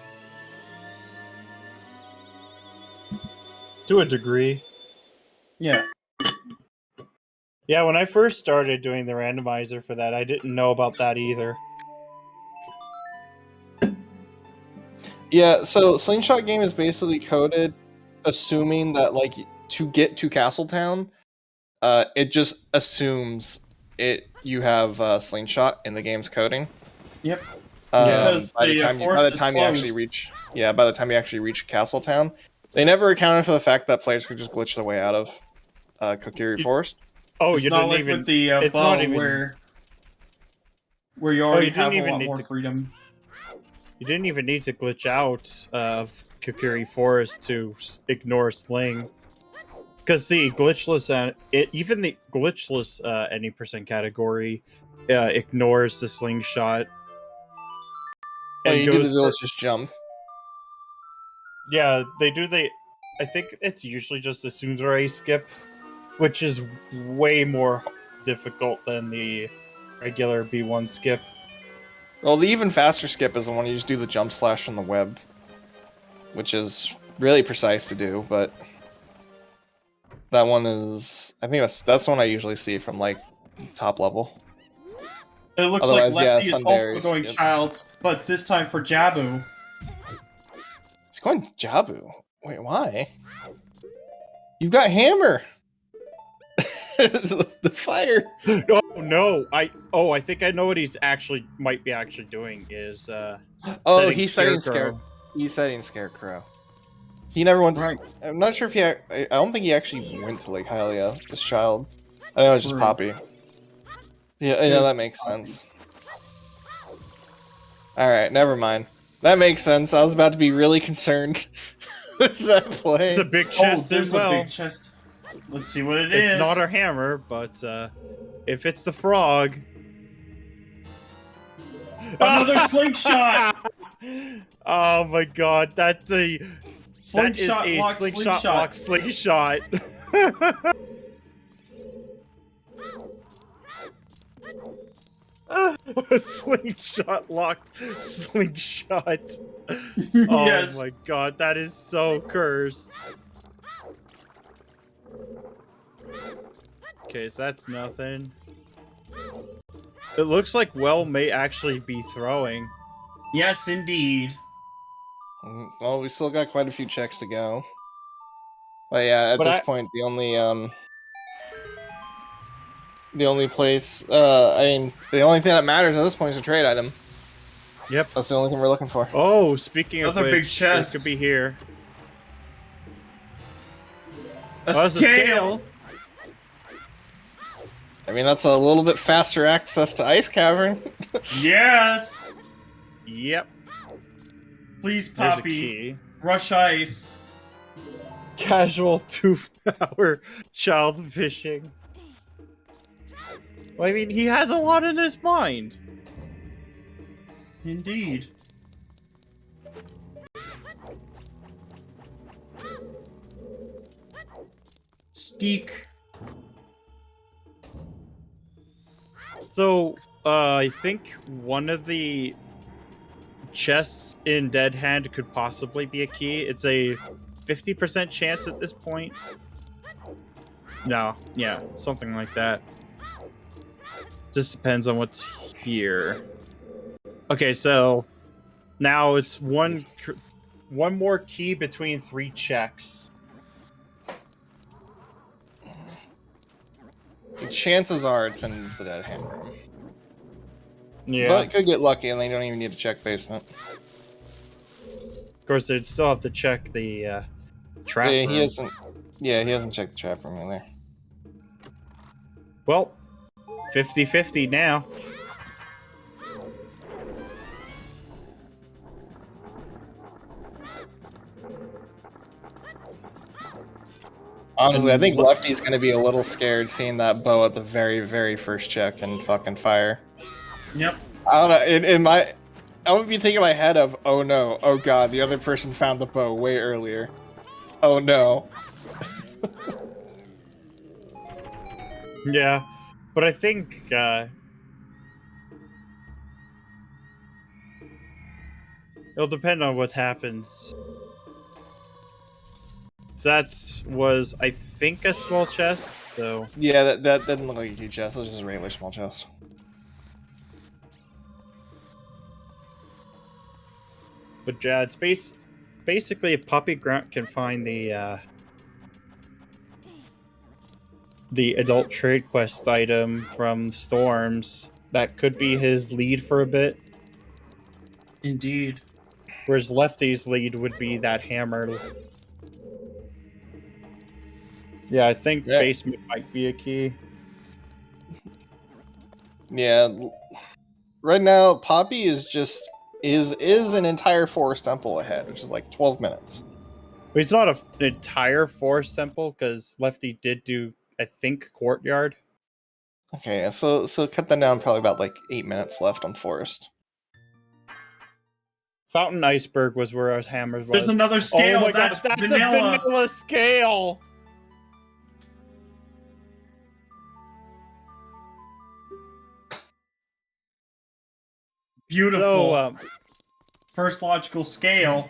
To a degree. Yeah. Yeah, when I first started doing the randomizer for that, I didn't know about that either. Yeah, so slingshot game is basically coded assuming that, like, to get to Castletown, it just assumes you have slingshot in the game's coding. Yep. By the forest time is you actually reach Castletown, they never accounted for the fact that players could just glitch their way out of Kokiri Forest. Oh, it's you not didn't like even. with the it's bow not even where you already you didn't have a even lot need more to- freedom. You didn't even need to glitch out of Kokiri Forest to ignore Sling. Because see, glitchless even the glitchless any percent category ignores the slingshot. Oh, and you do the goes delicious jump. Yeah, they do. I think it's usually just a Sunzure skip, which is way more difficult than the regular B1 skip. Well, the even faster skip is the one you just do the jump slash from the web, which is really precise to do, but that one is, I think that's the one I usually see from, like, top level. It looks Otherwise, like Lefty yeah, is also Sundary's going good. child, but this time for Jabu. He's going Jabu. Wait, why? You've got hammer. The fire. Oh no! I think I know what he's might be doing is Oh, he's setting Scarecrow. He's setting Scarecrow. He never went. Right. I'm not sure if I don't think he actually went to Lake Hylia, this child. I know it's just Right. Poppy. Yeah, I know that makes sense. Alright, never mind. That makes sense. I was about to be really concerned with that play. It's a big chest there's as well. a big chest. Let's see what it is. It's not a hammer, but if it's the frog. Another slingshot! Oh my god, that's a Slingshot that is a lock, slingshot lock slingshot. Slingshot lock slingshot. Oh Yes. my god, that is so cursed. Okay, so that's nothing. It looks like Well may actually be throwing. Yes, indeed. Well, we still got quite a few checks to go. But yeah, at this point, the only place, I mean, the only thing that matters at this point is a trade item. Yep. That's the only thing we're looking for. Oh, speaking of Another which, big chest. it could be here. A scale! I mean, that's a little bit faster access to Ice Cavern. Yes! Yep. Please, There's a Poppy. key. Rush ice. Casual 2-hour child fishing. Well, I mean, he has a lot in his mind. Indeed. Steak. So, I think one of the chests in Dead Hand could possibly be a key. It's a 50% chance at this point. No, yeah, something like that. Just depends on what's here. Okay, so now it's one more key between 3 checks. The chances are it's in the Dead Hand room. Yeah. But could get lucky and they don't even need to check basement. Of course, they'd still have to check the trap Yeah, room. he hasn't. Yeah, he hasn't checked the trap room either. Well, 50-50 now. Honestly, I think Lefty's gonna be a little scared seeing that bow at the very, very first check and fucking fire. Yep. I don't know. I would be thinking in my head of, oh no, oh god, the other person found the bow way earlier. Oh no. Yeah, but I think it'll depend on what happens. So that was, I think, a small chest. So Yeah, that didn't look like a huge chest. It was just a regular small chest. but yeah, it's basically if Puppy Grunt can find the adult trade quest item from Storms, that could be his lead for a bit. Indeed. Whereas Lefty's lead would be that hammer. Yeah, I think Yeah. basement might be a key. Yeah. Right now, Poppy is just is an entire forest temple ahead, which is like 12 minutes. But it's not an entire forest temple, because Lefty did do, I think, courtyard. Okay, so cut that down probably about like 8 minutes left on forest. Fountain Iceberg was where our hammers was. There's another scale. Oh my That's god, that's vanilla. a vanilla scale! Beautiful. So, First logical scale.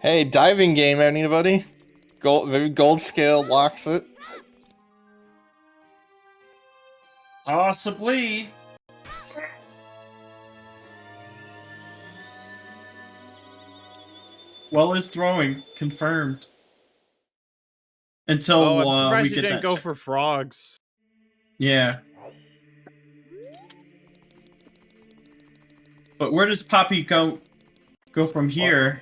Hey, diving game, anybody? Maybe gold scale locks it. Possibly. Well is throwing. Confirmed. Until I'm we surprised get you didn't that. go for frogs. Yeah. But where does Poppy go from here?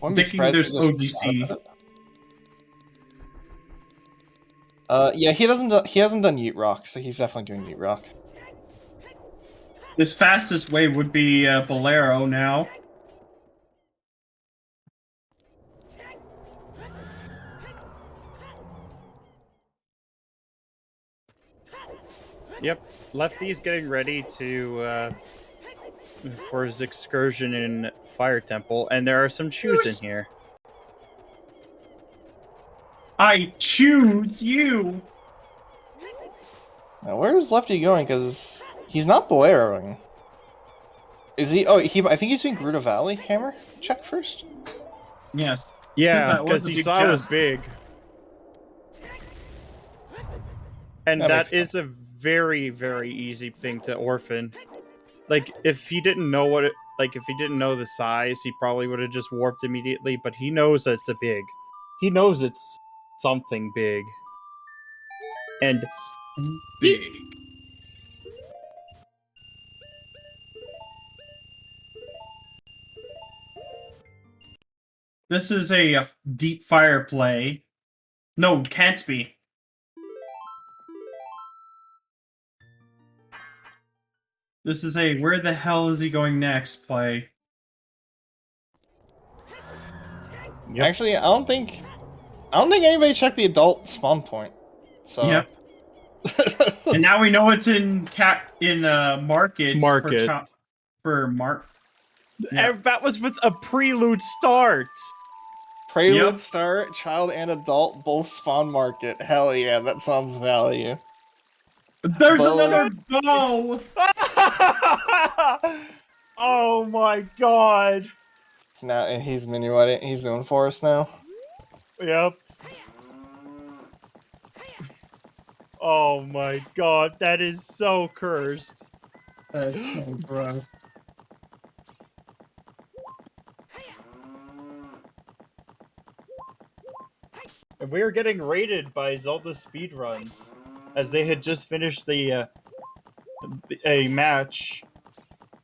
Wouldn't be Thinking surprised there's if he just- OGC. Yeah, he hasn't done Yeet Rock, so he's definitely doing Yeet Rock. This fastest way would be Bolero now. Yep, Lefty's getting ready to for his excursion in Fire Temple, and there are some shoes in here. I choose you. Now, where is Lefty going? Because he's not Boleroing. Is he? Oh, I think he's doing Gerudo Valley Hammer. Check first. Yes. Yeah, That was because a he big saw it was chest. big. And That that makes is a very, very easy thing to orphan. Like, if he didn't know what it... Like, if he didn't know the size, he probably would have just warped immediately, but he knows that it's a big. He knows it's something big. And... Big. This is a deep fire play. No, can't be. This is a where the hell is he going next play. Yep. Actually, I don't think anybody checked the adult spawn point. So. Yep. And now we know it's in market Market. Yeah. That was with a prelude start. Prelude Yep. start, child and adult both spawn market. Hell yeah, that sounds value. There's Bow. another bow. Oh my god. Now he's minuetting. He's doing for us now. Yep. Oh my god, that is so cursed. That's so gross. And we were getting raided by Zelda speedruns as they had just finished a match.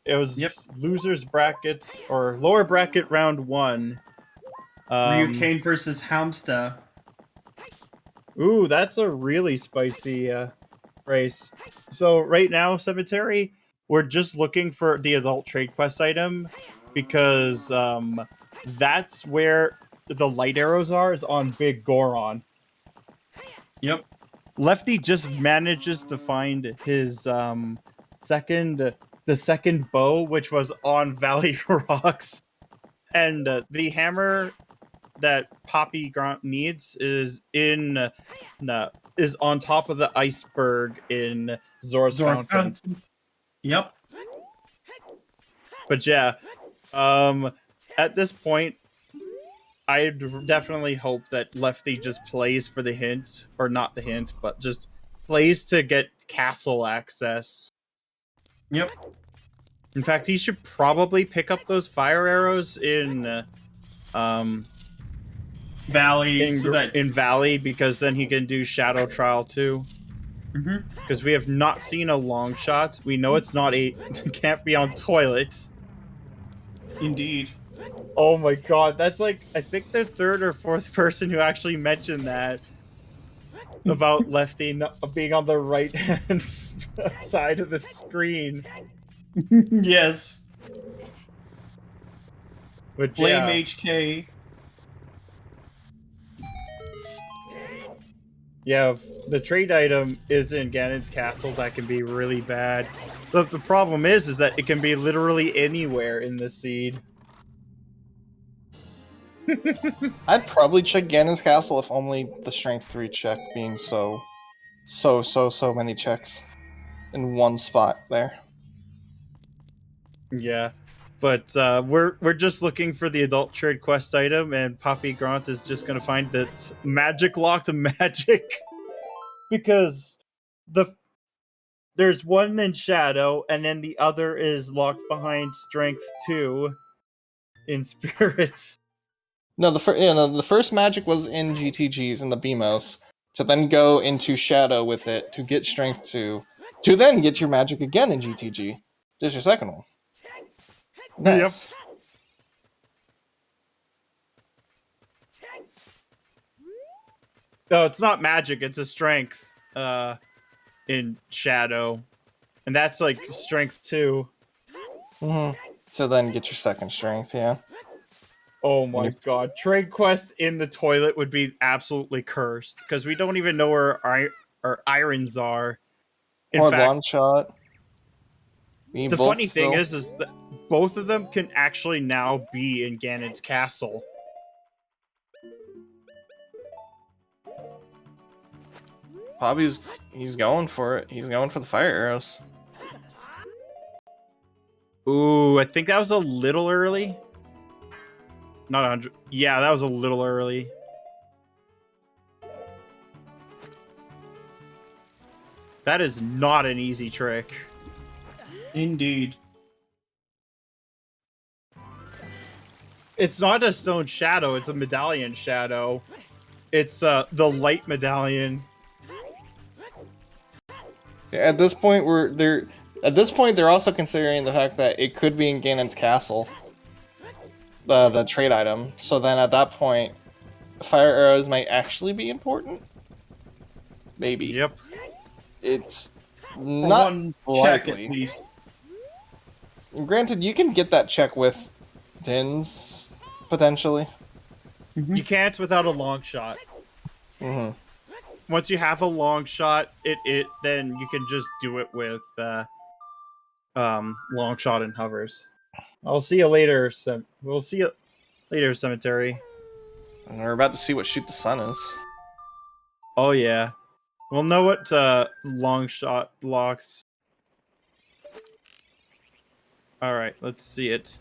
It was losers brackets or lower bracket round 1. Ryu Kane versus Hamsta. Ooh, that's a really spicy race. So right now, Cemetery, we're just looking for the adult trade quest item because that's where the light arrows are, is on Big Goron. Yep. Lefty just manages to find his second bow, which was on Valley Rocks, and the hammer that Poppy Grant needs is on top of the iceberg in Zora's Fountain. Yep. But yeah, at this point, I definitely hope that Lefty just plays for the hint, or not the hint, but just plays to get castle access. Yep. In fact, he should probably pick up those fire arrows in Valley, in Valley, because then he can do Shadow Trial too. Because we have not seen a long shot. We know it's not can't be on toilet. Indeed. Oh my god, that's like, I think the third or fourth person who actually mentioned that about Lefty being on the right hand side of the screen. Yes. But Blame yeah. HK. Yeah, if the trade item is in Ganon's castle, that can be really bad. But the problem is that it can be literally anywhere in the seed. I'd probably check Ganon's castle if only the strength 3 check being so many checks in one spot there. Yeah, but we're just looking for the adult trade quest item, and Poppy Grant is just gonna find that magic locked magic because there's one in Shadow, and then the other is locked behind Strength 2 in Spirit. No, the first magic was in GTGs in the BMOS, to then go into Shadow with it to get Strength 2, to then get your magic again in GTG. There's your second one. Nice. Yep. No, it's not magic, it's a strength in Shadow. And that's like Strength 2. So then get your second strength, yeah. Oh my god. Trade quest in the toilet would be absolutely cursed, because we don't even know where our irons are. Or long shot. The funny thing is that both of them can actually now be in Ganon's castle. He's going for it. He's going for the fire arrows. Ooh, I think that was a little early. Not 100. Yeah, that was a little early. That is not an easy trick. Indeed. It's not a stone shadow, it's a medallion shadow. It's the light medallion. At this point, they're also considering the fact that it could be in Ganon's castle, the trade item. So then, at that point, fire arrows might actually be important. Maybe. Yep. It's For not one likely. check at least. Granted, you can get that check with Dins potentially. You can't without a long shot. Mm-hmm. Once you have a long shot, then you can just do it with long shot and hovers. I'll see you later. We'll see you later, cemetery. And we're about to see what Shoot the Sun is. Oh yeah, we'll know what long shot locks. All right, let's see it.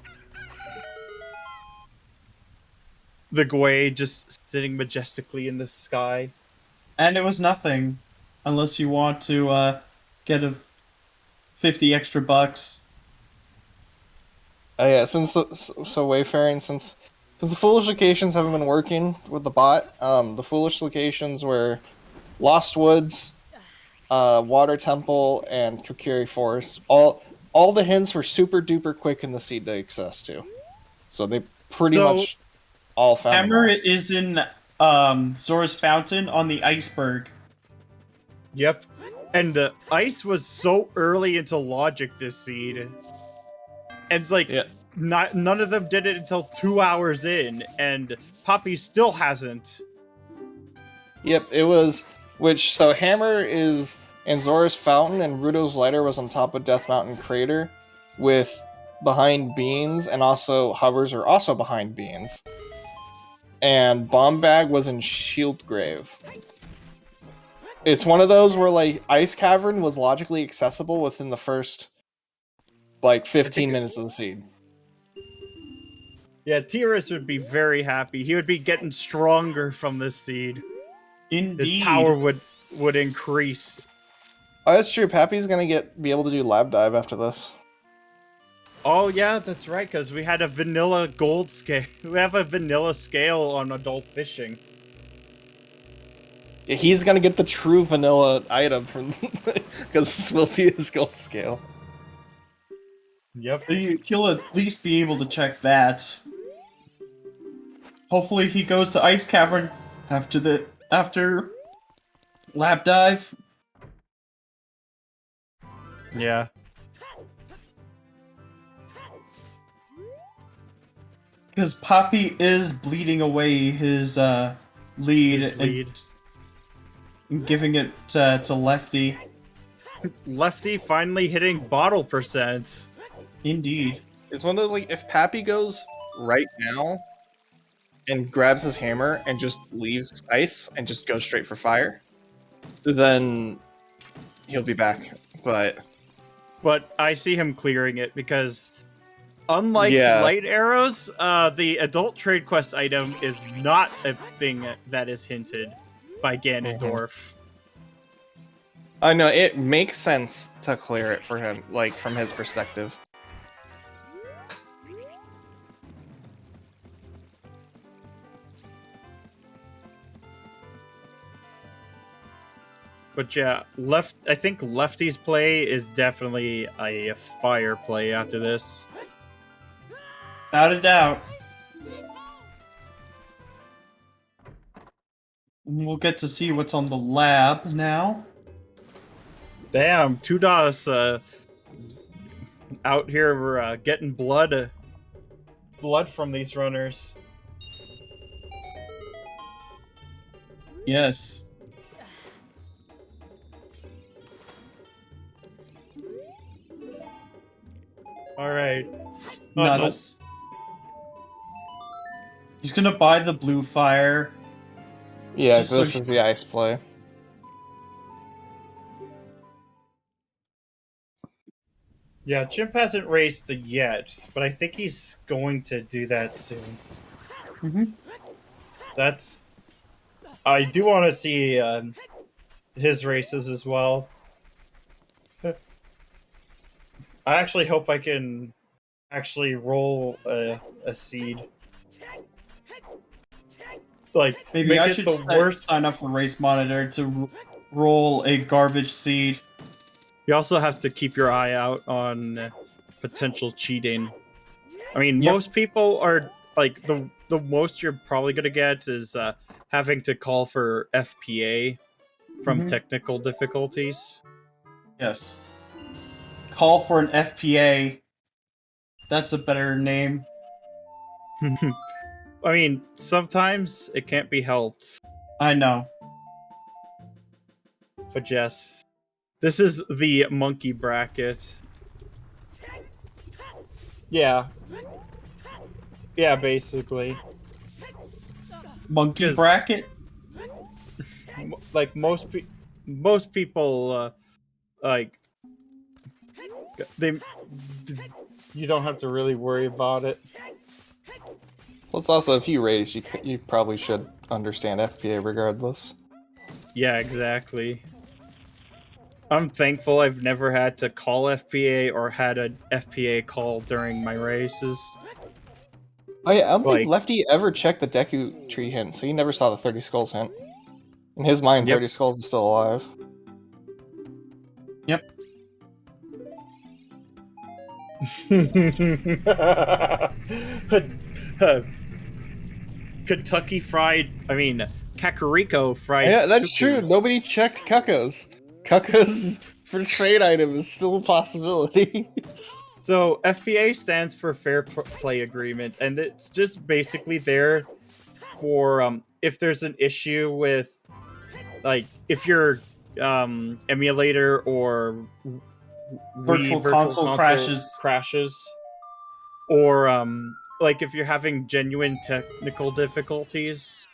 The Gwei just sitting majestically in the sky. And it was nothing, unless you want to get a 50 extra bucks. Oh yeah, so Wayfaring, since the foolish locations haven't been working with the bot, the foolish locations were Lost Woods, Water Temple, and Kokiri Forest. All the hints were super duper quick in the seed to access to, so they pretty much all found Hammer them all. is in Zora's Fountain on the iceberg. Yep. And the ice was so early into logic this seed. And it's like, none of them did it until 2 hours in, and Poppy still hasn't. Yep, it was, so Hammer is in Zora's Fountain, and Ruto's Lighter was on top of Death Mountain Crater, with behind Beans, and also Hovers are also behind Beans. And Bomb Bag was in Shield Grave. It's one of those where, like, Ice Cavern was logically accessible within the first, like, 15 minutes of the seed. Yeah, Tyrus would be very happy. He would be getting stronger from this seed. Indeed. His power would increase. Oh, that's true. Pappy's gonna be able to do Lab Dive after this. Oh yeah, that's right, because we had a vanilla gold scale. We have a vanilla scale on adult fishing. Yeah, he's gonna get the true vanilla item from because this will be his gold scale. Yep. He'll at least be able to check that. Hopefully he goes to Ice Cavern after Lab Dive. Yeah. Because Poppy is bleeding away his lead. And giving it to Lefty. Lefty finally hitting bottle percent. Indeed. It's one of those, like, if Pappy goes right now and grabs his hammer and just leaves ice and just goes straight for fire, then he'll be back. But I see him clearing it because, unlike Yeah. light arrows, the adult trade quest item is not a thing that is hinted by Ganondorf. I know it makes sense to clear it for him, like, from his perspective. But yeah, I think Lefty's play is definitely a fire play after this. Without a doubt. We'll get to see what's on the lab now. Damn, Tudas out here, we're getting blood from these runners. Yes. All right. Nuts. He's gonna buy the blue fire. Yeah, Just this so is the ice play. Yeah, Chimp hasn't raced yet, but I think he's going to do that soon. I do want to see his races as well. I actually hope I can actually roll a seed. Like, Maybe make I it should the worst. sign up for Race Monitor to roll a garbage seed. You also have to keep your eye out on potential cheating. I mean, Yep. most people are like the most you're probably gonna get is having to call for FPA from technical difficulties. Yes. Call for an FPA. That's a better name. I mean, sometimes it can't be helped. I know. But yes, this is the monkey bracket. Yeah. Yeah, basically. Monkey 'Cause- bracket? Like most people, like they, you don't have to really worry about it. Well, it's also if you raise, you probably should understand FPA regardless. Yeah, exactly. I'm thankful I've never had to call FPA or had an FPA call during my races. Oh yeah, I don't Like- think Lefty ever checked the Deku tree hint, so he never saw the 30 skulls hint. In his mind, Yep. 30 skulls is still alive. Yep. Kentucky fried, Kakariko fried. Yeah, that's cuckoo. true. Nobody checked Cuckoos. Cuckoos for trade item is still a possibility. So FPA stands for Fair Play Agreement, and it's just basically there for if there's an issue with, like, if your emulator or Virtual console crashes. or like if you're having genuine technical difficulties.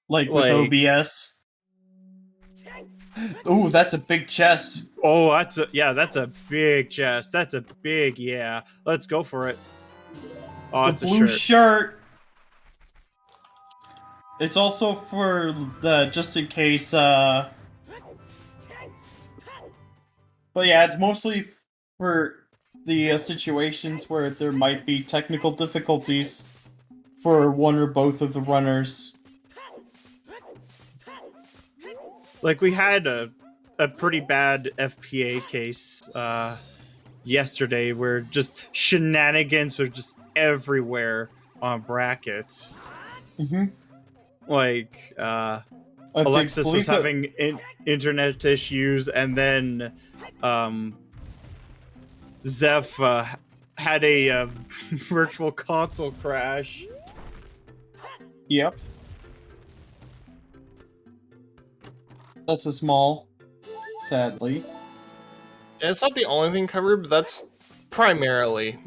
Like with OBS. Ooh, that's a big chest. Oh, that's a big chest. That's a big, yeah. Let's go for it. Oh, The it's blue a shirt. shirt. It's also for the just in case. But yeah, it's mostly for the situations where there might be technical difficulties for one or both of the runners. Like, we had a pretty bad FPA case yesterday where just shenanigans were just everywhere on brackets. Mm-hmm. Like, Alexis was having internet issues, and then Zeph had a virtual console crash. Yep. That's a small, sadly. It's not the only thing covered, but that's primarily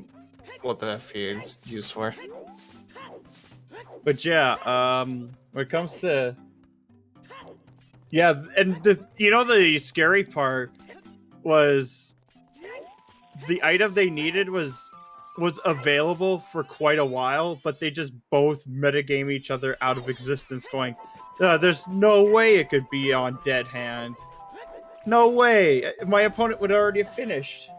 what the FPA is used for. But yeah, when it comes to... Yeah, and the scary part was the item they needed was available for quite a while, but they just both metagame each other out of existence, going, there's no way it could be on Dead Hand. No way! My opponent would already have finished.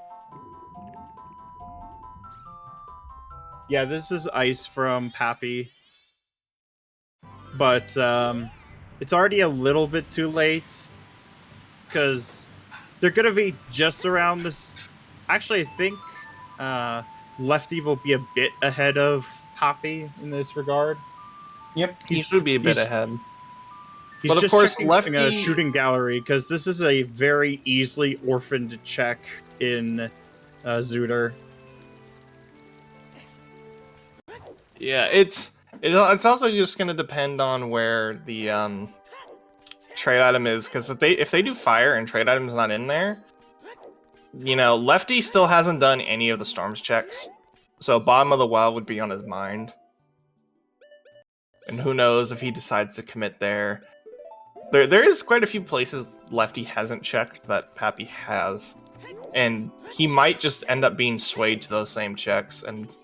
Yeah, this is ice from Pappy. But it's already a little bit too late, because they're going to be just around this... Actually, I think Lefty will be a bit ahead of Pappy in this regard. Yep. He should be a bit ahead. He's But of just course, checking Lefty... a shooting gallery, because this is a very easily orphaned check in Zooter. Yeah, it's also just going to depend on where the trade item is, because if they do fire and trade item's not in there, Lefty still hasn't done any of the storms checks, so bottom of the well would be on his mind. And who knows if he decides to commit there. There is quite a few places Lefty hasn't checked that Pappy has, and he might just end up being swayed to those same checks and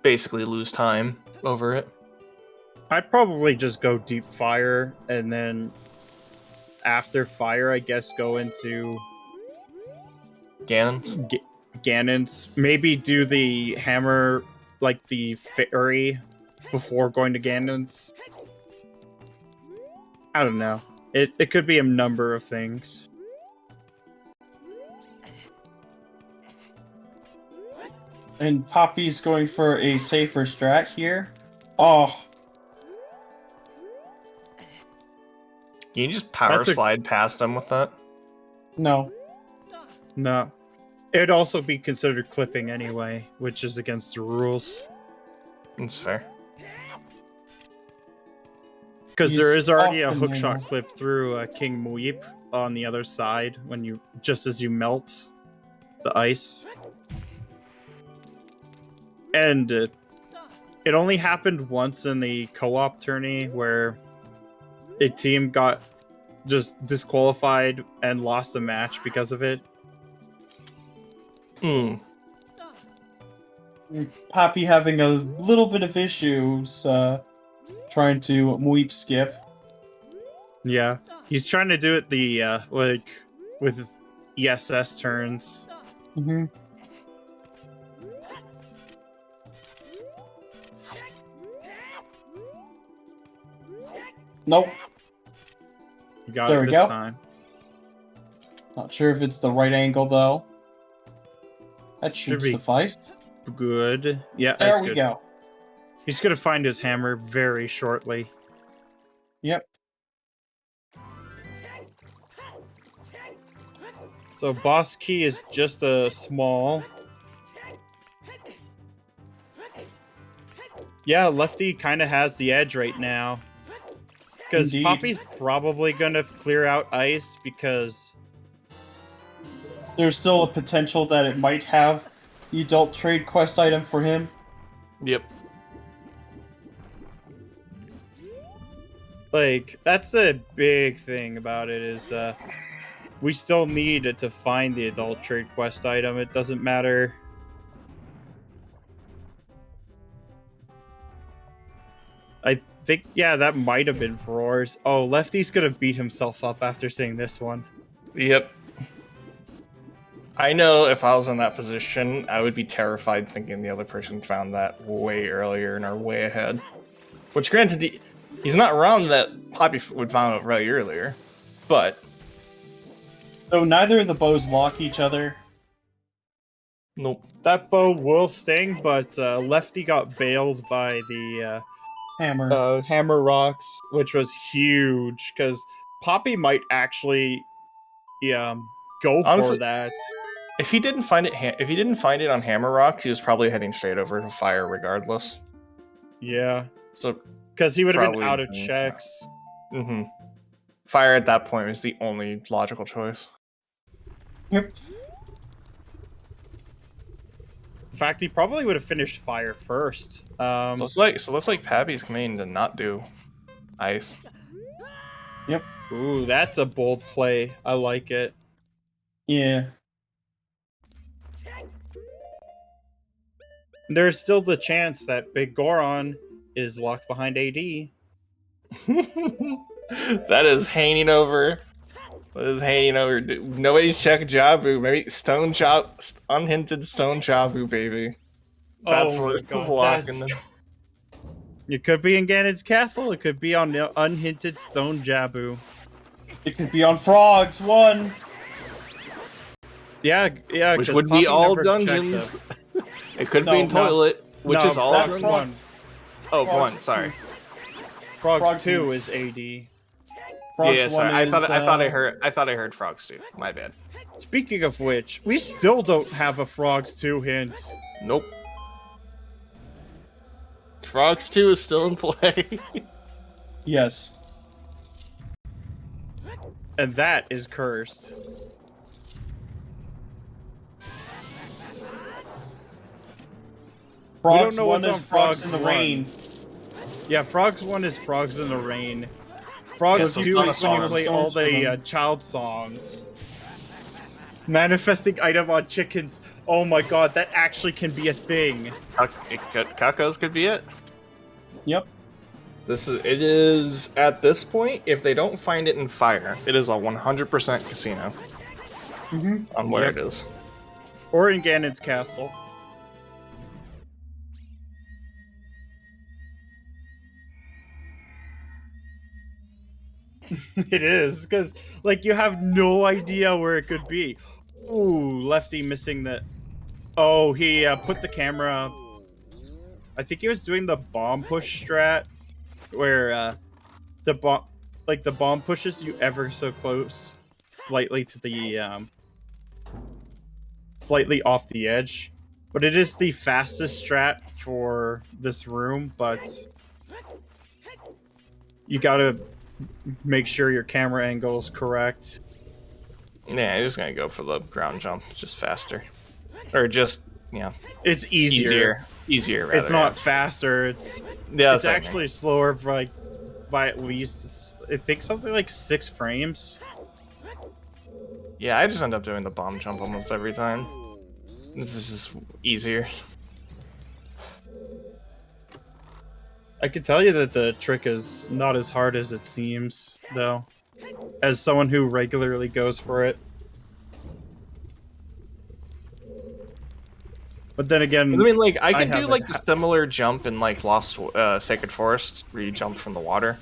basically lose time over it. I'd probably just go deep fire, and then after fire, I guess go into Ganon's? Ganon's. Maybe do the hammer, like the fairy, before going to Ganon's. I don't know. It could be a number of things. And Poppy's going for a safer strat here. Oh. Can you just power slide past him with that? No. No. It'd also be considered clipping anyway, which is against the rules. That's fair. Because there is already a off the hookshot middle. clip through King Muip on the other side when you just as you melt the ice. And it only happened once in the co-op tourney where a team got just disqualified and lost a match because of it. Poppy having a little bit of issues trying to Muip skip. Yeah, he's trying to do it the like with ESS turns. Mm-hmm. Nope. You got There it we this go. time. Not sure if it's the right angle though. That should be suffice. Good. Yeah, There that's we good. go. He's gonna find his hammer very shortly. Yep. So boss key is just a small. Yeah, Lefty kind of has the edge right now. Because Indeed. Poppy's probably gonna clear out ice because There's still a potential that it might have the adult trade quest item for him. Yep. like that's a big thing about it is we still need it to find the adult trade quest item. It doesn't matter. I think, yeah, that might have been Roars. Oh, Lefty's gonna beat himself up after seeing this one. Yep. I know if I was in that position, I would be terrified thinking the other person found that way earlier and are way ahead. Which, granted, he's not wrong that Poppy would found it way earlier, but So neither of the bows lock each other. nope. That bow will sting, but Lefty got bailed by the Hammer. hammer rocks, which was huge because Poppy might actually go Honestly, for that. If he didn't find it on Hammer Rocks, he was probably heading straight over to fire regardless. Yeah, So because he would have been probably out of doing checks. Fire at that point was the only logical choice. Yep. In fact, he probably would have finished fire first. So it looks like Pappy's coming to not do ice. Yep. Ooh, that's a bold play. I like it. Yeah. There's still the chance that Big Goron is locked behind AD. That is hanging over. That is hanging over. Nobody's checking Jabu. Maybe unhinted stone Jabu, baby. That's Oh my what's God, locking them. It could be in Ganon's castle. It could be on the unhinted stone Jabu. It could be on frogs. One. Yeah. Which 'cause would be Poppy all never dungeons. checked It could No, be in no. toilet, which No, is all Frogs dungeons. 1. Oh, Frogs one. Sorry. Frogs Frogs 2 two. is AD. Frogs Yeah, sorry. one I is, thought I heard frogs too. My bad. Speaking of which, we still don't have a Frogs 2 hint. Nope. Frogs 2 is still in play. Yes. And that is cursed. Frogs know one what's is on frogs Frogs in the 1. rain. Yeah, Frogs 1 is Frogs in the Rain. Frogs Yeah, so 2 it's is when you not a play song. all Songs for the them. child songs. Manifesting item on chickens. Oh my god, that actually can be a thing. Kakos could be it. Yep. It is at this point, if they don't find it in fire, it is a 100% casino on where Yep. it is. Or in Ganon's castle. It is, because, like, you have no idea where it could be. Ooh, Lefty missing the... Oh, he put the camera... I think he was doing the bomb push strat, where the bomb pushes you ever so close, slightly to the, slightly off the edge. But it is the fastest strat for this room, but... you gotta make sure your camera angle is correct. Yeah, I'm just gonna go for the ground jump. It's just faster. Or just, yeah. It's easier. Easier, rather. It's not faster. Yeah, It's actually slower by at least, I think, something like 6 frames. Yeah, I just end up doing the bomb jump almost every time. This is just easier. I can tell you that the trick is not as hard as it seems, though, as someone who regularly goes for it. But then again, I mean, like, I could do haven't like the similar jump in like Lost Sacred Forest, where you jump from the water.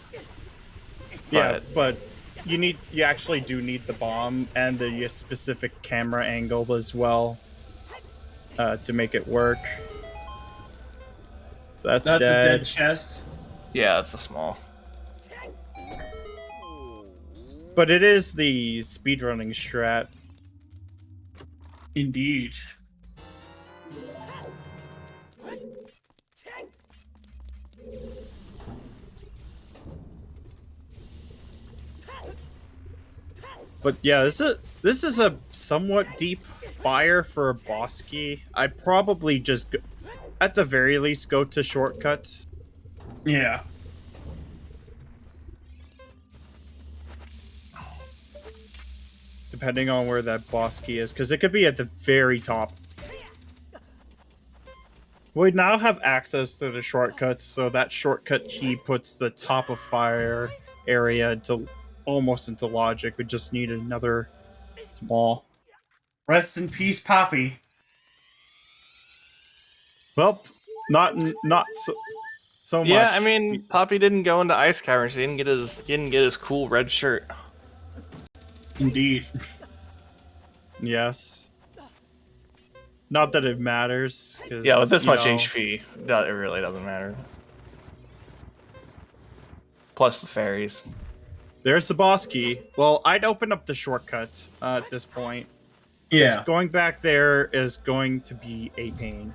Yeah, but you actually do need the bomb and the specific camera angle as well to make it work. So that's a dead. dead chest. Yeah, it's a small. But it is the speedrunning strat. Indeed. But yeah, this is a somewhat deep fire for a boss key. I'd probably just, at the very least, go to shortcuts. Yeah. Depending on where that boss key is, because it could be at the very top. We now have access to the shortcuts, so that shortcut key puts the top of fire area into almost into logic. We just need another small. Rest in peace, Poppy. Well, not so much. Yeah, I mean, Poppy didn't go into Ice Cavern. So he didn't get his cool red shirt. Indeed. Yes. Not that it matters. Yeah, with this much HP, it really doesn't matter. Plus the fairies. There's the boss key. Well, I'd open up the shortcut at this point. Yeah. Just going back there is going to be a pain.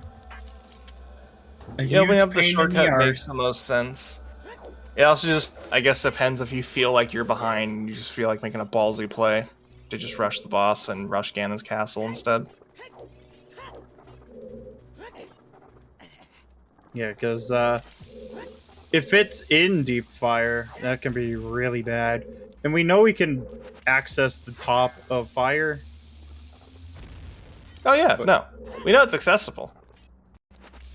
Yeah, we have the shortcut makes the most sense. It also just, I guess, depends if you feel like you're behind, you just feel like making a ballsy play to just rush the boss and rush Ganon's castle instead. Yeah, because if it's in deep fire, that can be really bad. And we know we can access the top of fire. Oh yeah, no. We know it's accessible.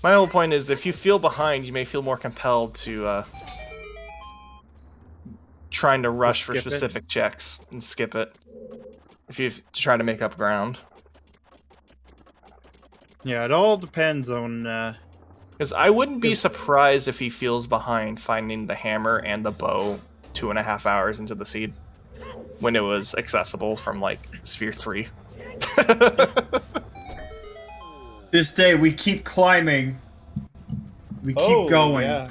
My whole point is, if you feel behind, you may feel more compelled to trying to rush for specific checks and skip it. If you try to make up ground. Yeah, it all depends on... Because I wouldn't be surprised if he feels behind finding the hammer and the bow 2.5 hours into the seed. When it was accessible from, like, Sphere 3. This day, we keep climbing. We keep going. Yeah.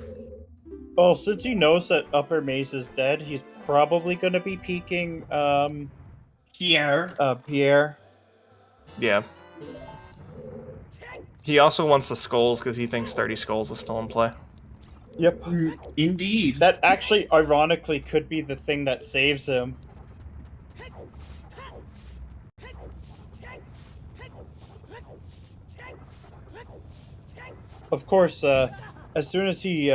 Well, since he knows that Upper Maze is dead, he's probably going to be peeking, Pierre. Yeah. He also wants the skulls because he thinks 30 skulls is still in play. Yep. Indeed. That actually, ironically, could be the thing that saves him. Of course, as soon as he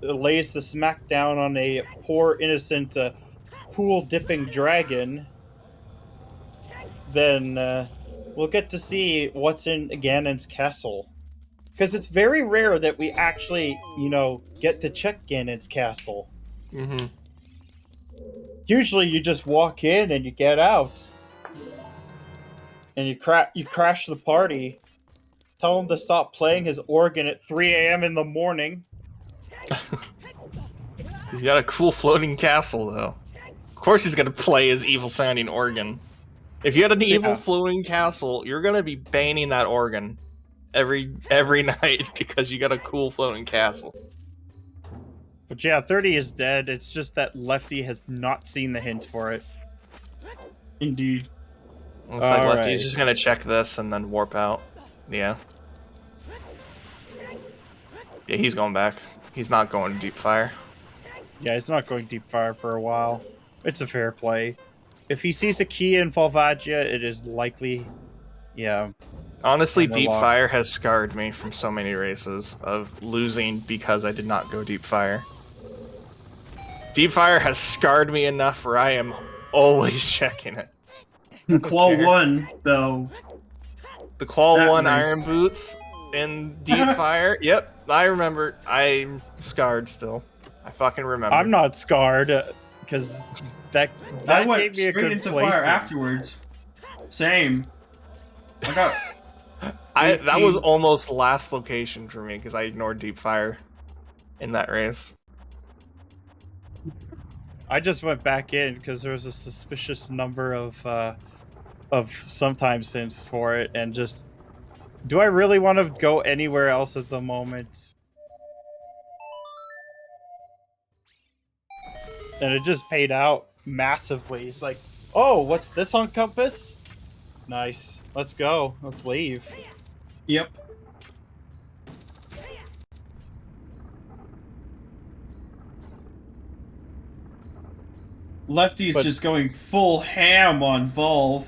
lays the smack down on a poor, innocent, pool-dipping dragon, then we'll get to see what's in Ganon's castle. Because it's very rare that we actually, get to check Ganon's castle. Mm-hmm. Usually you just walk in and you get out. And you crash the party. Tell him to stop playing his organ at 3 a.m. in the morning. He's got a cool floating castle, though. Of course he's gonna play his evil-sounding organ. If you had an evil floating castle, you're gonna be banning that organ every night because you got a cool floating castle. But yeah, 30 is dead. It's just that Lefty has not seen the hint for it. Indeed. Looks like Lefty's just gonna check this and then warp out. Yeah. Yeah, he's going back. He's not going to deep fire. Yeah, he's not going deep fire for a while. It's a fair play. If he sees a key in Volvagia, it is likely, yeah. Honestly, And we're deep locked. fire has scarred me from so many races of losing because I did not go deep fire. Deep fire has scarred me enough where I am always checking it. Claw care. 1, though. The Qual That 1 race. iron boots in deep fire. Yep, I remember. I'm scarred still. I fucking remember. I'm not scarred because that I went gave me a straight good into place. fire afterwards. Same. I got. That was 18. almost last location for me because I ignored deep fire in that race. I just went back in because there was a suspicious number of sometimes since for it, and just do I really want to go anywhere else at the moment? And it just paid out massively. It's like, oh, what's this on compass? Nice. Let's go. Let's leave. Yep. Lefty's But- just going full ham on Volve.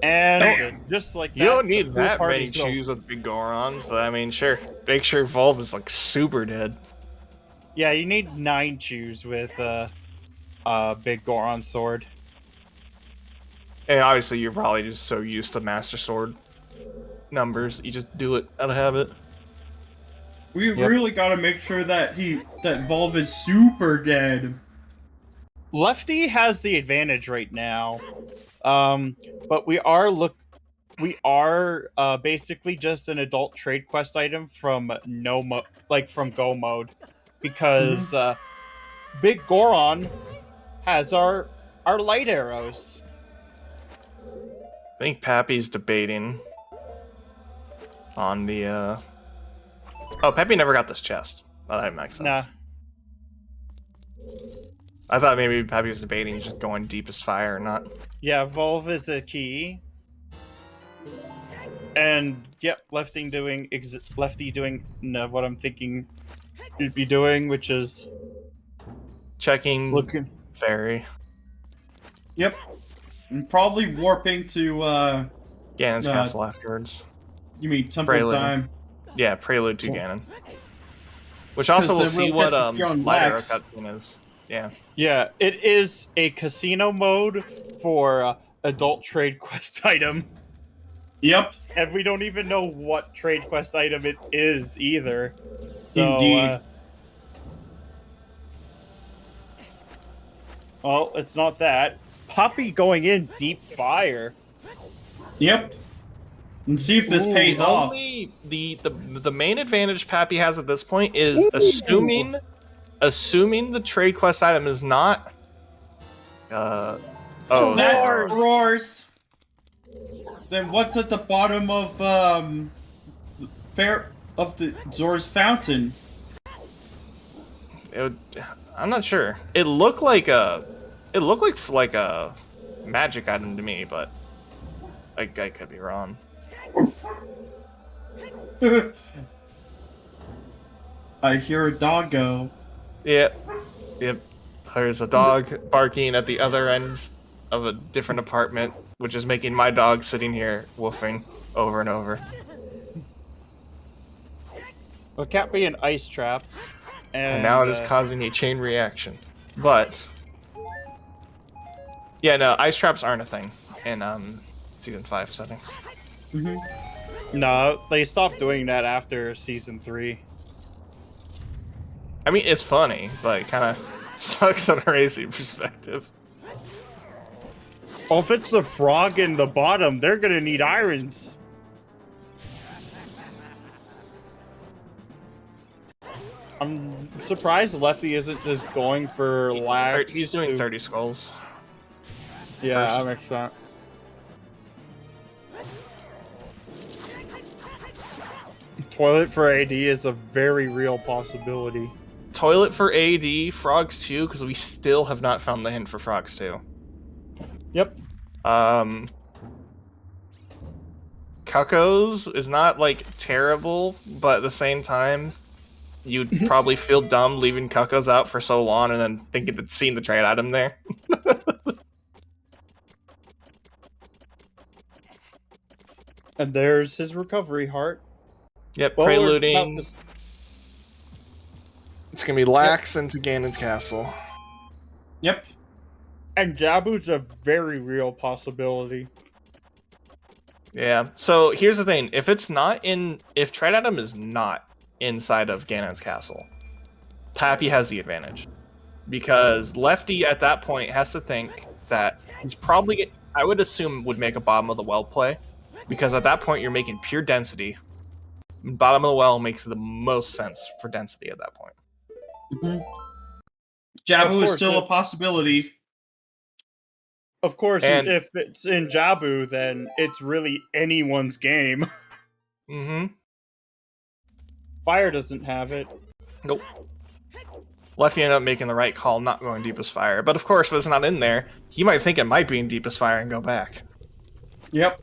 And just like that, You don't the need pool that many party's over. chews with big Gorons, but I mean, sure. Make sure Volve is like super dead. Yeah, you need 9 chews with big Goron sword. And obviously, you're probably just so used to Master Sword numbers, you just do it out of habit. We Yep. really got to make sure that Volve is super dead. Lefty has the advantage right now, but we are basically just an adult trade quest item from from Go mode, because Big Goron has our light arrows. I think Pappy's debating on the, Oh, Pappy never got this chest. Well, that makes sense. Nah, I thought maybe Pappy was debating just going deepest fire or not. yeah, Volve is a key, and yep, Lefty doing what I'm thinking you'd be doing, which is Checking looking. Fairy. Yep. And probably warping to, Ganon's castle afterwards. you mean Temple Prelude. Time. Yeah, Prelude to Ganon. Which 'Cause also we'll then see we'll what get to see on light arrow Lex. cutscene is. Yeah. Yeah, it is a casino mode for adult trade quest item, Yep. and we don't even know what trade quest item it is either. So, Indeed. well, it's not that. Poppy going in deep fire. Yep. And see if this pays off. Only the main advantage Pappy has at this point is assuming the trade quest item is not That's Roars. roars. Then what's at the bottom of the Zor's fountain? I'm not sure. It looked like a magic item to me, but I could be wrong. I hear a doggo. Yep. There's a dog barking at the other end of a different apartment, which is making my dog sitting here woofing over and over. Well, it can't be an ice trap. And now it is causing a chain reaction. But yeah, no, ice traps aren't a thing in season 5 settings. No, they stopped doing that after season 3. I mean, it's funny, but it kind of sucks on a racing perspective. Well, if it's the frog in the bottom, they're gonna need irons. I'm surprised Lefty isn't just going for lax. He's doing 30 skulls. Yeah, first. that makes sense. Toilet for AD is a very real possibility. Toilet for AD, Frogs 2, because we still have not found the hint for Frogs 2. Yep. Cuckoos is not, like, terrible, but at the same time, you'd probably feel dumb leaving Cuckoos out for so long and then thinking that seeing the trade item there. And there's his recovery heart. Yep, Well, we're about preluding. to It's gonna be Lax into Ganon's castle. Yep. And Jabu's a very real possibility. Yeah. So here's the thing: if trade item is not inside of Ganon's castle, Pappy has the advantage because Lefty at that point has to think that he's probably, I would assume, would make a bottom of the well play because at that point you're making pure density. Bottom of the well makes the most sense for density at that point. Mm-hmm. Jabu is course, still a possibility. Of course, And- if it's in Jabu, then it's really anyone's game. Mm-hmm. Fire doesn't have it. Nope. Lefty ended up making the right call, not going deepest fire. But of course, if it's not in there, he might think it might be in deepest fire and go back. Yep.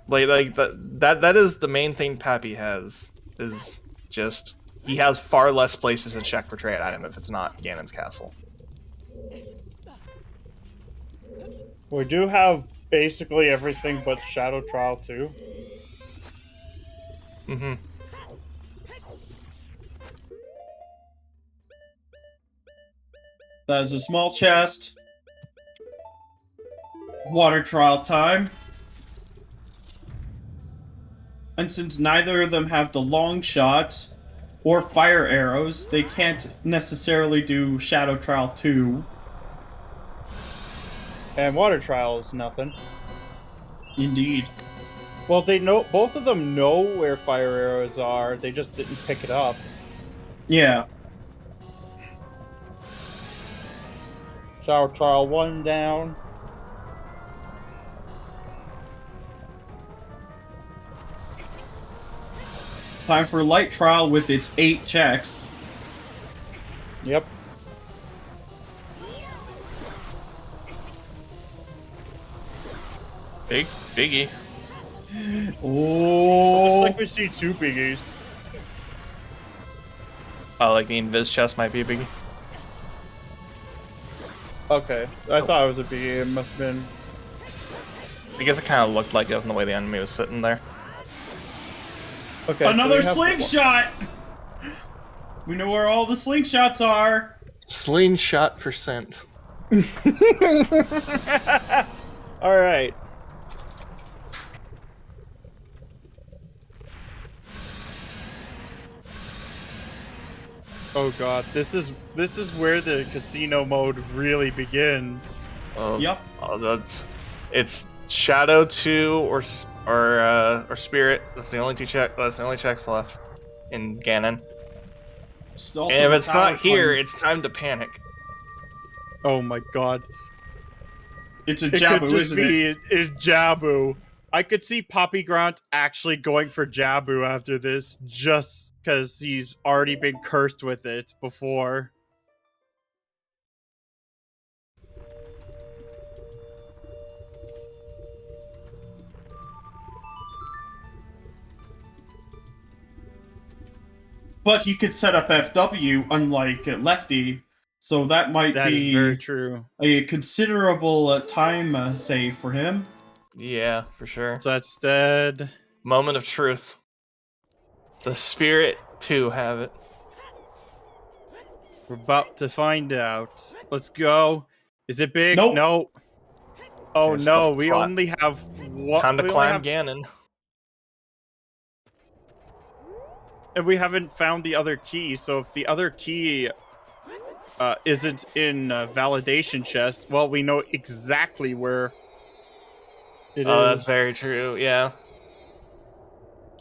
Like that is the main thing Pappy has, is just he has far less places to check for trade item if it's not Ganon's castle. We do have basically everything but Shadow Trial 2. Mm-hmm. That is a small chest. Water trial time. And since neither of them have the long shot or fire arrows, they can't necessarily do Shadow Trial 2. And Water Trial is nothing. Indeed. Well, they know, both of them know where fire arrows are, they just didn't pick it up. Yeah. Shadow Trial 1 down. Time for Light Trial with its 8 checks. Yep. Biggie. Oh. Like we see 2 biggies. Oh, like the invis chest might be a biggie. Okay, I thought it was a biggie, it must have been. I guess it kind of looked like it from the way the enemy was sitting there. Okay, Another so we have slingshot! We know where all the slingshots are. Slingshot percent. Alright. Oh god, this is where the casino mode really begins. Oh, Yep. oh, it's Shadow 2 or Spirit. That's the only checks left in Ganon. Also And if the it's power not here, climb. it's time to panic. Oh my god. It's a It Jabu, could just isn't it? be it's Jabu. I could see Poppy Grant actually going for Jabu after this, just because he's already been cursed with it before. But he could set up FW, unlike Lefty, so that might That is be very true. a considerable time save for him. Yeah, for sure. So that's dead. Moment of truth. The Spirit 2 have it. We're about to find out. Let's go. Is it big? Nope. No. Oh Here's no, the we fly- only have one. Time to we only climb have- Ganon. And we haven't found the other key, so if the other key isn't in validation chest, well, we know exactly where it is. Oh, that's very true, yeah.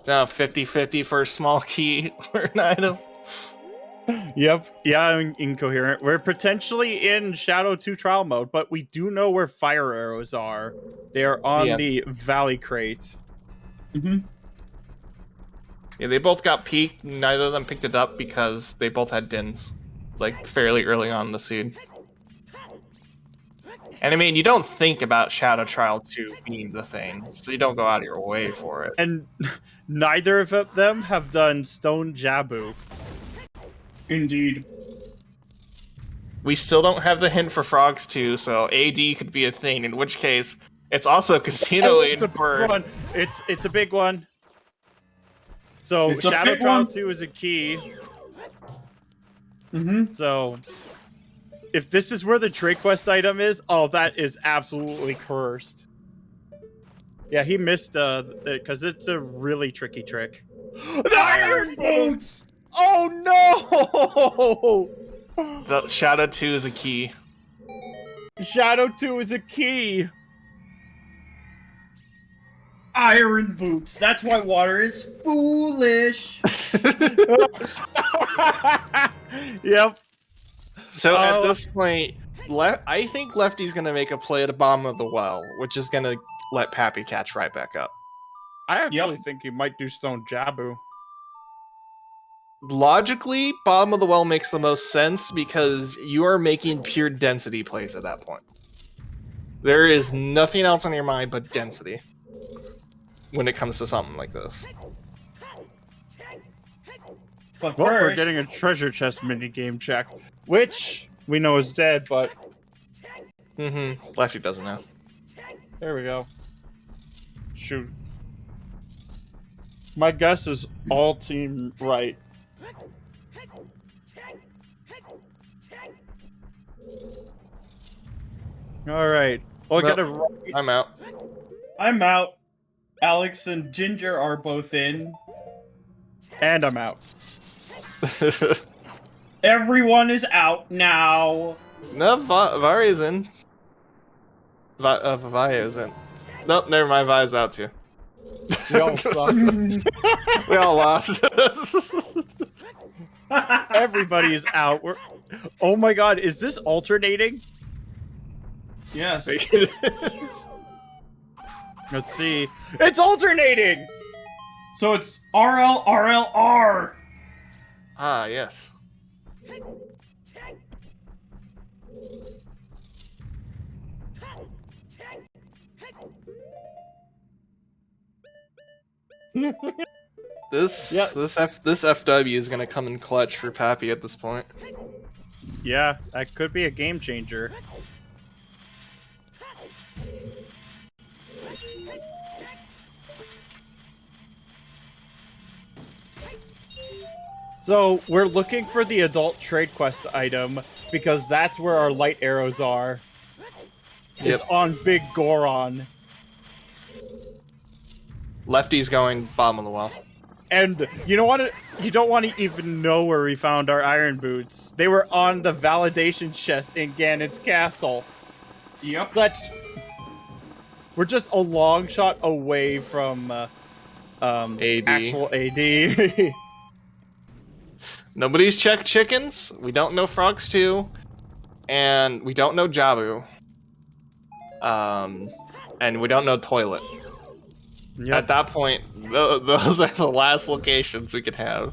Now 50-50 for a small key for an item. Yep. Yeah, I'm incoherent. We're potentially in Shadow 2 trial mode, but we do know where fire arrows are. They are on Yeah. the Valley Crate. Mm-hmm. Yeah, they both got peaked. Neither of them picked it up because they both had dins, like fairly early on in the seed. And I mean, you don't think about Shadow Trial 2 being the thing, so you don't go out of your way for it. And neither of them have done Stone Jabu. Indeed. We still don't have the hint for frogs too, so AD could be a thing. In which case, it's also casino It's a big for. one. It's a big one. So It's a Shadow big Trial one. 2 is a key. Mm-hmm. So if this is where the trade quest item is, oh, that is absolutely cursed. Yeah, he missed because it's a really tricky trick. The Iron boots. Oh no! The Shadow 2 is a key. Shadow 2 is a key. Iron boots. That's why water is foolish. Yep. So at this point, I think Lefty's gonna make a play at a bottom of the well, which is gonna let Pappy catch right back up. I actually think he might do Stone Jabu. Logically, bottom of the well makes the most sense because you are making pure density plays at that point. There is nothing else on your mind but density when it comes to something like this. But Well, we're first, getting a treasure chest minigame check, which we know is dead, but Lefty doesn't know. there we go. Shoot. My guess is all team right. All right. We'll Nope. get a. I'm out. I'm out. Alex and Ginger are both in. And I'm out. Everyone is out now. No, Varia's in. Vaya's in. Nope, never mind. Vaya's out too. We all suck. We all lost. Everybody is out. Oh my god, is this alternating? Yes. Let's see. It's alternating! So it's RL, RL, R. Ah, yes. This FW is gonna come in clutch for Pappy at this point. Yeah, that could be a game changer. So, we're looking for the adult trade quest item because that's where our light arrows are. Yep. It's on Big Goron. Lefty's going bottom of the well. And you don't want to even know where we found our iron boots. They were on the validation chest in Ganon's castle. Yep. But we're just a long shot away from AD. actual AD. Nobody's checked chickens. We don't know frogs too, and we don't know Jabu. And we don't know toilet. Yep. At that point, those are the last locations we could have.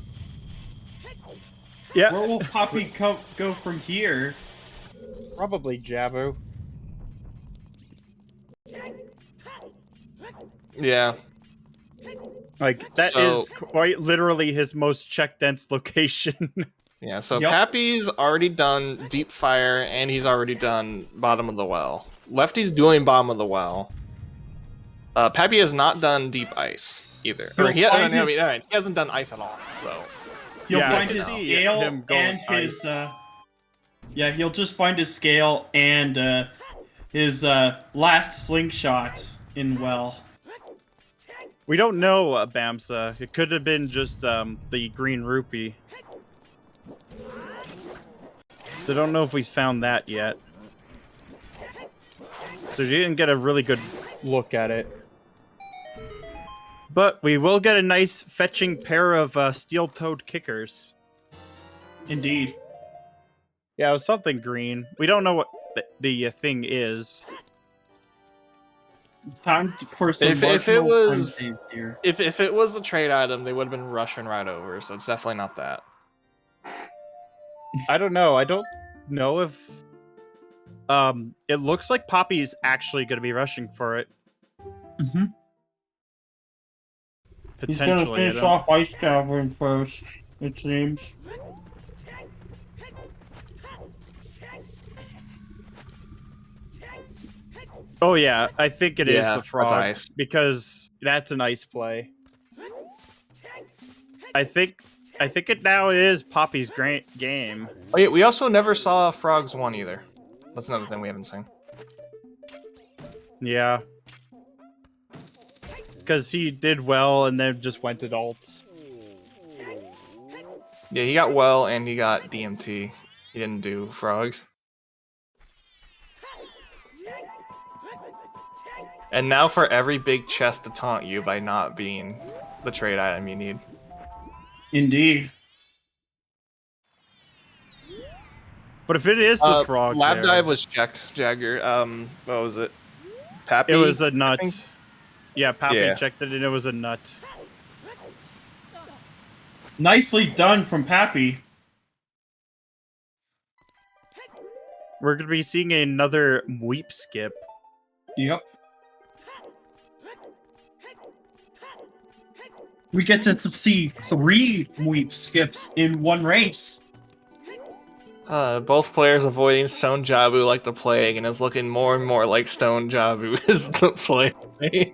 Yeah, Where will Poppy go from here? probably Jabu. Yeah. Like, that So- is quite literally his most check dense location. Yeah, so Yep. Pappy's already done Deep Fire, and he's already done Bottom of the Well. Lefty's doing Bottom of the Well. Pappy has not done Deep Ice, either. Or he hasn't done Ice at all, so... He'll Yeah, I find can his see scale him going and his ice. yeah, he'll just find his scale and his last slingshot in well. We don't know, Bamsa. It could have been just the green rupee. So I don't know if we've found that yet. So you didn't get a really good look at it. But we will get a nice fetching pair of steel-toed kickers. Indeed. Yeah, it was something green. We don't know what the thing is. Time for some If it marginal was- time saves here. If it was the trade item, they would have been rushing right over, so it's definitely not that. I don't know. I don't know if... it looks like Poppy's actually going to be rushing for it. Mm-hmm. Potentially. I don't- Ice Cavern first, it seems. Oh yeah, I think it is Yeah, the that's frog ice. because that's an ice play. I think it now is Poppy's great game. Oh yeah, we also never saw Frogs 1 either. That's another thing we haven't seen. Yeah. Because he did well and then just went adults. Yeah, he got well and he got DMT. He didn't do Frogs. And now for every big chest to taunt you by not being the trade item you need. Indeed. But if it is the frog Lab there, dive was checked, Jagger. What was it? Pappy? it was a I nut. think? Yeah, Pappy Yeah. checked it and it was a nut. Nicely done from Pappy. We're going to be seeing another Weep skip. Yep. We get to see 3 Weep skips in one race. Both players avoiding Stone Jabu like the plague, and it's looking more and more like Stone Jabu is the plague.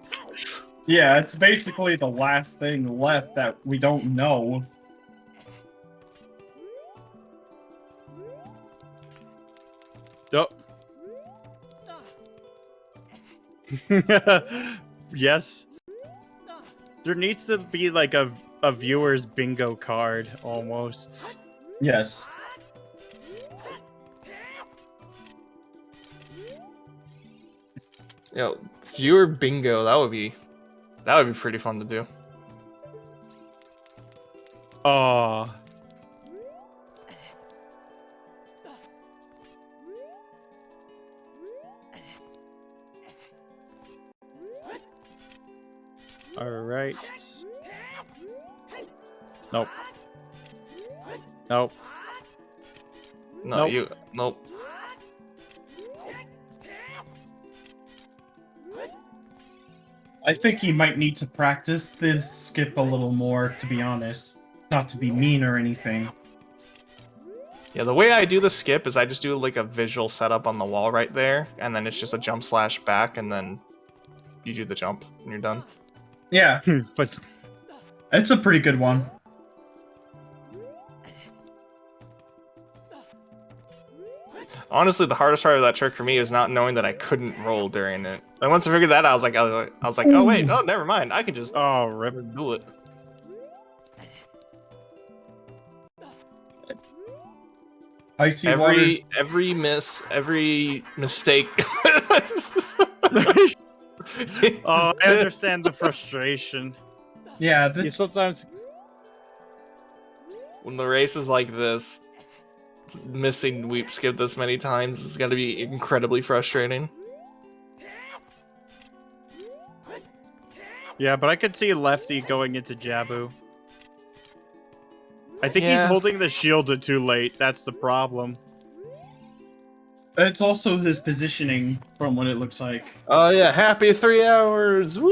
Yeah, it's basically the last thing left that we don't know. Oh. Yes. There needs to be like a viewer's bingo card almost. Yes. Yo, viewer bingo, that would be pretty fun to do. Oh. All right. Nope. Nope. No, Nope. nope. I think he might need to practice this skip a little more, to be honest. Not to be mean or anything. Yeah, the way I do the skip is I just do like a visual setup on the wall right there, and then it's just a jump slash back, and then you do the jump, and you're done. Yeah, But it's a pretty good one. Honestly, the hardest part of that trick for me is not knowing that I couldn't roll during it. And once I figured that out, I was like, oh wait, oh never mind, I can just oh, rip. do it. Icy waters. Every mistake. Oh, I understand the frustration. Yeah, You sometimes. When the race is like this, missing Weep Skip this many times is gonna be incredibly frustrating. Yeah, but I could see Lefty going into Jabu. I think Yeah. he's holding the shield too late. That's the problem. it's also his positioning from what it looks like. Oh yeah, happy 3 hours! Woo!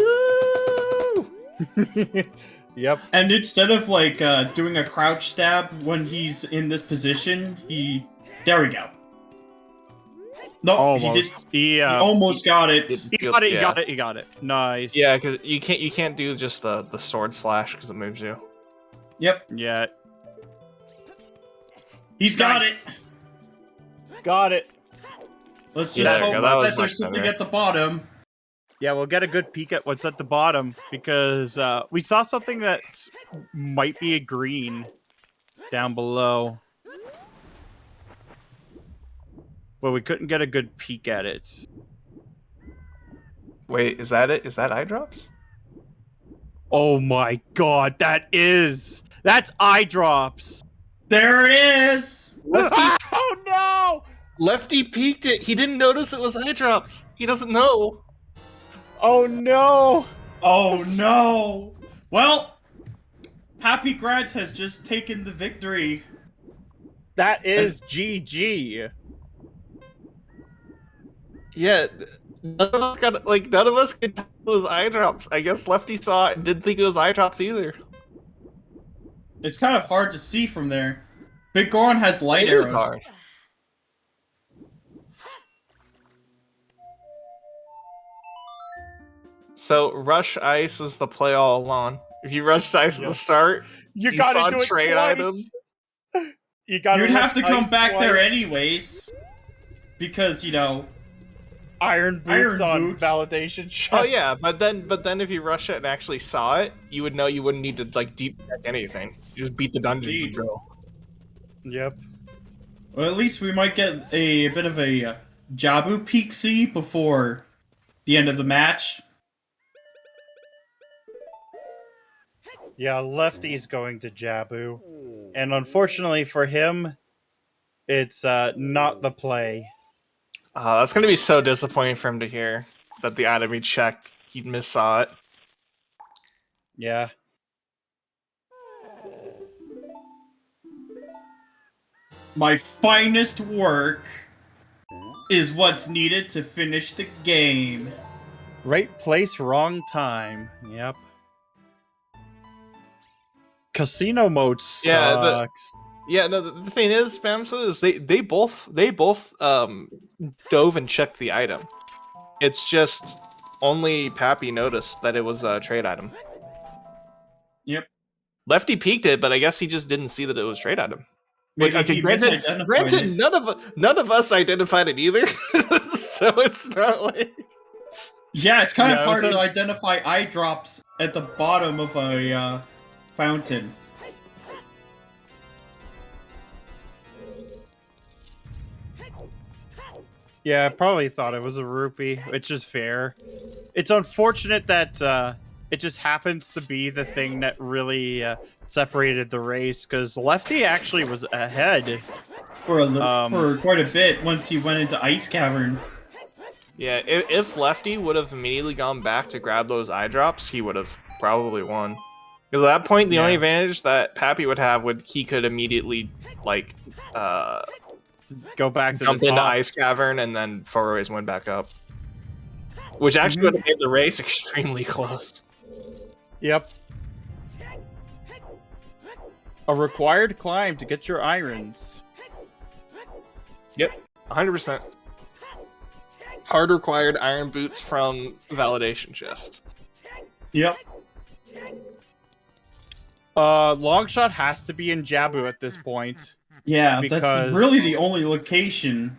Yep. And instead of like doing a crouch stab when he's in this position, there we go. No, Almost. he did. He Almost got it. He got it. He got it. He got it. Nice. Yeah, because you can't do just the sword slash because it moves you. Yep, Yeah. he's got Nice. it. Got it. Let's Yeah, just there we hope go. That was that much there's something better. at the bottom. Yeah, we'll get a good peek at what's at the bottom because we saw something that might be a green down below. But we couldn't get a good peek at it. Wait, is that it? Is that eye drops? Oh my god, that's eye drops. There it is. Oh no! Lefty peeked it. He didn't notice it was eye drops. He doesn't know. Oh no! Oh no. Well, Happy Grant has just taken the victory. That is GG. Yeah, none of us could tell it was eye drops. I guess Lefty saw it and didn't think it was eye drops either. It's kind of hard to see from there. Big Goron has light It arrows. is hard. So Rush Ice was the play all along. If you rushed Ice at the start, You saw gotta do it trade twice. item. You gotta You'd have rush to come ice back there twice. anyways. Because, you know, Iron boots Iron on boots. validation chest. Oh yeah, but then if you rush it and actually saw it, you would know you wouldn't need to like deep check anything. You just beat the dungeons Indeed. and go. Yep. well, at least we might get a bit of a Jabu Peaksy before the end of the match. Yeah, Lefty's going to Jabu. And unfortunately for him, it's not the play. That's gonna be so disappointing for him to hear that the item he checked, he missaw it. Yeah. My finest work is what's needed to finish the game. Right place, wrong time. Yep. Casino mode sucks. Yeah, Yeah, no. The thing is, Spamsa, is they both dove and checked the item. It's just only Pappy noticed that it was a trade item. Yep. Lefty peeked it, but I guess he just didn't see that it was a trade item. Maybe Okay, he granted, misidentified it. none of us identified it either, so it's not like. Yeah, it's kind Yeah, of it was hard to a- identify eye drops at the bottom of a fountain. Yeah, I probably thought it was a rupee, which is fair. It's unfortunate that it just happens to be the thing that really separated the race, because Lefty actually was ahead. For quite a bit once he went into Ice Cavern. Yeah, if Lefty would have immediately gone back to grab those eye drops, he would have probably won. Because at that point, the only advantage that Pappy would have would he could immediately like Go back to jump the into top. Ice Cavern and then Forays went back up. Which actually would have made the race extremely close. Yep. A required climb to get your irons. Yep, 100%. Hard required iron boots from validation chest. Yep. Longshot has to be in Jabu at this point. Yeah, Because- that's really the only location.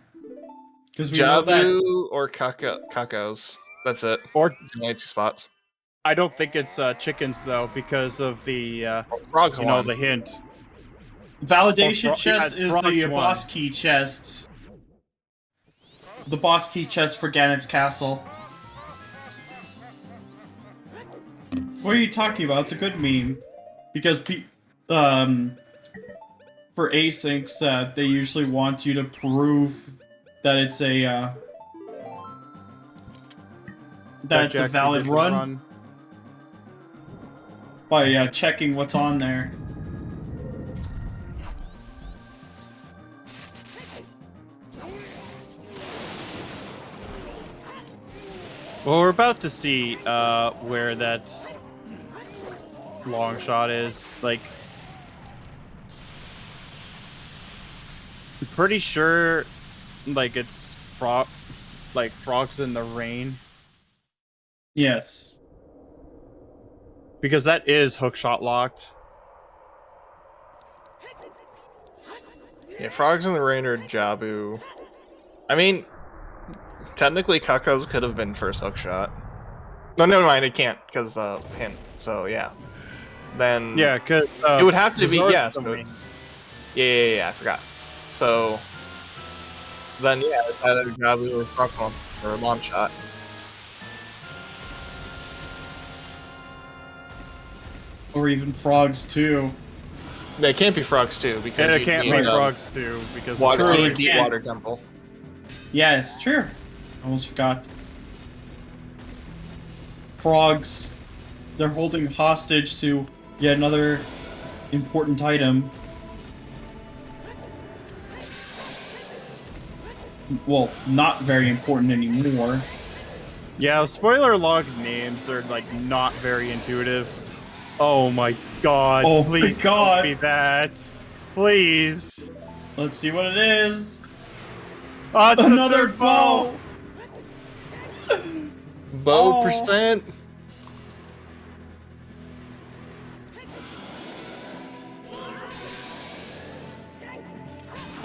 Because we know that. Jabu or Kakos. That's it. Or The only two spots. I don't think it's chickens though, because of the Frogs you know, won. the hint. Validation Or chest yeah, is Frogs the won. boss key chest. The boss key chest for Ganon's castle. What are you talking about? It's a good meme. Because for asyncs, they usually want you to prove that it's a that it's a valid run by checking what's on there. Well, we're about to see where that long shot is. Like, I'm pretty sure, like, it's frogs in the rain, Yes. because that is hookshot locked. Yeah, Frogs in the Rain or Jabu. I mean, technically Kakos could have been first hookshot. No, never mind, it can't, because the hint. So, yeah. Then... Yeah, because it would have to be, Zor's yes. domain. Yeah, I forgot. So... Then, yeah, it's either Jabu or Frogmon, or a long shot. Or even frogs too. They can't be Frogs, too, because And it you can't need, be frogs too, because Water, True, you it need Deep can't. Water Temple. Yeah, it's true. Almost forgot. Frogs. They're holding hostage to yet another important item. Well, not very important anymore. yeah, spoiler log names are like not very intuitive. Oh my god! Oh my please God. don't be that. Please. Let's see what it is. Oh, it's the Another third bow! Bow Oh. percent.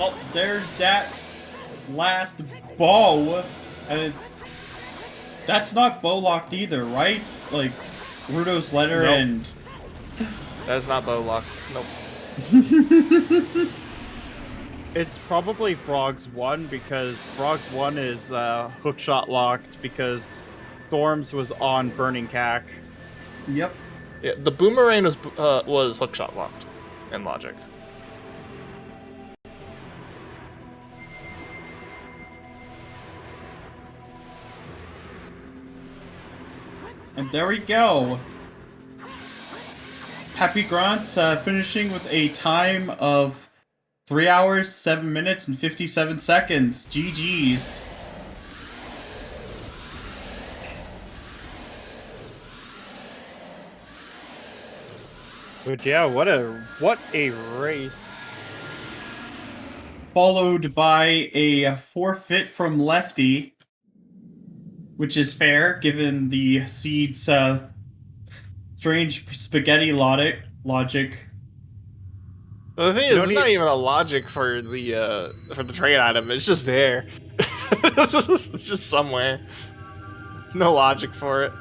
Oh, there's that last bow. And that's not bow locked either, right? Like, Rudo's letter Nope. and... That is not bow locked. Nope. It's probably Frogs 1 because Frogs 1 is hookshot locked because Storms was on Burning Cack. Yep. Yeah, the boomerang was hookshot locked in logic. And there we go. Happy Grant finishing with a time of 3 hours, 7 minutes, and 57 seconds. GG's. But yeah, what a race. Followed by a forfeit from Lefty, which is fair given the seed's strange spaghetti logic. The thing is, there's not even a logic for the trade item. It's just there. It's just somewhere. No logic for it.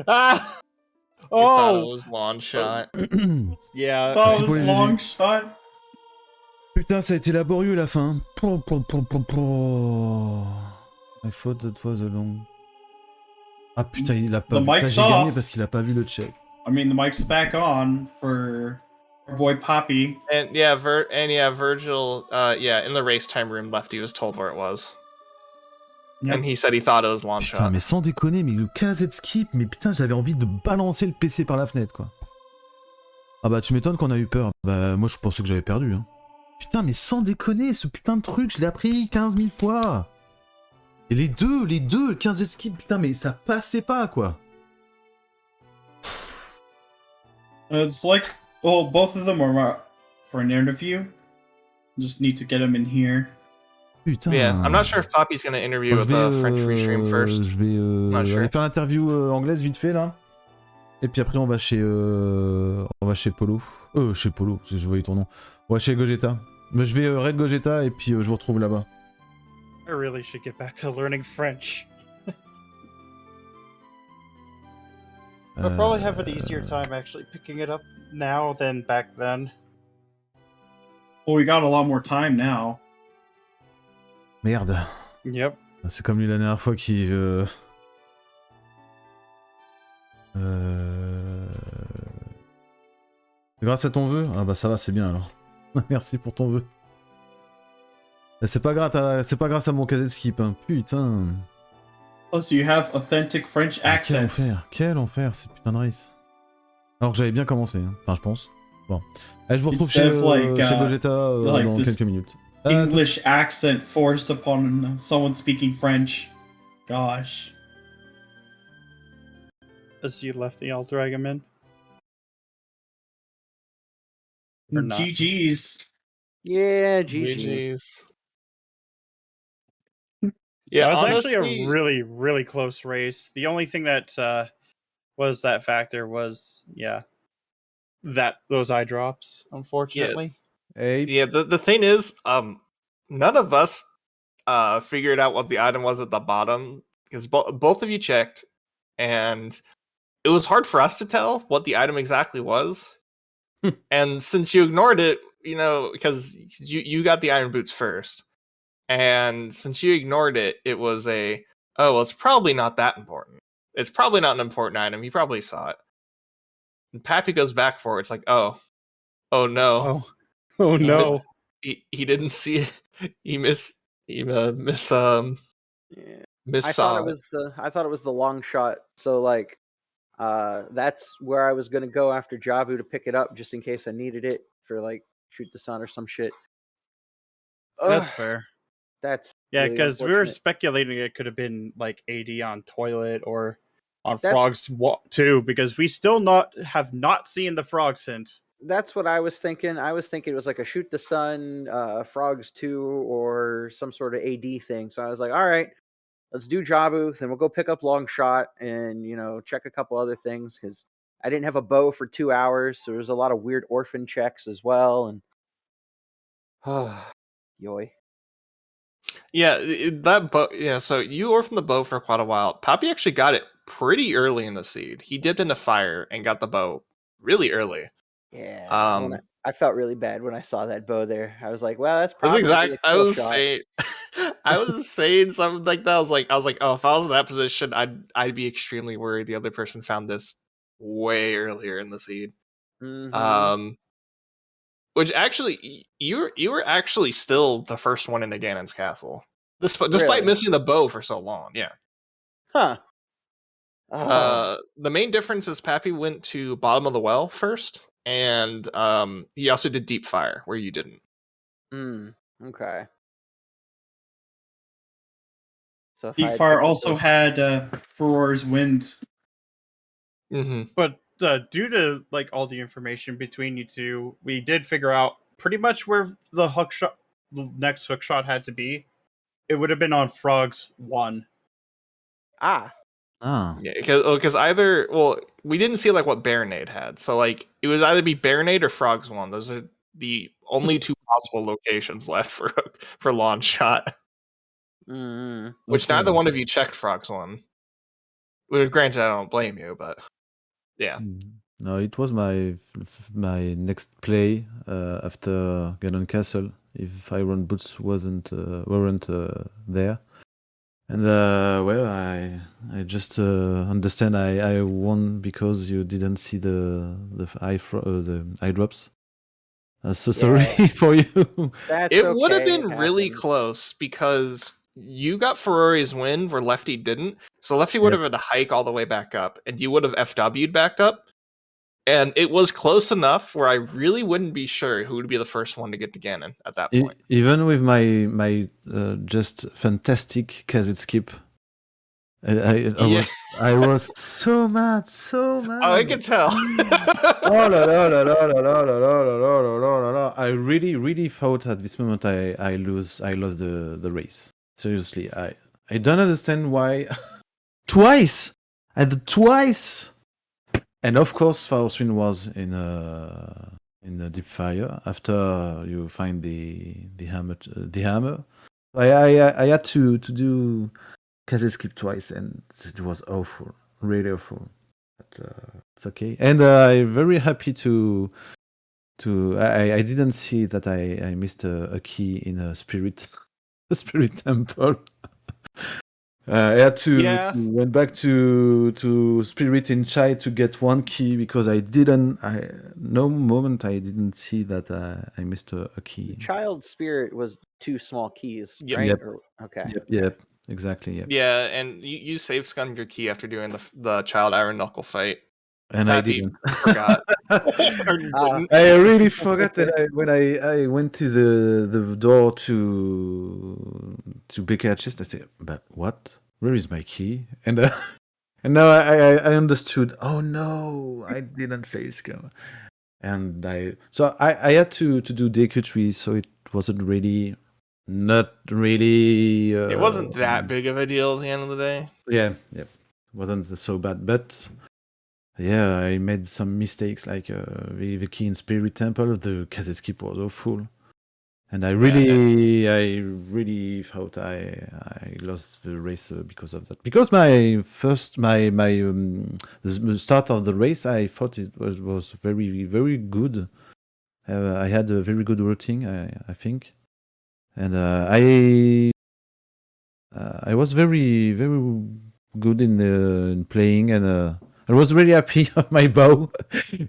Ah! You thought it Oh! was lawn shot. Yeah. Thought Merci it pour was les long GG. shot. Putain, ça a été laborieux la fin. I thought that was a long. Ah putain, il a pas The vu. Putain, mic's j'ai gagné off. parce qu'il a pas vu le check. I mean, the mic's back on for our boy Poppy. And yeah, Virgil. In the race time room, Lefty was told where it was, Yep. and he said he thought it was lawn Putain, shot. mais sans déconner, mais le KZ skip, mais putain, j'avais envie de balancer le PC par la fenêtre, quoi. Ah bah, tu m'étonnes qu'on a eu peur. Bah, moi, je pensais que j'avais perdu, hein. Putain, mais sans déconner, ce putain de truc, je l'ai appris 15 000 fois. Et les deux, le 15 skip, putain, mais ça passait pas, quoi. It's like, well, both of them are for an interview. Just need to get them in here. Putain. Yeah, I'm not sure if Poppy's gonna interview with the French restream first. Je vais Not sure. aller faire l'interview anglaise vite fait, là. Et puis après, on va chez Polo. Chez Polo, je voyais ton nom. Ouais, chez Gogeta. Mais je vais raid Gogeta et puis je vous retrouve là-bas. I really should get back to learning French. I'll probably have an easier time actually picking it up now than back then. Well, we got a lot more time now. Merde. Yep. C'est comme lui la dernière fois qui... Grâce à ton vœu? Ah bah ça va, c'est bien alors. Merci pour ton vœu. C'est pas grâce à mon KZ skip, hein. Putain. Oh, so you have authentic French accents. Quel enfer, c'est putain de race. Alors que j'avais bien commencé, hein. Enfin je pense. Bon. Allez, je vous retrouve Instead chez of like, Gogeta like dans this quelques minutes. English accent forced upon someone speaking French. Gosh. As you Lefty, I'll drag him in. Or not. GG's. Yeah, GG. GG's. Yeah, That was honestly, actually a really, really close race. The only thing that was that factor was, that those eye drops, unfortunately. Hey. Yeah, the thing is, none of us figured out what the item was at the bottom because both of you checked, and it was hard for us to tell what the item exactly was. And since you ignored it, because you got the iron boots first, and since you ignored it, it was it's probably not that important. It's probably not an important item. He probably saw it. And Pappy goes back for it. It's like, oh no. Oh no. He didn't see it. He Yeah. I saw thought it was the long shot. So like, that's where I was gonna go after Jabu to pick it up, just in case I needed it for like shoot the sun or some shit. That's Ugh, fair. That's Yeah, really because we were unfortunate. speculating it could have been like AD on toilet or on That's- Frogs 2 because we still have not seen the Frogs hint. That's what I was thinking. I was thinking it was like a Shoot the Sun, Frogs 2, or some sort of AD thing. So I was like, all right, let's do Jabu, then we'll go pick up Long Shot and, check a couple other things because I didn't have a bow for 2 hours. So there was a lot of weird orphan checks as well. And, yoy. Yeah, that bow. Yeah, so you orphaned the bow for quite a while. Pappy actually got it pretty early in the seed. He dipped into fire and got the bow really early. Yeah. I felt really bad when I saw that bow there. I was like, well, that's That's probably exact. a I kill was shot. saying, I was saying something like that. I was like, oh, if I was in that position, I'd be extremely worried. The other person found this way earlier in the seed. Mm-hmm. Which actually, you were actually still the first one into Ganon's castle, despite Really? missing the bow for so long. Yeah. Huh. The main difference is Pappy went to bottom of the well first, and he also did deep fire where you didn't. Okay. So if I Deep had Fire picked up also those- had Furor's Wind. Mm-hmm. But due to like all the information between you two, we did figure out pretty much where the next hook shot had to be. It would have been on Frogs 1. Ah. Yeah, because we didn't see like what Baronade had, so like it would either be Baronade or Frogs 1. Those are the only two possible locations left for launch shot. Mm-hmm. Which Okay. neither one of you checked Frogs 1. Well, granted, I don't blame you, but yeah. No, it was my next play after Ganon Castle. If Iron Boots weren't there, and well, I just understand I won because you didn't see the eye drops. So sorry for you. That's It would have okay, been it really happens. close because you got Ferrari's win where Lefty didn't. So Lefty would Yep. have had to hike all the way back up, and you would have FW'd back up. And it was close enough where I really wouldn't be sure who would be the first one to get to Ganon at that point. Even with my just fantastic Kazit skip, I was so mad. Oh, I can tell. Oh, la, la, la, la, la, la, la, la, la, la, la, la. I really thought at this moment I lost the race. Seriously, I don't understand why. Twice, and of course, Faustine was in a deep fire after you find the hammer. I had to do Kaze skip twice, and it was awful, really awful. But it's okay, and I'm very happy to. I didn't see that I missed a key in a spirit temple. I had to went back to Spirit in Chai to get one key because no moment I didn't see that I missed a key. Child Spirit was 2 small keys, Yep. right? Yep. Okay. Yep, exactly. Yep. Yeah, and you save scummed your key after doing the child iron knuckle fight. And Pappy I didn't. forgot. Or just didn't. I really forgot that when I went to the door to Becca chest, I said, "But what? Where is my key?" And now I understood. Oh no, I didn't say scam. And I had to do DQ3, so it wasn't really, not really. It wasn't that big of a deal at the end of the day. Yeah, it wasn't so bad, but. Yeah, I made some mistakes, like the key in Spirit Temple, the cassette skip was awful. And I really thought I lost the race because of that. Because the start of the race, I thought it was very, very good. I had a very good routing, I think. And I was very, very good in playing, and I was really happy of my bow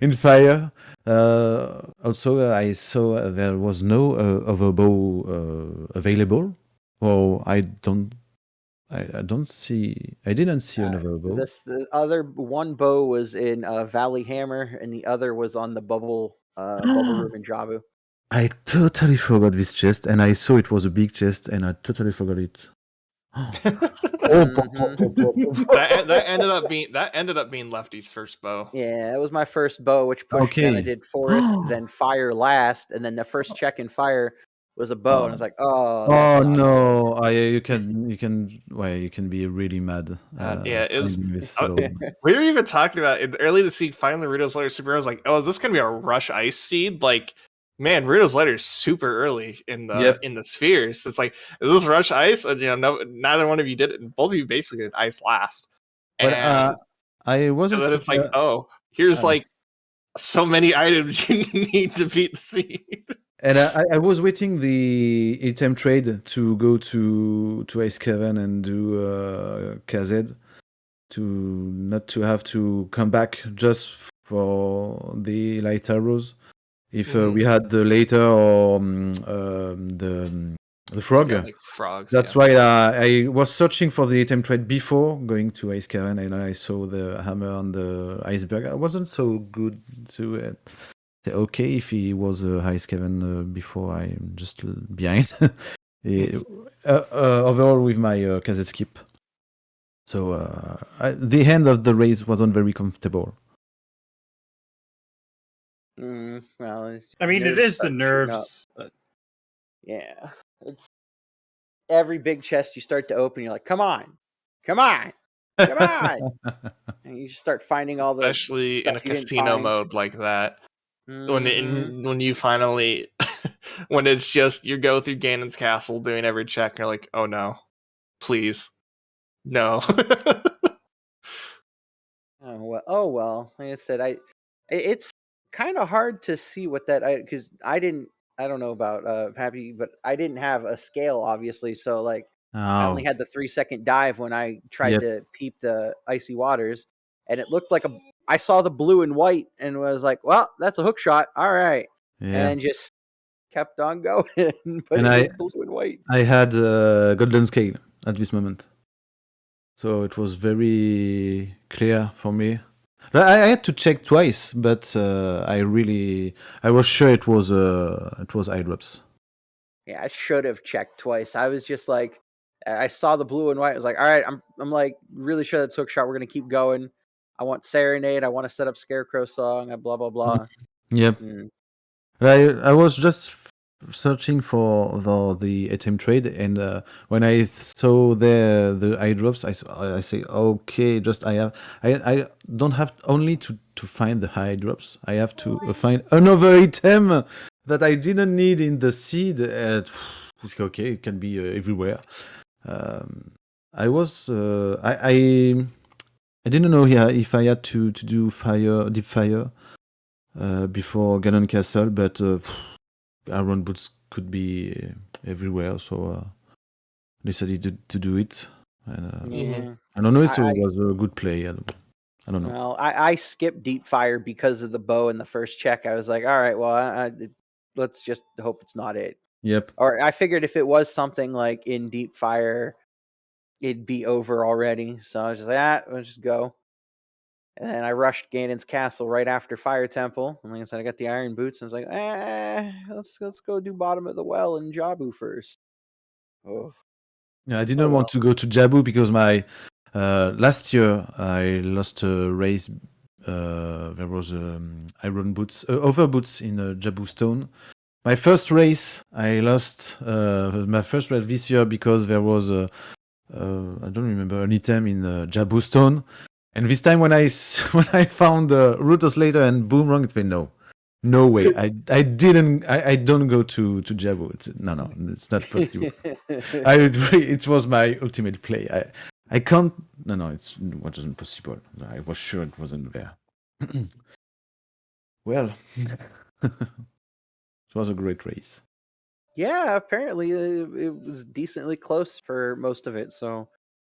in fire. Also, I saw there was no other bow available. Well, I didn't see another bow. The other one bow was in Valley Hammer, and the other was on the bubble room in Jabu. I totally forgot this chest, and I saw it was a big chest, and I totally forgot it. That ended up being Lefty's first bow. Yeah, that was my first bow, which pushed. Then I Okay. did forest, then fire last, and then the first check in fire was a bow, and I was like, oh, that's Oh not no! You can be really mad. Yeah, it was. Finding this uh, bow. We were even talking about it early this seed. Finally, Rudo's Letter Super. I was like, "Oh, is this gonna be a rush ice seed?" Like, man, Rudo's Letter is super early in Yep. the spheres. It's like, is this rush ice? And neither one of you did it. And both of you basically did ice last. But And, I was and then it's like, expecting. oh, here's Uh, like so many items you need to beat the seed. And I was waiting the item trade to go to Ice Cavern and do KZ to not to have to come back just for the light arrows. If we had the later or the frog. Yeah, like frogs. That's why I was searching for the item trade before going to Ice Cavern, and I saw the hammer on the iceberg. I wasn't so good to it. Okay, if he was Ice Cavern before, I'm just behind. Overall, with my KZ skip. So the end of the race wasn't very comfortable. well, it's I mean, it nerves is the start shooting up. nerves. Yeah, it's every big chest you start to open. You're like, come on, come on, come on, and you just start finding all the Especially in a stuff you didn't casino find. mode like that. Mhm. When you finally when it's just you go through Ganon's castle doing every check, and you're like, oh no, please, no. Oh well. Like I said, it's kind of hard to see what that because I don't know about Happy, but I didn't have a scale obviously, so like I only Oh, had the 3-second dive when I tried yep. to peep the icy waters, and it looked like I saw the blue and white and was like, well, that's a hook shot, all right, Yeah. and just kept on going, but And it was blue and white. I had golden scale at this moment, so it was very clear for me. I had to check twice, but I was sure it was eye drops. Yeah, I should have checked twice. I was just like, I saw the blue and white. I was like, all right, I'm like really sure that's hook shot. We're gonna keep going. I want Serenade. I want to set up Scarecrow song. Blah blah blah. Yep. Mm. I was just searching for the item trade, and when I saw the eye drops, I say okay. Just I don't have only to find the eye drops. I have to find another item that I didn't need in the seed. Okay, it can be everywhere. I was I didn't know if I had to do deep fire before Ganon Castle, but Iron Boots could be everywhere, so decided to do it. And Yeah. I don't know if it I was a good play. I don't know. well, I skipped deep fire because of the bow in the first check. I was like, all right, well, let's just hope it's not it. Yep. Or I figured if it was something like in deep fire, it'd be over already. So I was just like, let's just go. And then I rushed Ganon's castle right after Fire Temple. And like I said, I got the iron boots. And I was like, let's go do bottom of the well in Jabu first. Oh, Yeah, I didn't want well. to go to Jabu because my last year I lost a race. There was iron boots, over boots in Jabu Stone. My first race, I lost my first race this year because there was I don't remember an item in Jabu Stone. And this time when I found Rutos later and Boomerang, it's been no way. I don't go to Jabu. It's not possible. It was my ultimate play. I can't. No, it wasn't possible. I was sure it wasn't there. Well, it was a great race. Yeah, apparently it was decently close for most of it. So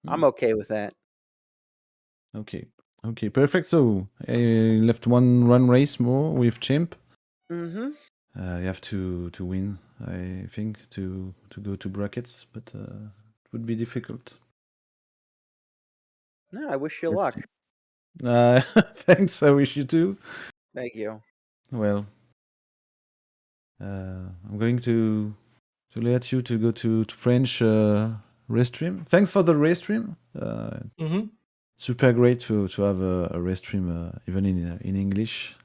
I'm okay with that. Okay, perfect. So I left one run race more with Chimp. Mm-hmm. You have to win, I think, to go to brackets, but it would be difficult. No, I wish you Let's luck. Thanks. I wish you too. Thank you. Well, I'm going to let you to go to French restream. Thanks for the restream. Mm-hmm. Super great to have a restream even in English.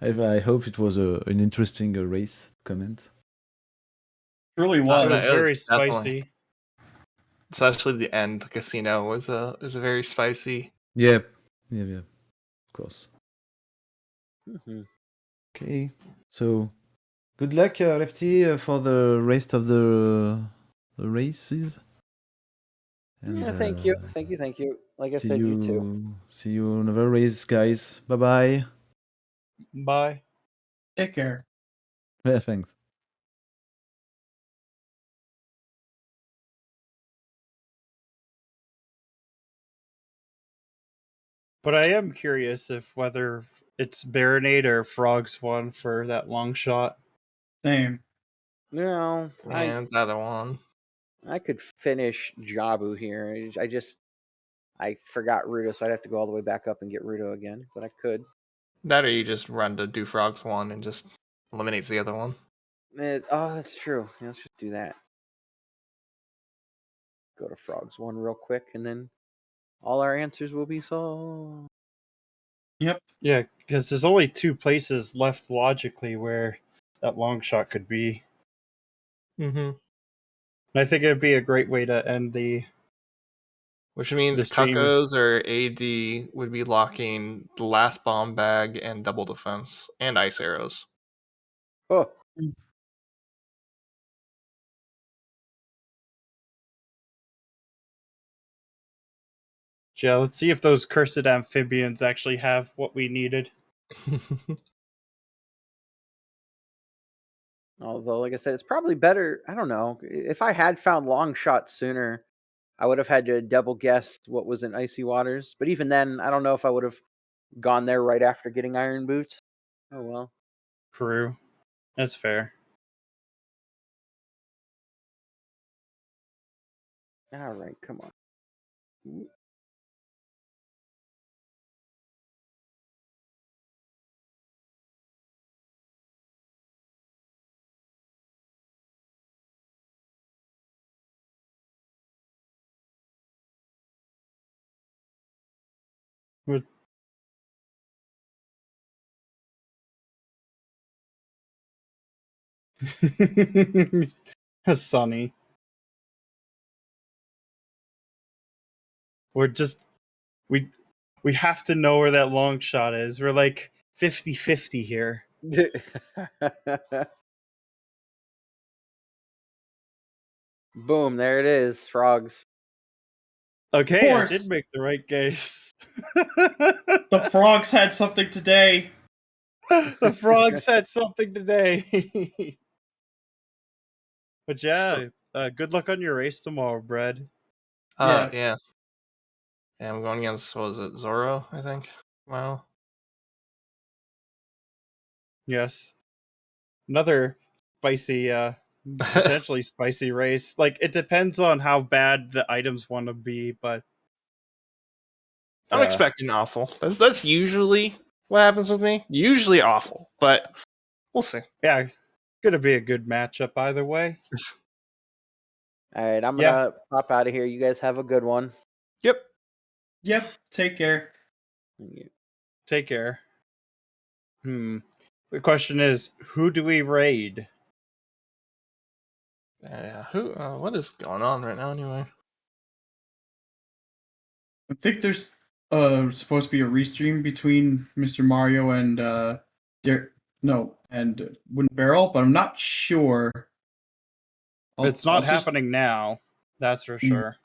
I hope it was an interesting race comment. Truly It was. was it was very definitely- spicy. Especially the end, the casino was a very spicy. Yeah, of course. Mhm. Okay, so good luck, Lefty, for the rest of the races. Yeah, thank you. Like I See said, you. you too. See you in another race, guys. Bye bye. Bye. Take care. Yeah, thanks. But I am curious if whether it's Baronade or Frogs won for that long shot. Same. No, Yeah, it's either one. I could finish Jabu here. I forgot Rudo, so I'd have to go all the way back up and get Rudo again. But I could. That or you just run to Do Frogs 1 and just eliminates the other one. Oh, that's true. Yeah, let's just do that. Go to Frogs 1 real quick, and then all our answers will be solved. Yep. Yeah, because there's only 2 places left logically where that long shot could be. Mm-hmm. And I think it would be a great way to end the. Which means The stream- Kakos or AD would be locking the last bomb bag and double defense and ice arrows. Oh, Yeah, let's see if those cursed amphibians actually have what we needed. although, like I said, it's probably better. I don't know. If I had found long shot sooner, I would have had to double guess what was in Icy Waters. But even then, I don't know if I would have gone there right after getting Iron Boots. Oh well. Peru. That's fair. All right, come on. Would- Sunny. We're just we have to know where that long shot is. We're like 50-50 here. Boom! There it is, Frogs. Okay, I course. did make the right guess. The frogs had something today. The frogs had something today. But yeah, good luck on your race tomorrow, Brad. Yeah. Yeah, I'm going against, what was it, Zoro, I think? Wow. Yes. Another spicy, potentially spicy race. Like, it depends on how bad the items want to be, but I'm expecting awful. That's usually what happens with me. Usually awful, but we'll see. yeah, gonna be a good matchup either way. All right, I'm gonna pop out of here. You guys have a good one. Yep. Yep. Take care. Take care. The question is, who do we raid? Yeah. What is going on right now anyway? I think there's supposed to be a restream between Mr. Mario and Wooden Barrel, but I'm not sure. It's not I'll just- happening now. That's for sure.